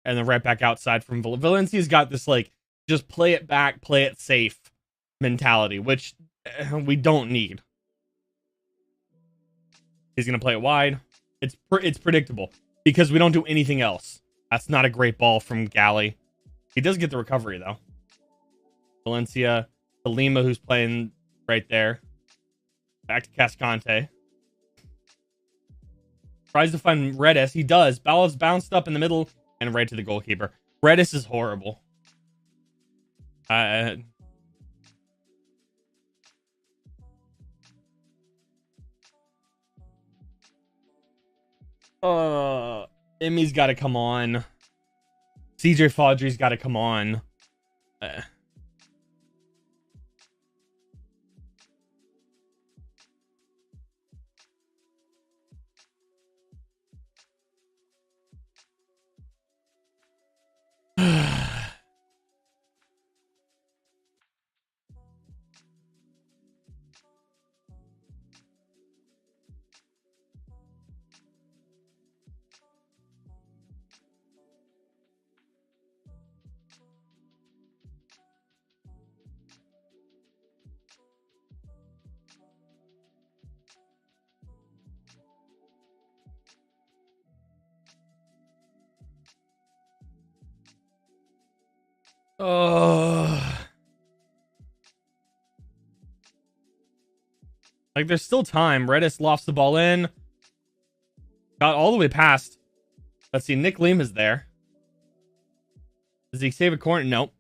And then right back outside from Valencia's got this, like, just play it back, play it safe mentality, which we don't need. He's going to play it wide. It's predictable because we don't do anything else. That's not a great ball from Galley. He does get the recovery, though. Valencia, to Lima, who's playing right there. Back to Cascante. Tries to find Redis. He does. Ball's bounced up in the middle and right to the goalkeeper. Redis is horrible. Emmy's got to come on. CJ Faudry's got to come on. Oh. Like, there's still time. Redis lofts the ball in. Got all the way past. Let's see. Nick Lim is there. Does he save a corner? Nope.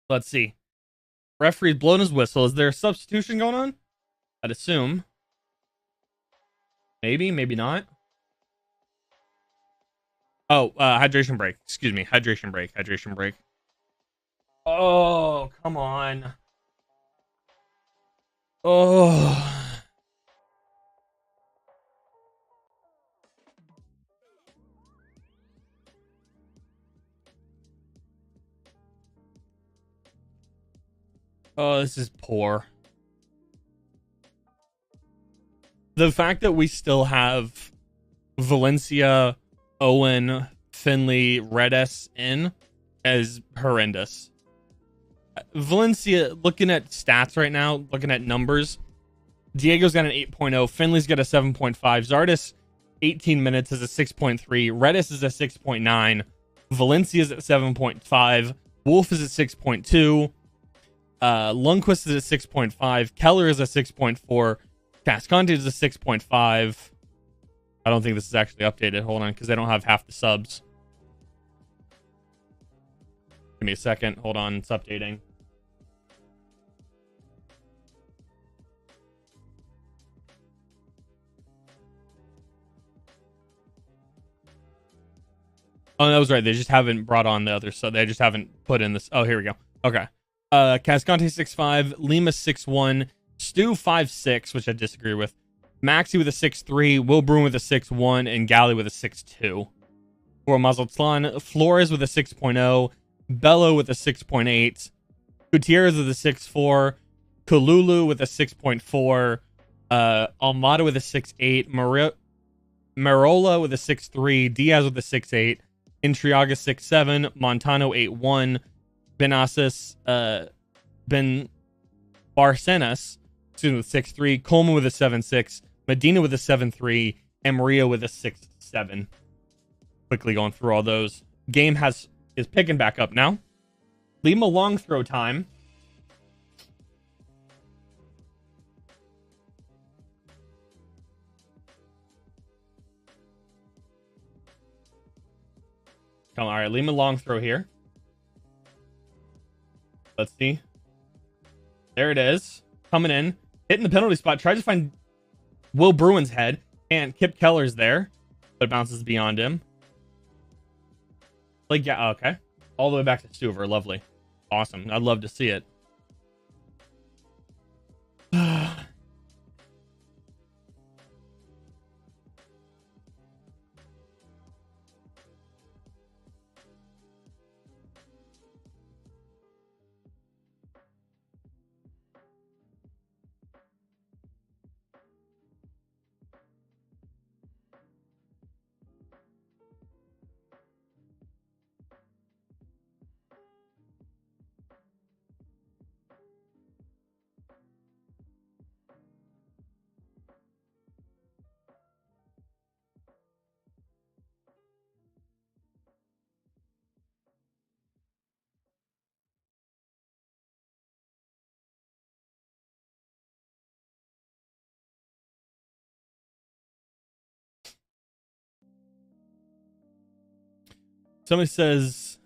Let's see. Referee's blown his whistle. Is there a substitution going on? I'd assume. Maybe, maybe not. Oh, hydration break. Excuse me. Hydration break. Hydration break. Oh, come on. Oh. Oh, this is poor. The fact that we still have Valencia, Owen, Finley, Redis in is horrendous. Valencia, looking at stats right now, looking at numbers, Diego's got an 8.0, Finley's got a 7.5, Zardis, 18 minutes, is a 6.3, Redis is a 6.9, Valencia's at 7.5, Wolf is at 6.2, Lundqvist is at 6.5, Keller is a 6.4, Casconte is a 6.5. I don't think this is actually updated. Hold on, because I don't have half the subs. Give me a second. Hold on, it's updating. Oh, that was right. They just haven't brought on the other sub. They just haven't put in this. Oh, here we go. Okay. Casconte 6'5", Lima 6'1", Stu 5'6", which I disagree with. Maxi with a 6'3", Will Bruin with a 6'1", and Galley with a 6'2". For Mazatlan, Flores with a 6.0, Bello with a 6.8, Gutierrez with a 6'4", Kululu with a 6.4, Almada with a 6'8", Marola with a 6'3", Diaz with a 6'8", Intriaga 6'7", Montano 8'1", Benasis, Ben Barcenas, excuse me, with 6'3", Coleman with a 7'6", Medina with a 7'3", and Maria with a 6'7". Quickly going through all those. Game is picking back up now. Lima long throw time. Come on, all right, Lima long throw here. Let's see. There it is. Coming in. Hitting the penalty spot. Tries to find Will Bruin's head. And Kip Keller's there. But it bounces beyond him. Like, yeah, okay. All the way back to Stuver. Lovely. Awesome. I'd love to see it. Somebody says,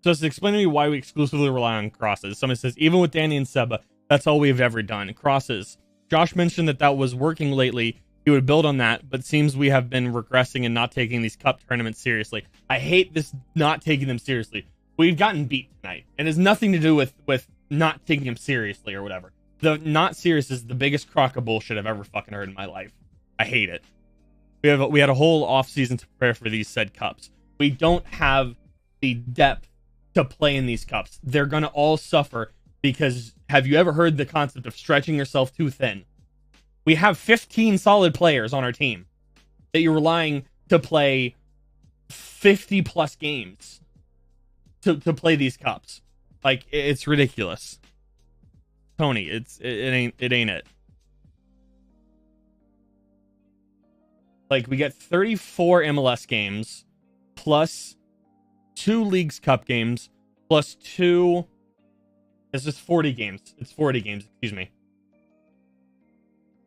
so to explain to me why we exclusively rely on crosses. Somebody says, even with Danny and Seba, that's all we've ever done. Crosses. Josh mentioned that was working lately. He would build on that, but seems we have been regressing and not taking these cup tournaments seriously. I hate this not taking them seriously. We've gotten beat tonight. It has nothing to do with not taking them seriously or whatever. The not serious is the biggest crock of bullshit I've ever fucking heard in my life. I hate it. We had a whole off season to prepare for these said cups. We don't have the depth to play in these cups. They're going to all suffer because have you ever heard the concept of stretching yourself too thin? We have 15 solid players on our team that you're relying to play 50 plus games to play these cups. Like, it's ridiculous. Tony, it ain't it. Like, we get 34 MLS games plus 2 Leagues Cup games plus 2. It's just 40 games. It's 40 games, excuse me.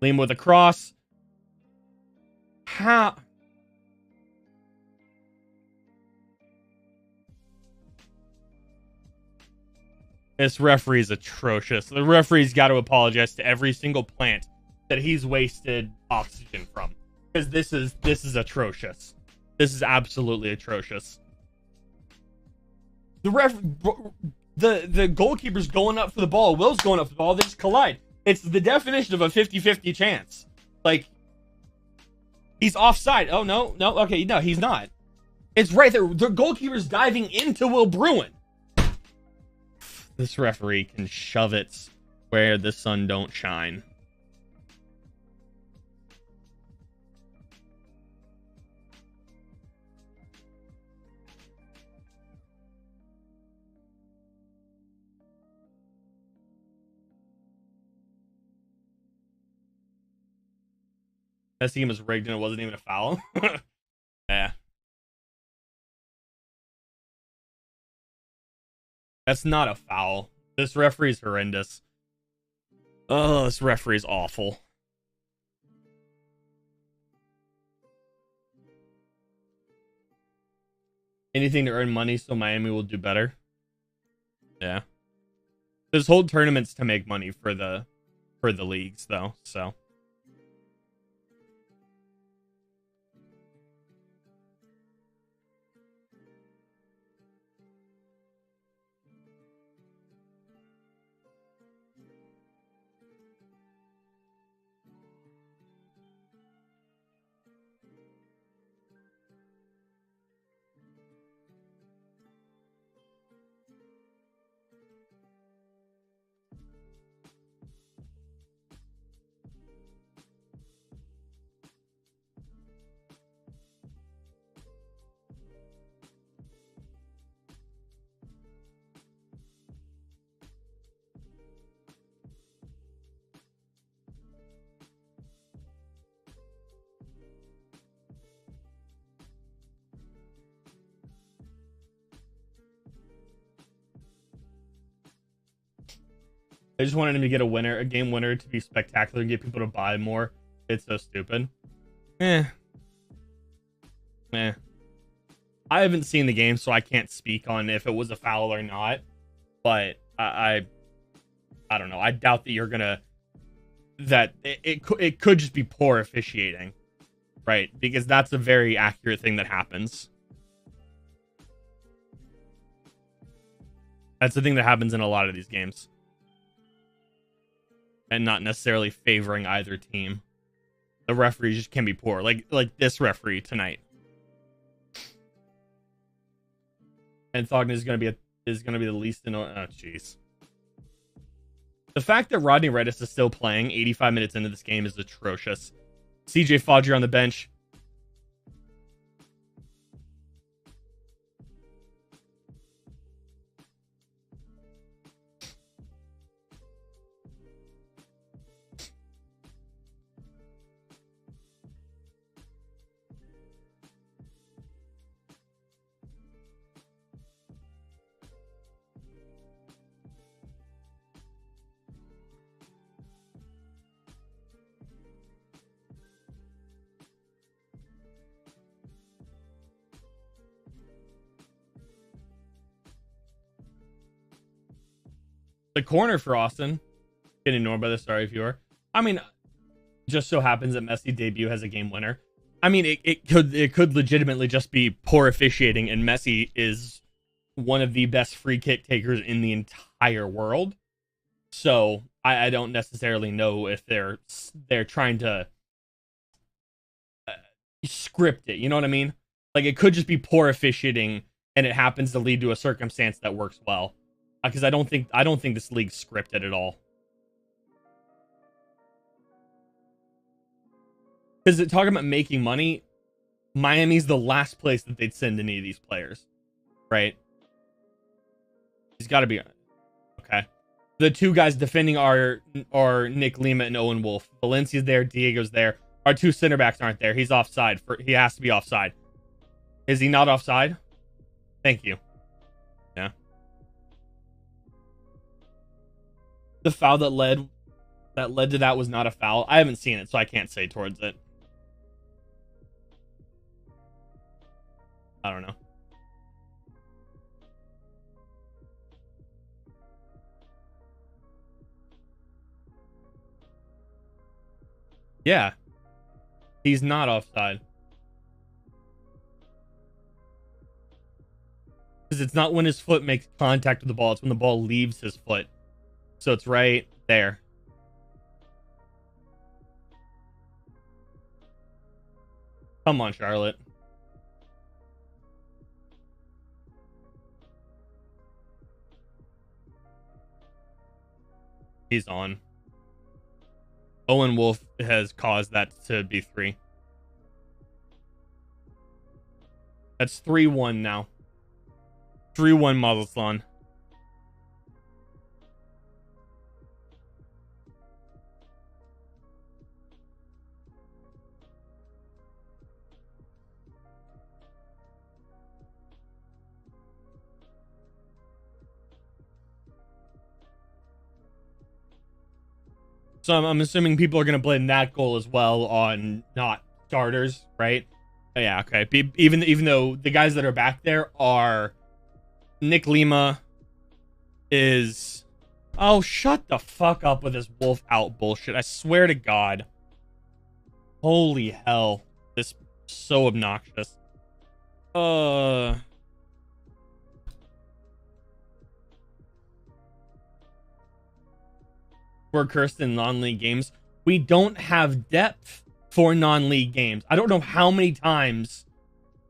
Liam with a cross. How? This referee is atrocious. The referee's got to apologize to every single plant that he's wasted oxygen from. Because this is atrocious. This is absolutely atrocious. The goalkeeper's going up for the ball. Will's going up for the ball. They just collide. It's the definition of a 50-50 chance. Like, he's offside. Oh, no. Okay, no, he's not. It's right there. The goalkeeper's diving into Will Bruin. This referee can shove it where the sun don't shine. That game was rigged and it wasn't even a foul. Yeah. That's not a foul. This referee's horrendous. Oh, this referee's awful. Anything to earn money so Miami will do better. Yeah. This whole tournament's to make money for the leagues though, so. I just wanted him to get a game winner to be spectacular and get people to buy more. It's so stupid. I haven't seen the game, so I can't speak on if it was a foul or not. But I don't know. I doubt that you're gonna it could just be poor officiating, right? Because that's a very accurate thing that happens. That's the thing that happens in a lot of these games. And not necessarily favoring either team. The referees just can be poor, like this referee tonight. And Thogden is going to be the least in. Oh, jeez. The fact that Rodney Redis is still playing 85 minutes into this game is atrocious. CJ Fodger on the bench. The corner for Austin. Getting ignored by the sorry viewer. I mean, just so happens that Messi debut has a game winner. I mean, it could legitimately just be poor officiating, and Messi is one of the best free kick takers in the entire world. So I don't necessarily know if they're trying to script it. You know what I mean? Like, it could just be poor officiating, and it happens to lead to a circumstance that works well. Because I don't think this league's scripted at all. Because talking about making money, Miami's the last place that they'd send any of these players, right? He's got to be okay. The two guys defending are Nick Lima and Owen Wolf. Valencia's there, Diego's there. Our two center backs aren't there. He's offside. He has to be offside. Is he not offside? Thank you. Yeah. The foul that led to that was not a foul. I haven't seen it, so I can't say towards it. I don't know. Yeah. He's not offside. Because it's not when his foot makes contact with the ball. It's when the ball leaves his foot. So it's right there. Come on, Charlotte. He's on. Owen Wolf has caused that to be 3. That's 3-1 now. 3-1 Mazatlan. So I'm assuming people are going to blame that goal as well on not starters, right? Yeah, okay. Even though the guys that are back there are Nick Lima is... Oh, shut the fuck up with this Wolf out bullshit. I swear to God. Holy hell. This is so obnoxious. We're cursed in non-league games. We don't have depth for non-league games. I don't know how many times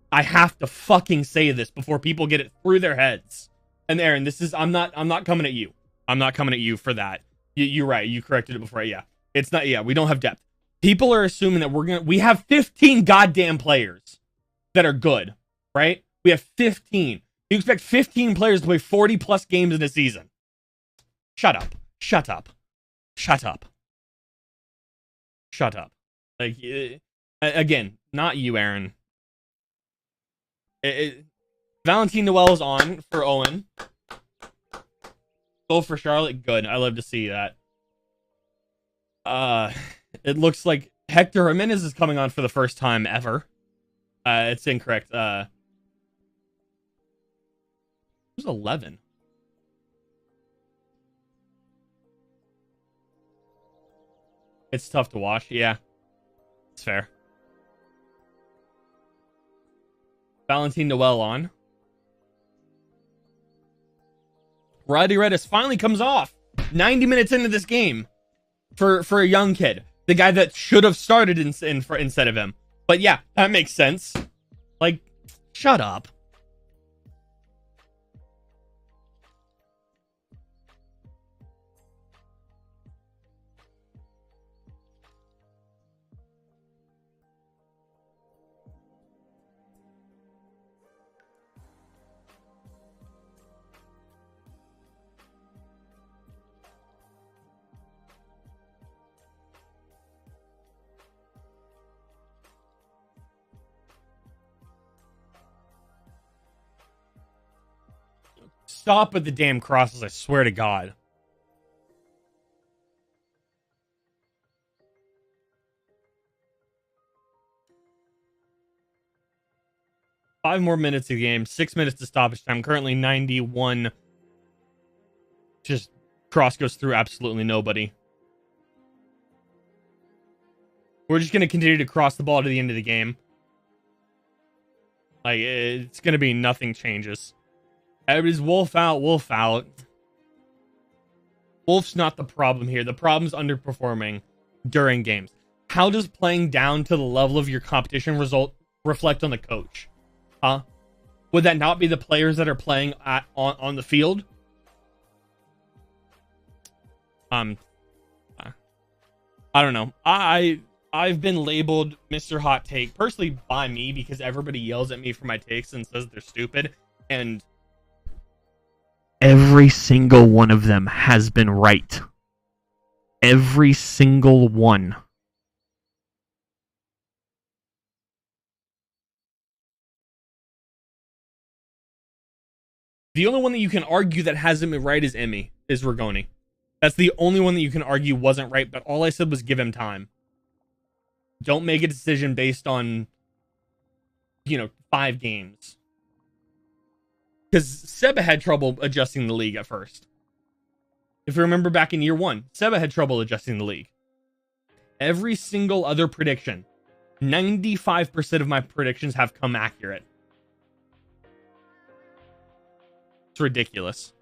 I have to fucking say this before people get it through their heads. And Aaron, this is I'm not coming at you. I'm not coming at you for that. You're right. You corrected it before. Yeah. It's not, yeah, we don't have depth. People are assuming that we have 15 goddamn players that are good, right? We have 15. You expect 15 players to play 40 plus games in a season. Shut up. Shut up. Shut up. Shut up. Like, again, not you, Aaron. Valentin Noel is on for Owen. Goal for Charlotte. Good. I love to see that. It looks like Hector Jimenez is coming on for the first time ever. It's incorrect. Who's 11? It's tough to watch. Yeah, it's fair. Valentin Noel on. Roddy Redis finally comes off 90 minutes into this game for a young kid. The guy that should have started instead of him. But yeah, that makes sense. Like, shut up. Stop with the damn crosses, I swear to God. Five more minutes of the game, 6 minutes to stoppage time. Currently 91. Just cross goes through absolutely nobody. We're just going to continue to cross the ball to the end of the game. Like, it's going to be nothing changes. Everybody's Wolf out, Wolf out. Wolf's not the problem here. The problem's underperforming during games. How does playing down to the level of your competition result reflect on the coach? Huh? Would that not be the players that are playing on the field? I don't know. I've been labeled Mr. Hot Take, personally by me, because everybody yells at me for my takes and says they're stupid. And every single one of them has been right. Every single one. The only one that you can argue that hasn't been right is Rigoni. That's the only one that you can argue wasn't right, but all I said was give him time. Don't make a decision based on, 5 games. Because Seba had trouble adjusting the league at first. If you remember back in year 1, Seba had trouble adjusting the league. Every single other prediction, 95% of my predictions have come accurate. It's ridiculous.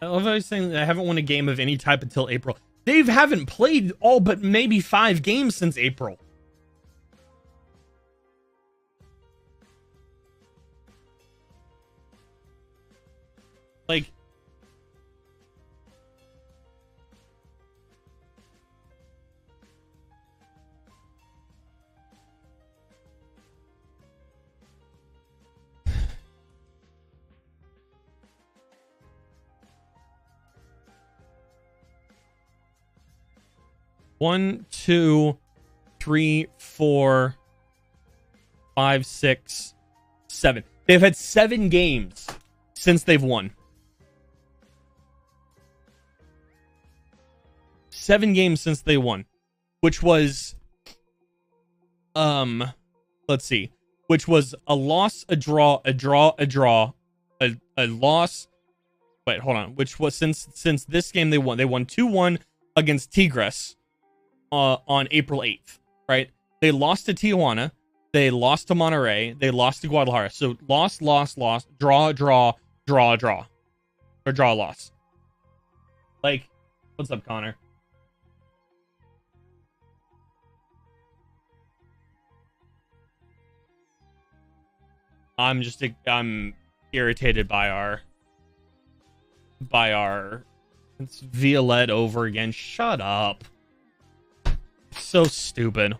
I love how he's saying that I haven't won a game of any type until April. They haven't played all but maybe 5 games since April. Like, one, 2, 3, 4, 5, 6, 7. They've had 7 games since they've won. 7 games since they won, which was, let's see, which was a loss, a draw, a draw, a draw, a loss. Wait, hold on. Which was since this game they won. They won 2-1 against Tigres on April 8th, right? They lost to Tijuana. They lost to Monterrey. They lost to Guadalajara. So loss, draw, draw, draw, draw. Or draw, loss. Like, what's up, Connor? I'm irritated by our it's Violette over again. Shut up. So stupid.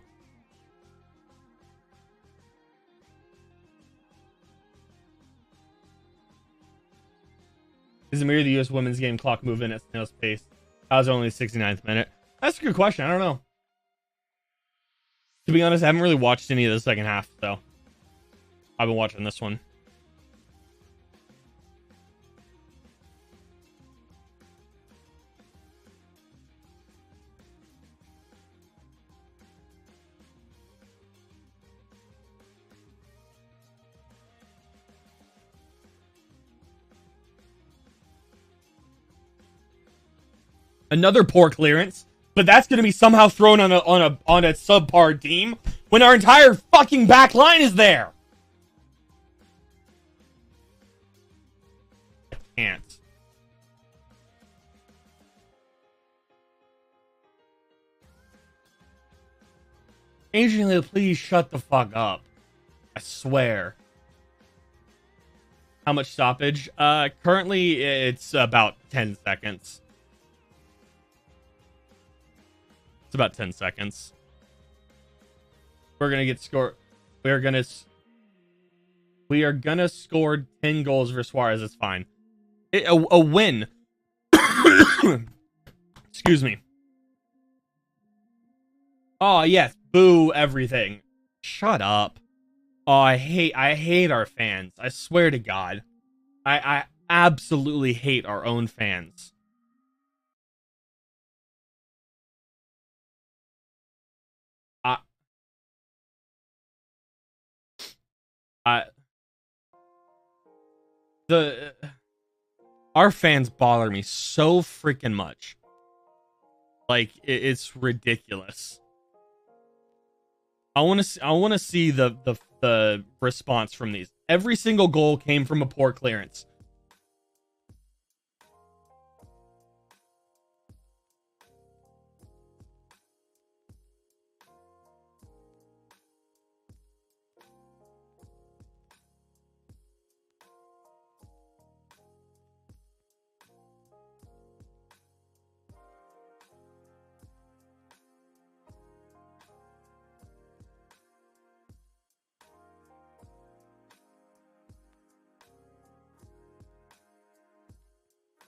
Is Amir the U.S. women's game clock moving at snail's pace? How's only the 69th minute? That's a good question. I don't know. To be honest, I haven't really watched any of the second half, so I've been watching this one. Another poor clearance, but that's going to be somehow thrown on a subpar team when our entire fucking back line is there. I can't. Adrian, please shut the fuck up. I swear. How much stoppage? Currently it's about 10 seconds. It's about 10 seconds. We're gonna get scored. We are gonna score 10 goals for Suarez. It's fine. A win. Excuse me. Oh yes, boo everything. Shut up. Oh, I hate our fans. I swear to God. I absolutely hate our own fans. Our fans bother me so freaking much. Like it's ridiculous. I want to see the response from these. Every single goal came from a poor clearance.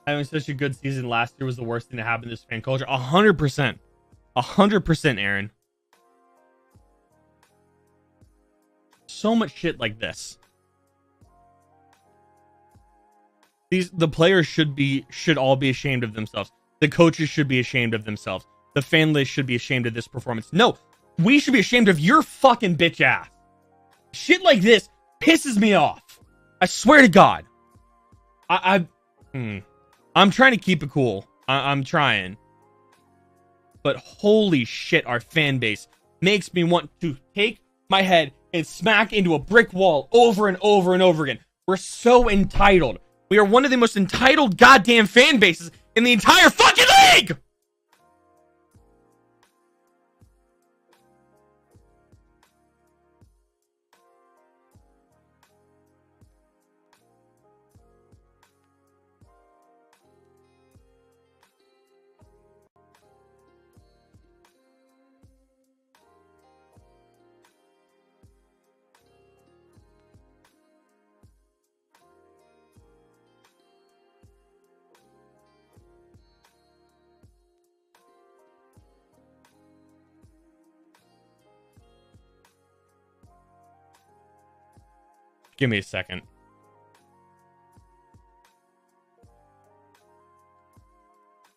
Having such a good season last year was the worst thing to happen to this fan culture. 100%. 100%, Aaron. So much shit like this. The players should all be ashamed of themselves. The coaches should be ashamed of themselves. The fan list should be ashamed of this performance. No, we should be ashamed of your fucking bitch ass. Shit like this pisses me off. I swear to God. I'm trying to keep it cool. I'm trying. But holy shit, our fan base makes me want to take my head and smack into a brick wall over and over and over again. We're so entitled. We are one of the most entitled goddamn fan bases in the entire fucking league! Give me a second.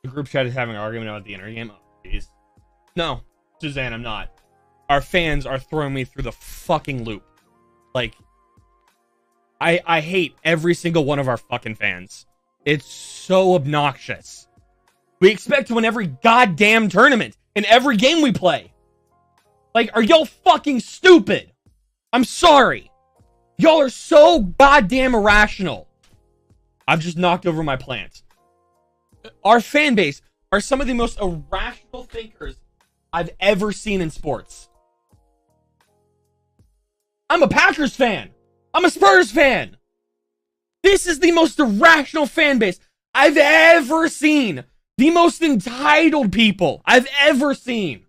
The group chat is having an argument about the inner game. Oh, jeez. No, Suzanne, I'm not. Our fans are throwing me through the fucking loop. Like, I hate every single one of our fucking fans. It's so obnoxious. We expect to win every goddamn tournament in every game we play. Like, are y'all fucking stupid? I'm sorry. Y'all are so goddamn irrational. I've just knocked over my plants. Our fan base are some of the most irrational thinkers I've ever seen in sports. I'm a Packers fan. I'm a Spurs fan. This is the most irrational fan base I've ever seen. The most entitled people I've ever seen.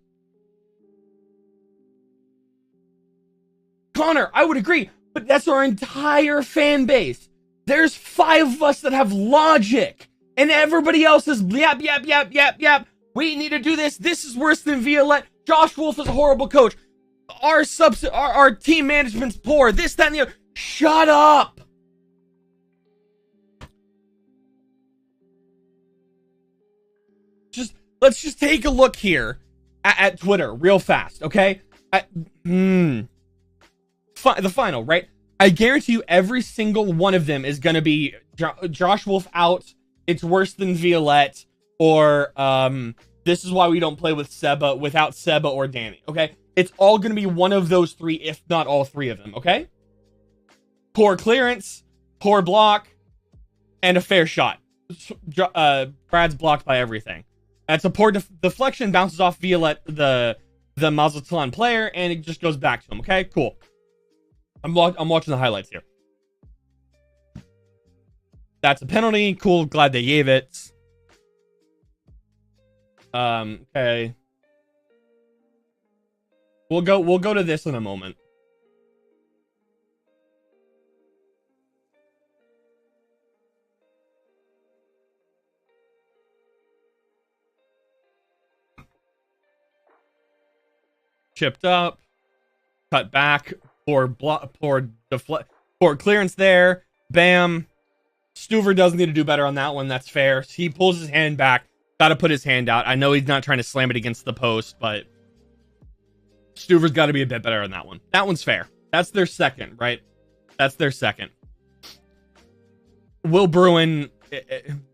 Connor, I would agree. But that's our entire fan base. There's 5 of us that have logic. And everybody else is yap. We need to do this. This is worse than Violette. Josh Wolf is a horrible coach. Our team management's poor. This, that, and the other. Shut up. Let's just take a look here at Twitter real fast, okay? The final, right? I guarantee you every single one of them is going to be Josh Wolf out, it's worse than Violette, or this is why we don't play with Seba, without Seba or Danny, okay? It's all going to be one of those 3, if not all 3 of them, okay? Poor clearance, poor block, and a fair shot. Brad's blocked by everything. That's a poor deflection, bounces off Violette, the Mazatlan player, and it just goes back to him, okay? Cool. I'm watching the highlights here. That's a penalty. Cool. Glad they gave it. Okay. We'll go to this in a moment. Chipped up. Cut back. Poor clearance there. Bam. Stuver does need to do better on that one. That's fair. He pulls his hand back. Got to put his hand out. I know he's not trying to slam it against the post, but Stuver's got to be a bit better on that one. That one's fair. That's their second, right? That's their second. Will Bruin,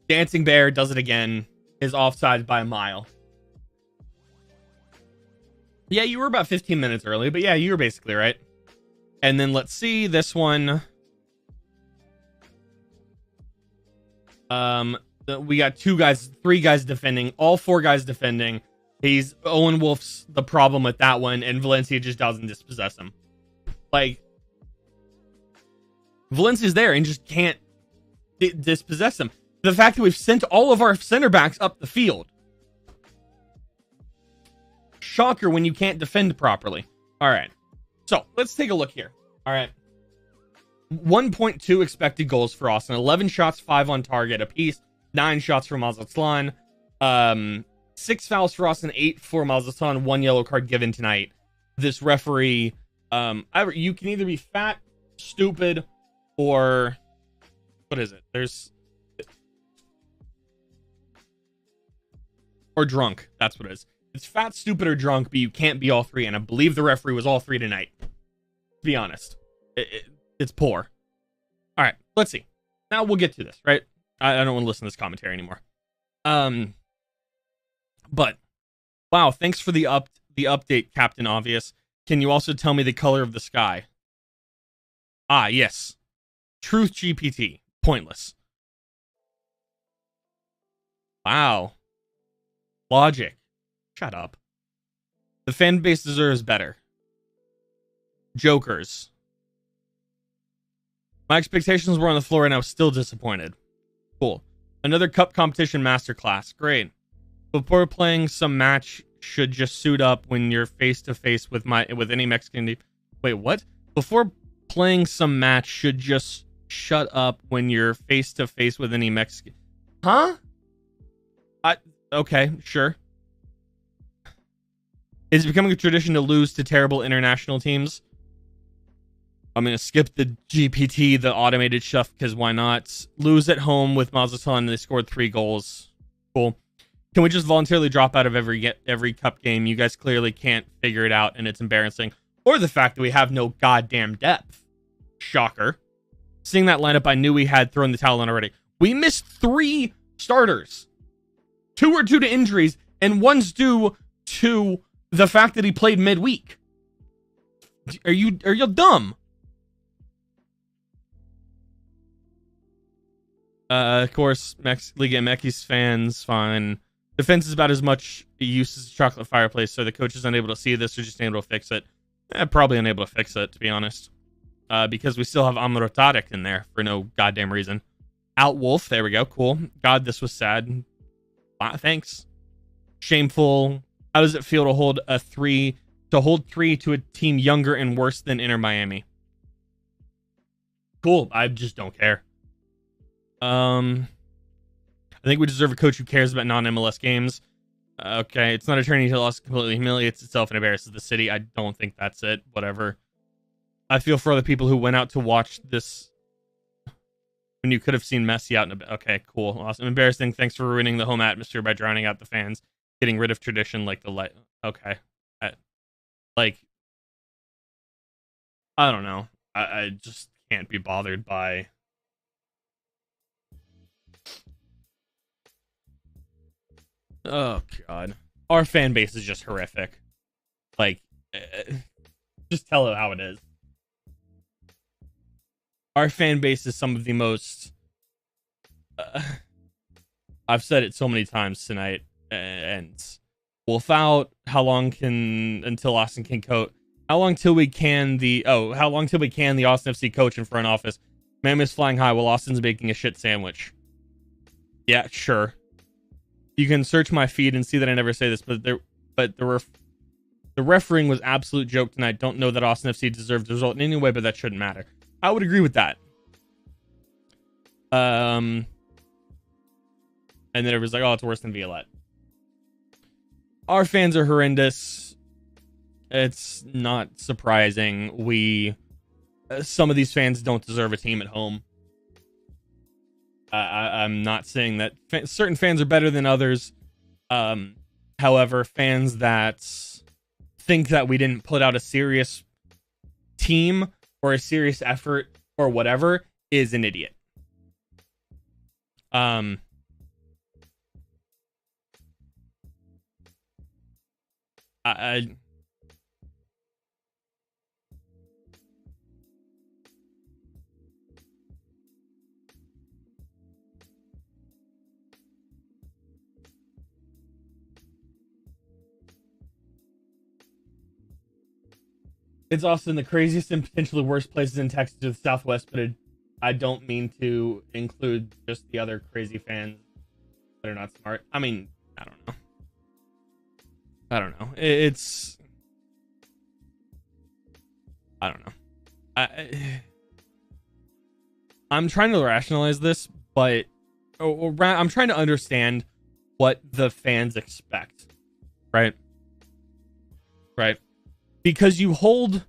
Dancing Bear, does it again. Is offside by a mile. Yeah, you were about 15 minutes early, but yeah, you were basically right. And then let's see this one. We got 3 guys defending, all 4 guys defending. Owen Wolf's the problem with that one, and Valencia just doesn't dispossess him. Like, Valencia's there and just can't dispossess him. The fact that we've sent all of our center backs up the field. Shocker when you can't defend properly. All right. So let's take a look here. All right. 1.2 expected goals for Austin. 11 shots, 5 on target apiece. 9 shots for Mazatlan. 6 fouls for us and 8 for Mazatlan. 1 yellow card given tonight. This referee, you can either be fat, stupid, or what is it? Or drunk. That's what it is. It's fat, stupid, or drunk, but you can't be all three. And I believe the referee was all three tonight. To be honest, it's poor. All right, let's see. Now we'll get to this, right? I don't want to listen to this commentary anymore. But wow, thanks for the update, Captain Obvious. Can you also tell me the color of the sky? Ah, yes. Truth GPT. Pointless. Wow. Logic. Shut up. The fan base deserves better. Jokers. My expectations were on the floor and I was still disappointed. Cool. Another cup competition masterclass. Great. Before playing some match, should just suit up when you're face to face with any Mexican team. Wait, what? Before playing some match, should just shut up when you're face to face with any Mexican. Huh? Okay, sure. It's becoming a tradition to lose to terrible international teams. I'm going to skip the GPT, the automated stuff, because why not? Lose at home with Mazatlan, and they scored 3 goals. Cool. Can we just voluntarily drop out of every cup game? You guys clearly can't figure it out, and it's embarrassing. Or the fact that we have no goddamn depth. Shocker. Seeing that lineup, I knew we had thrown the towel in already. We missed 3 starters. 2 are due to injuries, and 1's due to the fact that he played midweek. Are you dumb? Of course, Liga MX fans, fine. Defense is about as much use as a chocolate fireplace, so the coach is unable to see this or just unable to fix it. Probably unable to fix it, to be honest. Because we still have Amrotarek in there for no goddamn reason. Outwolf, there we go, cool. God, this was sad. Thanks. Shameful. How does it feel to hold 3 to a team younger and worse than Inter Miami? Cool, I just don't care. I think we deserve a coach who cares about non-MLS games. Okay, it's not a turning to loss, completely humiliates itself and embarrasses the city. I don't think that's it. Whatever. I feel for other people who went out to watch this when you could have seen Messi out in a bit. Okay, cool. Awesome. Embarrassing. Thanks for ruining the home atmosphere by drowning out the fans. Getting rid of tradition like the light. Okay. I don't know. I just can't be bothered by... Oh, God. Our fan base is just horrific. Just tell it how it is. Our fan base is some of the most... I've said it so many times tonight, and without how long until Austin can coach? How long till we can the Austin FC coach in front office? Man is flying high while Austin's making a shit sandwich. Yeah, sure. You can search my feed and see that I never say this, but the refereeing was absolute joke tonight. Don't know that Austin FC deserved the result in any way, but that shouldn't matter. I would agree with that. And then everybody's like, oh, it's worse than Violette. Our fans are horrendous. It's not surprising. Some of these fans don't deserve a team at home. I'm not saying that certain fans are better than others. However, fans that think that we didn't put out a serious team or a serious effort or whatever is an idiot. It's also in the craziest and potentially worst places in Texas to the Southwest, but I don't mean to include just the other crazy fans that are not smart. I mean, I don't know. I don't know. I'm trying to rationalize this, but I'm trying to understand what the fans expect, right? Right. Because you hold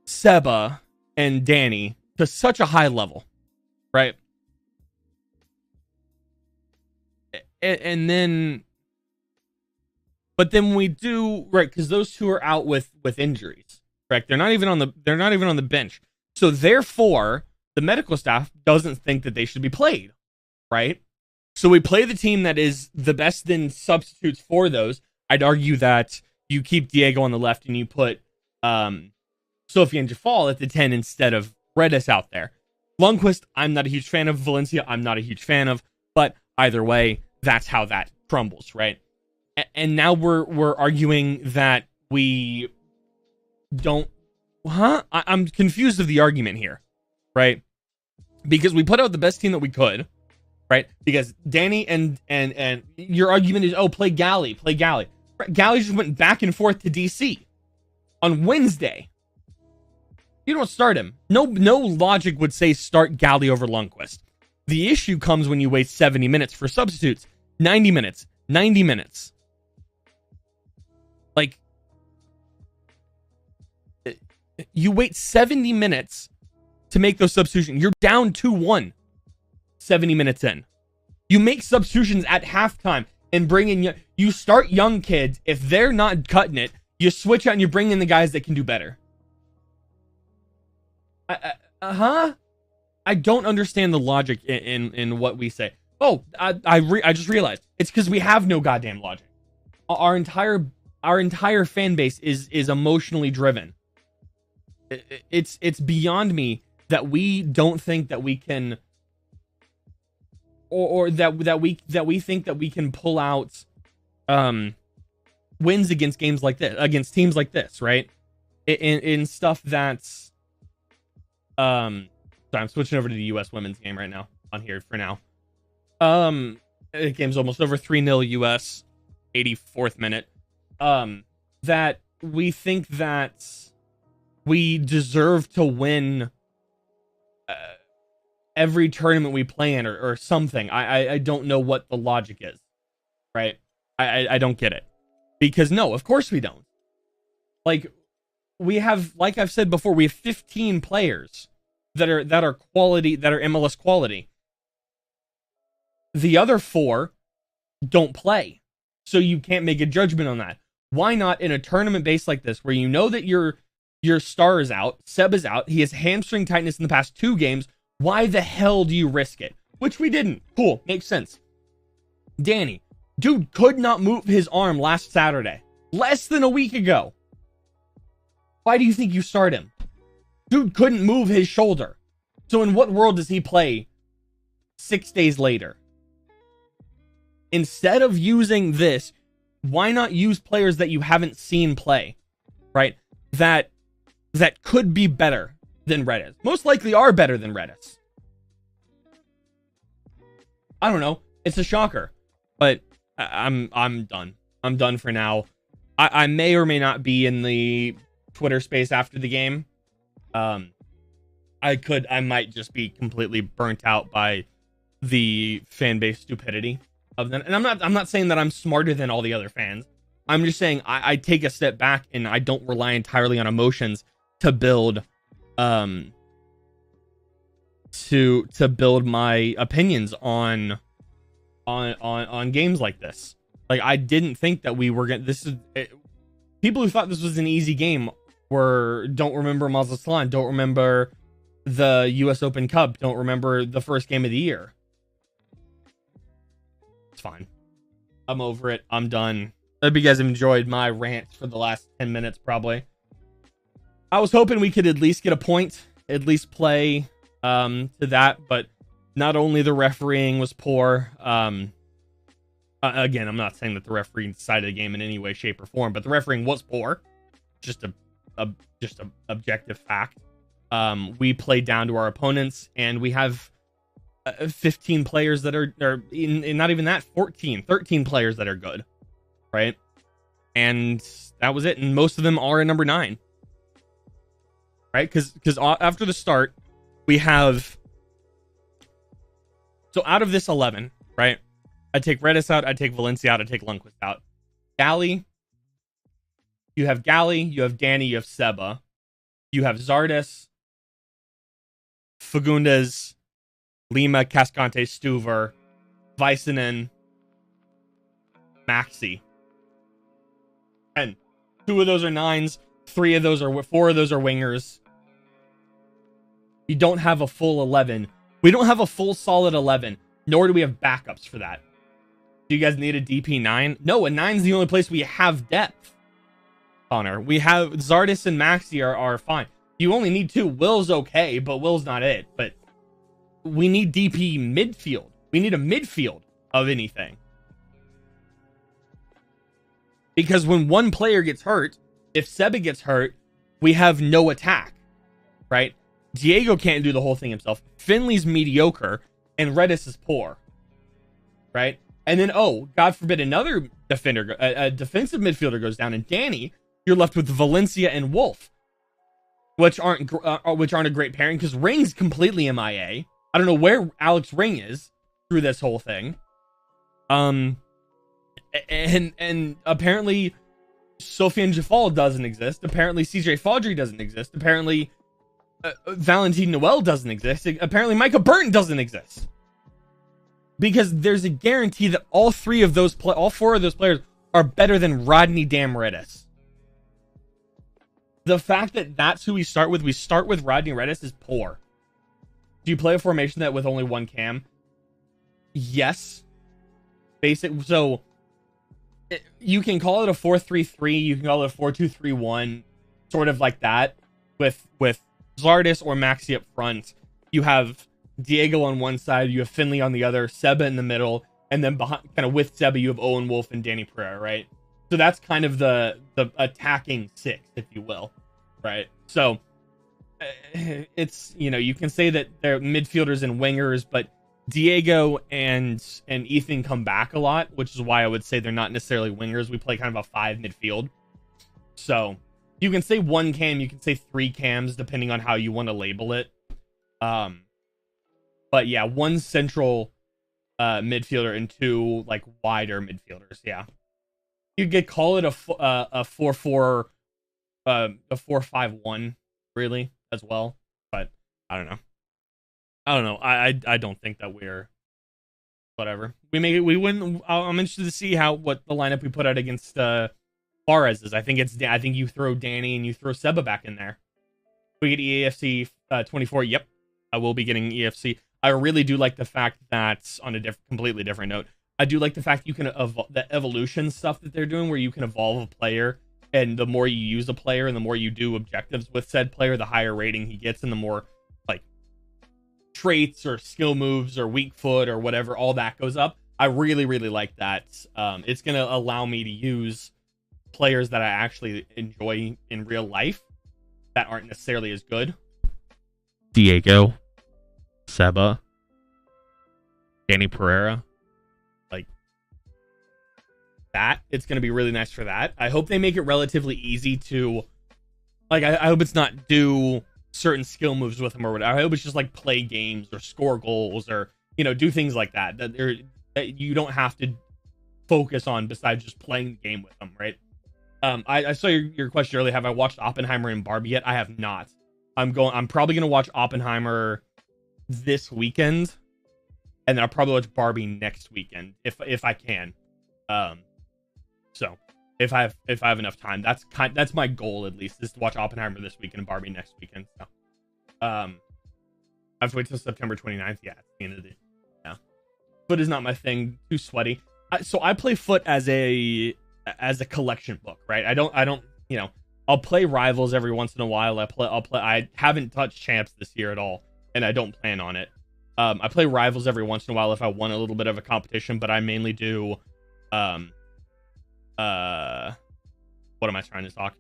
Seba and Danny to such a high level, right? And then, but then we do, right, because those two are out with injuries, correct? They're not even on the bench. So therefore, the medical staff doesn't think that they should be played, right? So we play the team that is the best in substitutes for those. I'd argue that you keep Diego on the left and you put Sophie and Jafal at the 10 instead of Redis out there. Lundqvist, I'm not a huge fan of. Valencia, I'm not a huge fan of. But either way, that's how that crumbles, right? And now we're arguing that we don't... I'm confused of the argument here, right? Because we put out the best team that we could, right? Because Danny and your argument is, oh, play Galley. Right, Galley just went back and forth to DC on Wednesday. You don't start him. No logic would say start Galley over Lundqvist. The issue comes when you wait 70 minutes for substitutes. 90 minutes. Like, you wait 70 minutes to make those substitutions. You're down 2-1 70 minutes in. You make substitutions at halftime and bring in... You start young kids. If they're not cutting it, you switch out and you bring in the guys that can do better. I don't understand the logic in what we say. Oh, I just realized. It's because we have no goddamn logic. Our entire fan base is emotionally driven. It's beyond me that we don't think that we can, or that we think that we can pull out wins against games like this, against teams like this, right? In stuff that's so I'm switching over to the U.S. women's game right now on here for now. The game's almost over. 3-0 U.S. 84th minute. That we think that we deserve to win every tournament we play in or something. I don't know what the logic is, right? I don't get it. Because no, of course we don't. Like, we have, like I've said before, we have 15 players that are quality, that are MLS quality. The other 4 don't play. So you can't make a judgment on that. Why not in a tournament base like this, where you know that your star is out, Seb is out, he has hamstring tightness in the past 2 games, why the hell do you risk it? Which we didn't. Cool, makes sense. Danny, dude could not move his arm last Saturday. Less than a week ago. Why do you think you start him? Dude couldn't move his shoulder. So in what world does he play 6 days later? Instead of using this, why not use players that you haven't seen play, right? That could be better than Redis. Most likely are better than Redis. I don't know. It's a shocker, but I'm done. I'm done for now. I may or may not be in the Twitter space after the game. I might just be completely burnt out by the fan base stupidity of them. And I'm not saying that I'm smarter than all the other fans. I'm just saying I take a step back and I don't rely entirely on emotions to build to build my opinions on games like this. Like, I didn't think that we were people who thought this was an easy game don't remember Mazatlan, don't remember the US Open Cup, don't remember the first game of the year. It's fine. I'm over it. I'm done. I hope you guys have enjoyed my rant for the last 10 minutes, probably. I was hoping we could at least get a point, at least play to that, but not only the refereeing was poor. Again, I'm not saying that the refereeing decided the game in any way, shape, or form, but the refereeing was poor. Just a objective fact. We played down to our opponents, and we have 15 players that are not even that, 13 players that are good, right? And that was it. And most of them are at number 9, right? Because after the start, we have So out of this 11, right? I take Redis out, I take Valencia out, I take Lundqvist out. Galley. You have Galley, you have Danny, you have Seba. You have Zardes, Fagundes, Lima, Cascante, Stuver, Vicenen, Maxi. And 2 of those are 9s, 4 of those are wingers. You don't have a full 11. We don't have a full solid 11, nor do we have backups for that. Do you guys need a DP 9? No, a 9's the only place we have depth. Connor, we have Zardes and Maxi are fine. You only need 2. Will's okay, but Will's not it. But we need DP midfield. We need a midfield of anything. Because when one player gets hurt, if Seba gets hurt, we have no attack, right? Diego can't do the whole thing himself. Finley's mediocre, and Redis is poor, right? And then, oh, God forbid, another defender, a defensive midfielder goes down, and Danny, you're left with Valencia and Wolf, which aren't a great pairing because Ring's completely MIA. I don't know where Alex Ring is through this whole thing. And apparently Sofiane Jafal doesn't exist. Apparently CJ Faudrey doesn't exist. Apparently Valentine Noel doesn't exist. Apparently Micah Burton doesn't exist. Because there's a guarantee that all 4 of those players are better than Rodney Redis. The fact that that's who we start with Rodney Redis is poor. Do you play a formation that with only 1 cam? Yes. Basic. So you can call it a 4-3-3. You can call it a 4-2-3-1, sort of like that. With Zardes or Maxi up front, you have Diego on one side, you have Finley on the other, Seba in the middle, and then behind, kind of with Seba, you have Owen Wolf and Danny Pereira, right? So that's kind of the attacking 6, if you will, right? So it's, you know, you can say that they're midfielders and wingers, but Diego and Ethan come back a lot, which is why I would say they're not necessarily wingers. We play kind of a 5 midfield. So you can say 1 cam, you can say 3 cams, depending on how you want to label it. But yeah, 1 central midfielder and 2 like wider midfielders. Yeah, you could call it a 4-4, a 4-5-1, really, as well. But I don't know. I don't think that we're whatever. We win. I'm interested to see what the lineup we put out against Juarez is. I think you throw Danny and you throw Seba back in there. We get EAFC 24. Yep, I will be getting EFC. I really do like the fact that, on a completely different note, I do like the fact you can the evolution stuff that they're doing, where you can evolve a player, and the more you use a player and the more you do objectives with said player, the higher rating he gets, and the more like traits or skill moves or weak foot or whatever, all that goes up. I really, really like that. It's going to allow me to use players that I actually enjoy in real life that aren't necessarily as good. Diego, Seba, Danny Pereira, like that. It's going to be really nice for that. I hope they make it relatively easy to, like, I hope it's not do certain skill moves with them or whatever. I hope it's just like play games or score goals or, you know, do things like that that you don't have to focus on besides just playing the game with them, right? I saw your question earlier. Have I watched Oppenheimer and Barbie yet? I have not. I'm probably gonna watch Oppenheimer this weekend, and then I'll probably watch Barbie next weekend if I can. So if I have enough time, that's my goal, at least, is to watch Oppenheimer this weekend and Barbie next weekend. So I have to wait till September 29th. Yeah, it's the end of the foot is not my thing. Too sweaty. So I play foot as a collection book, right? I don't, you know, I'll play Rivals every once in a while. I haven't touched Champs this year at all, and I don't plan on it. I play Rivals every once in a while if I want a little bit of a competition, but I mainly do what am I trying to talk?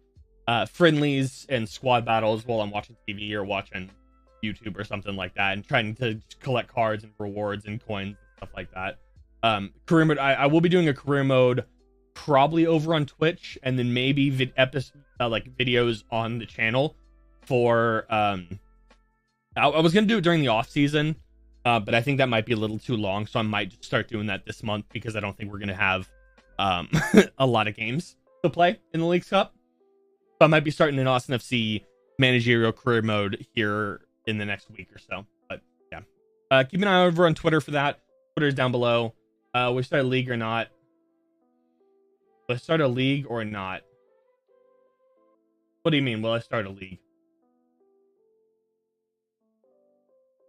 Friendlies and squad battles while I'm watching TV or watching YouTube or something like that, and trying to collect cards and rewards and coins and stuff like that. Career mode, I will be doing a career mode probably over on Twitch, and then maybe videos on the channel for I was gonna do it during the off season, But I think that might be a little too long, so I might just start doing that this month because I don't think we're gonna have a lot of games to play in the Leagues Cup. So I might be starting an Austin FC managerial career mode here in the next week or so. But yeah, keep an eye over on Twitter for that. Twitter's down below. We start a league or not? Will I start a league or not? What do you mean? Will I start a league?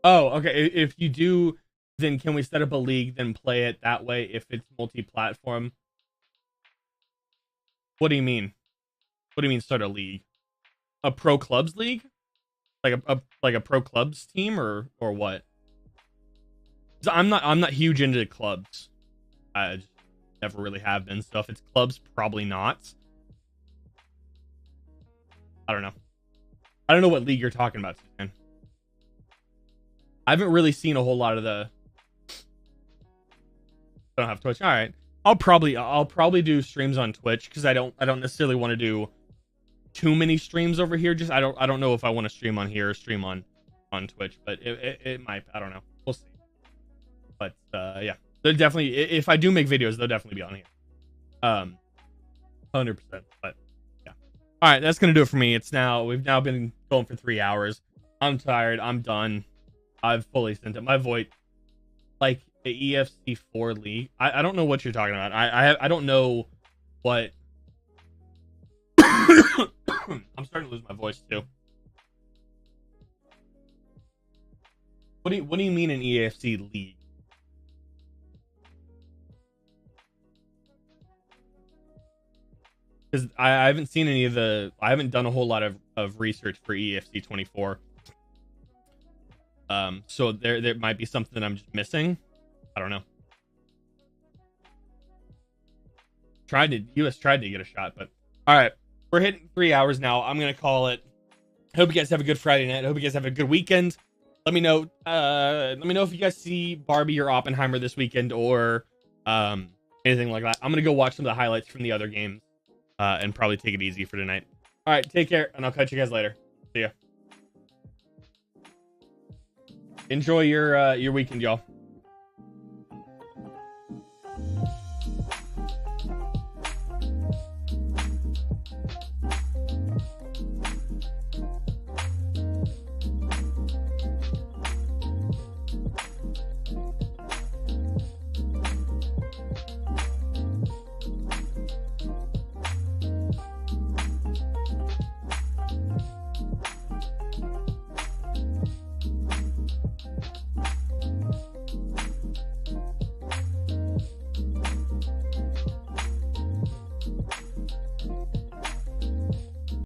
Oh, okay. If you do, then can we set up a league, then play it that way if it's multi-platform? What do you mean? What do you mean start a league? A pro clubs league? Like a pro clubs team or what? I'm not huge into clubs. I just never really have been. So if it's clubs, probably not. I don't know. I don't know what league you're talking about, man. I haven't really seen a whole lot of the. I don't have Twitch. All right, I'll probably do streams on Twitch because I don't necessarily want to do too many streams over here. Just I don't know if I want to stream on here or stream on Twitch, but it might. I don't know. We'll see. But yeah, they're definitely. If I do make videos, they'll definitely be on here. 100%. But yeah. All right, that's gonna do it for me. We've now been going for 3 hours. I'm tired. I'm done. I've fully sent it. My voice, like the EFC4 league. I don't know what you're talking about. I don't know what. I'm starting to lose my voice too. What do you mean an EFC league? Because I haven't seen any of the. I haven't done a whole lot of research for EFC 24. So there might be something I'm just missing. I don't know. US tried to get a shot, but all right, we're hitting 3 hours now. I'm gonna call it. Hope you guys have a good Friday night. Hope you guys have a good weekend. Let me know. Let me know if you guys see Barbie or Oppenheimer this weekend or anything like that. I'm gonna go watch some of the highlights from the other games and probably take it easy for tonight. All right, take care, and I'll catch you guys later. See ya. Enjoy your weekend, y'all.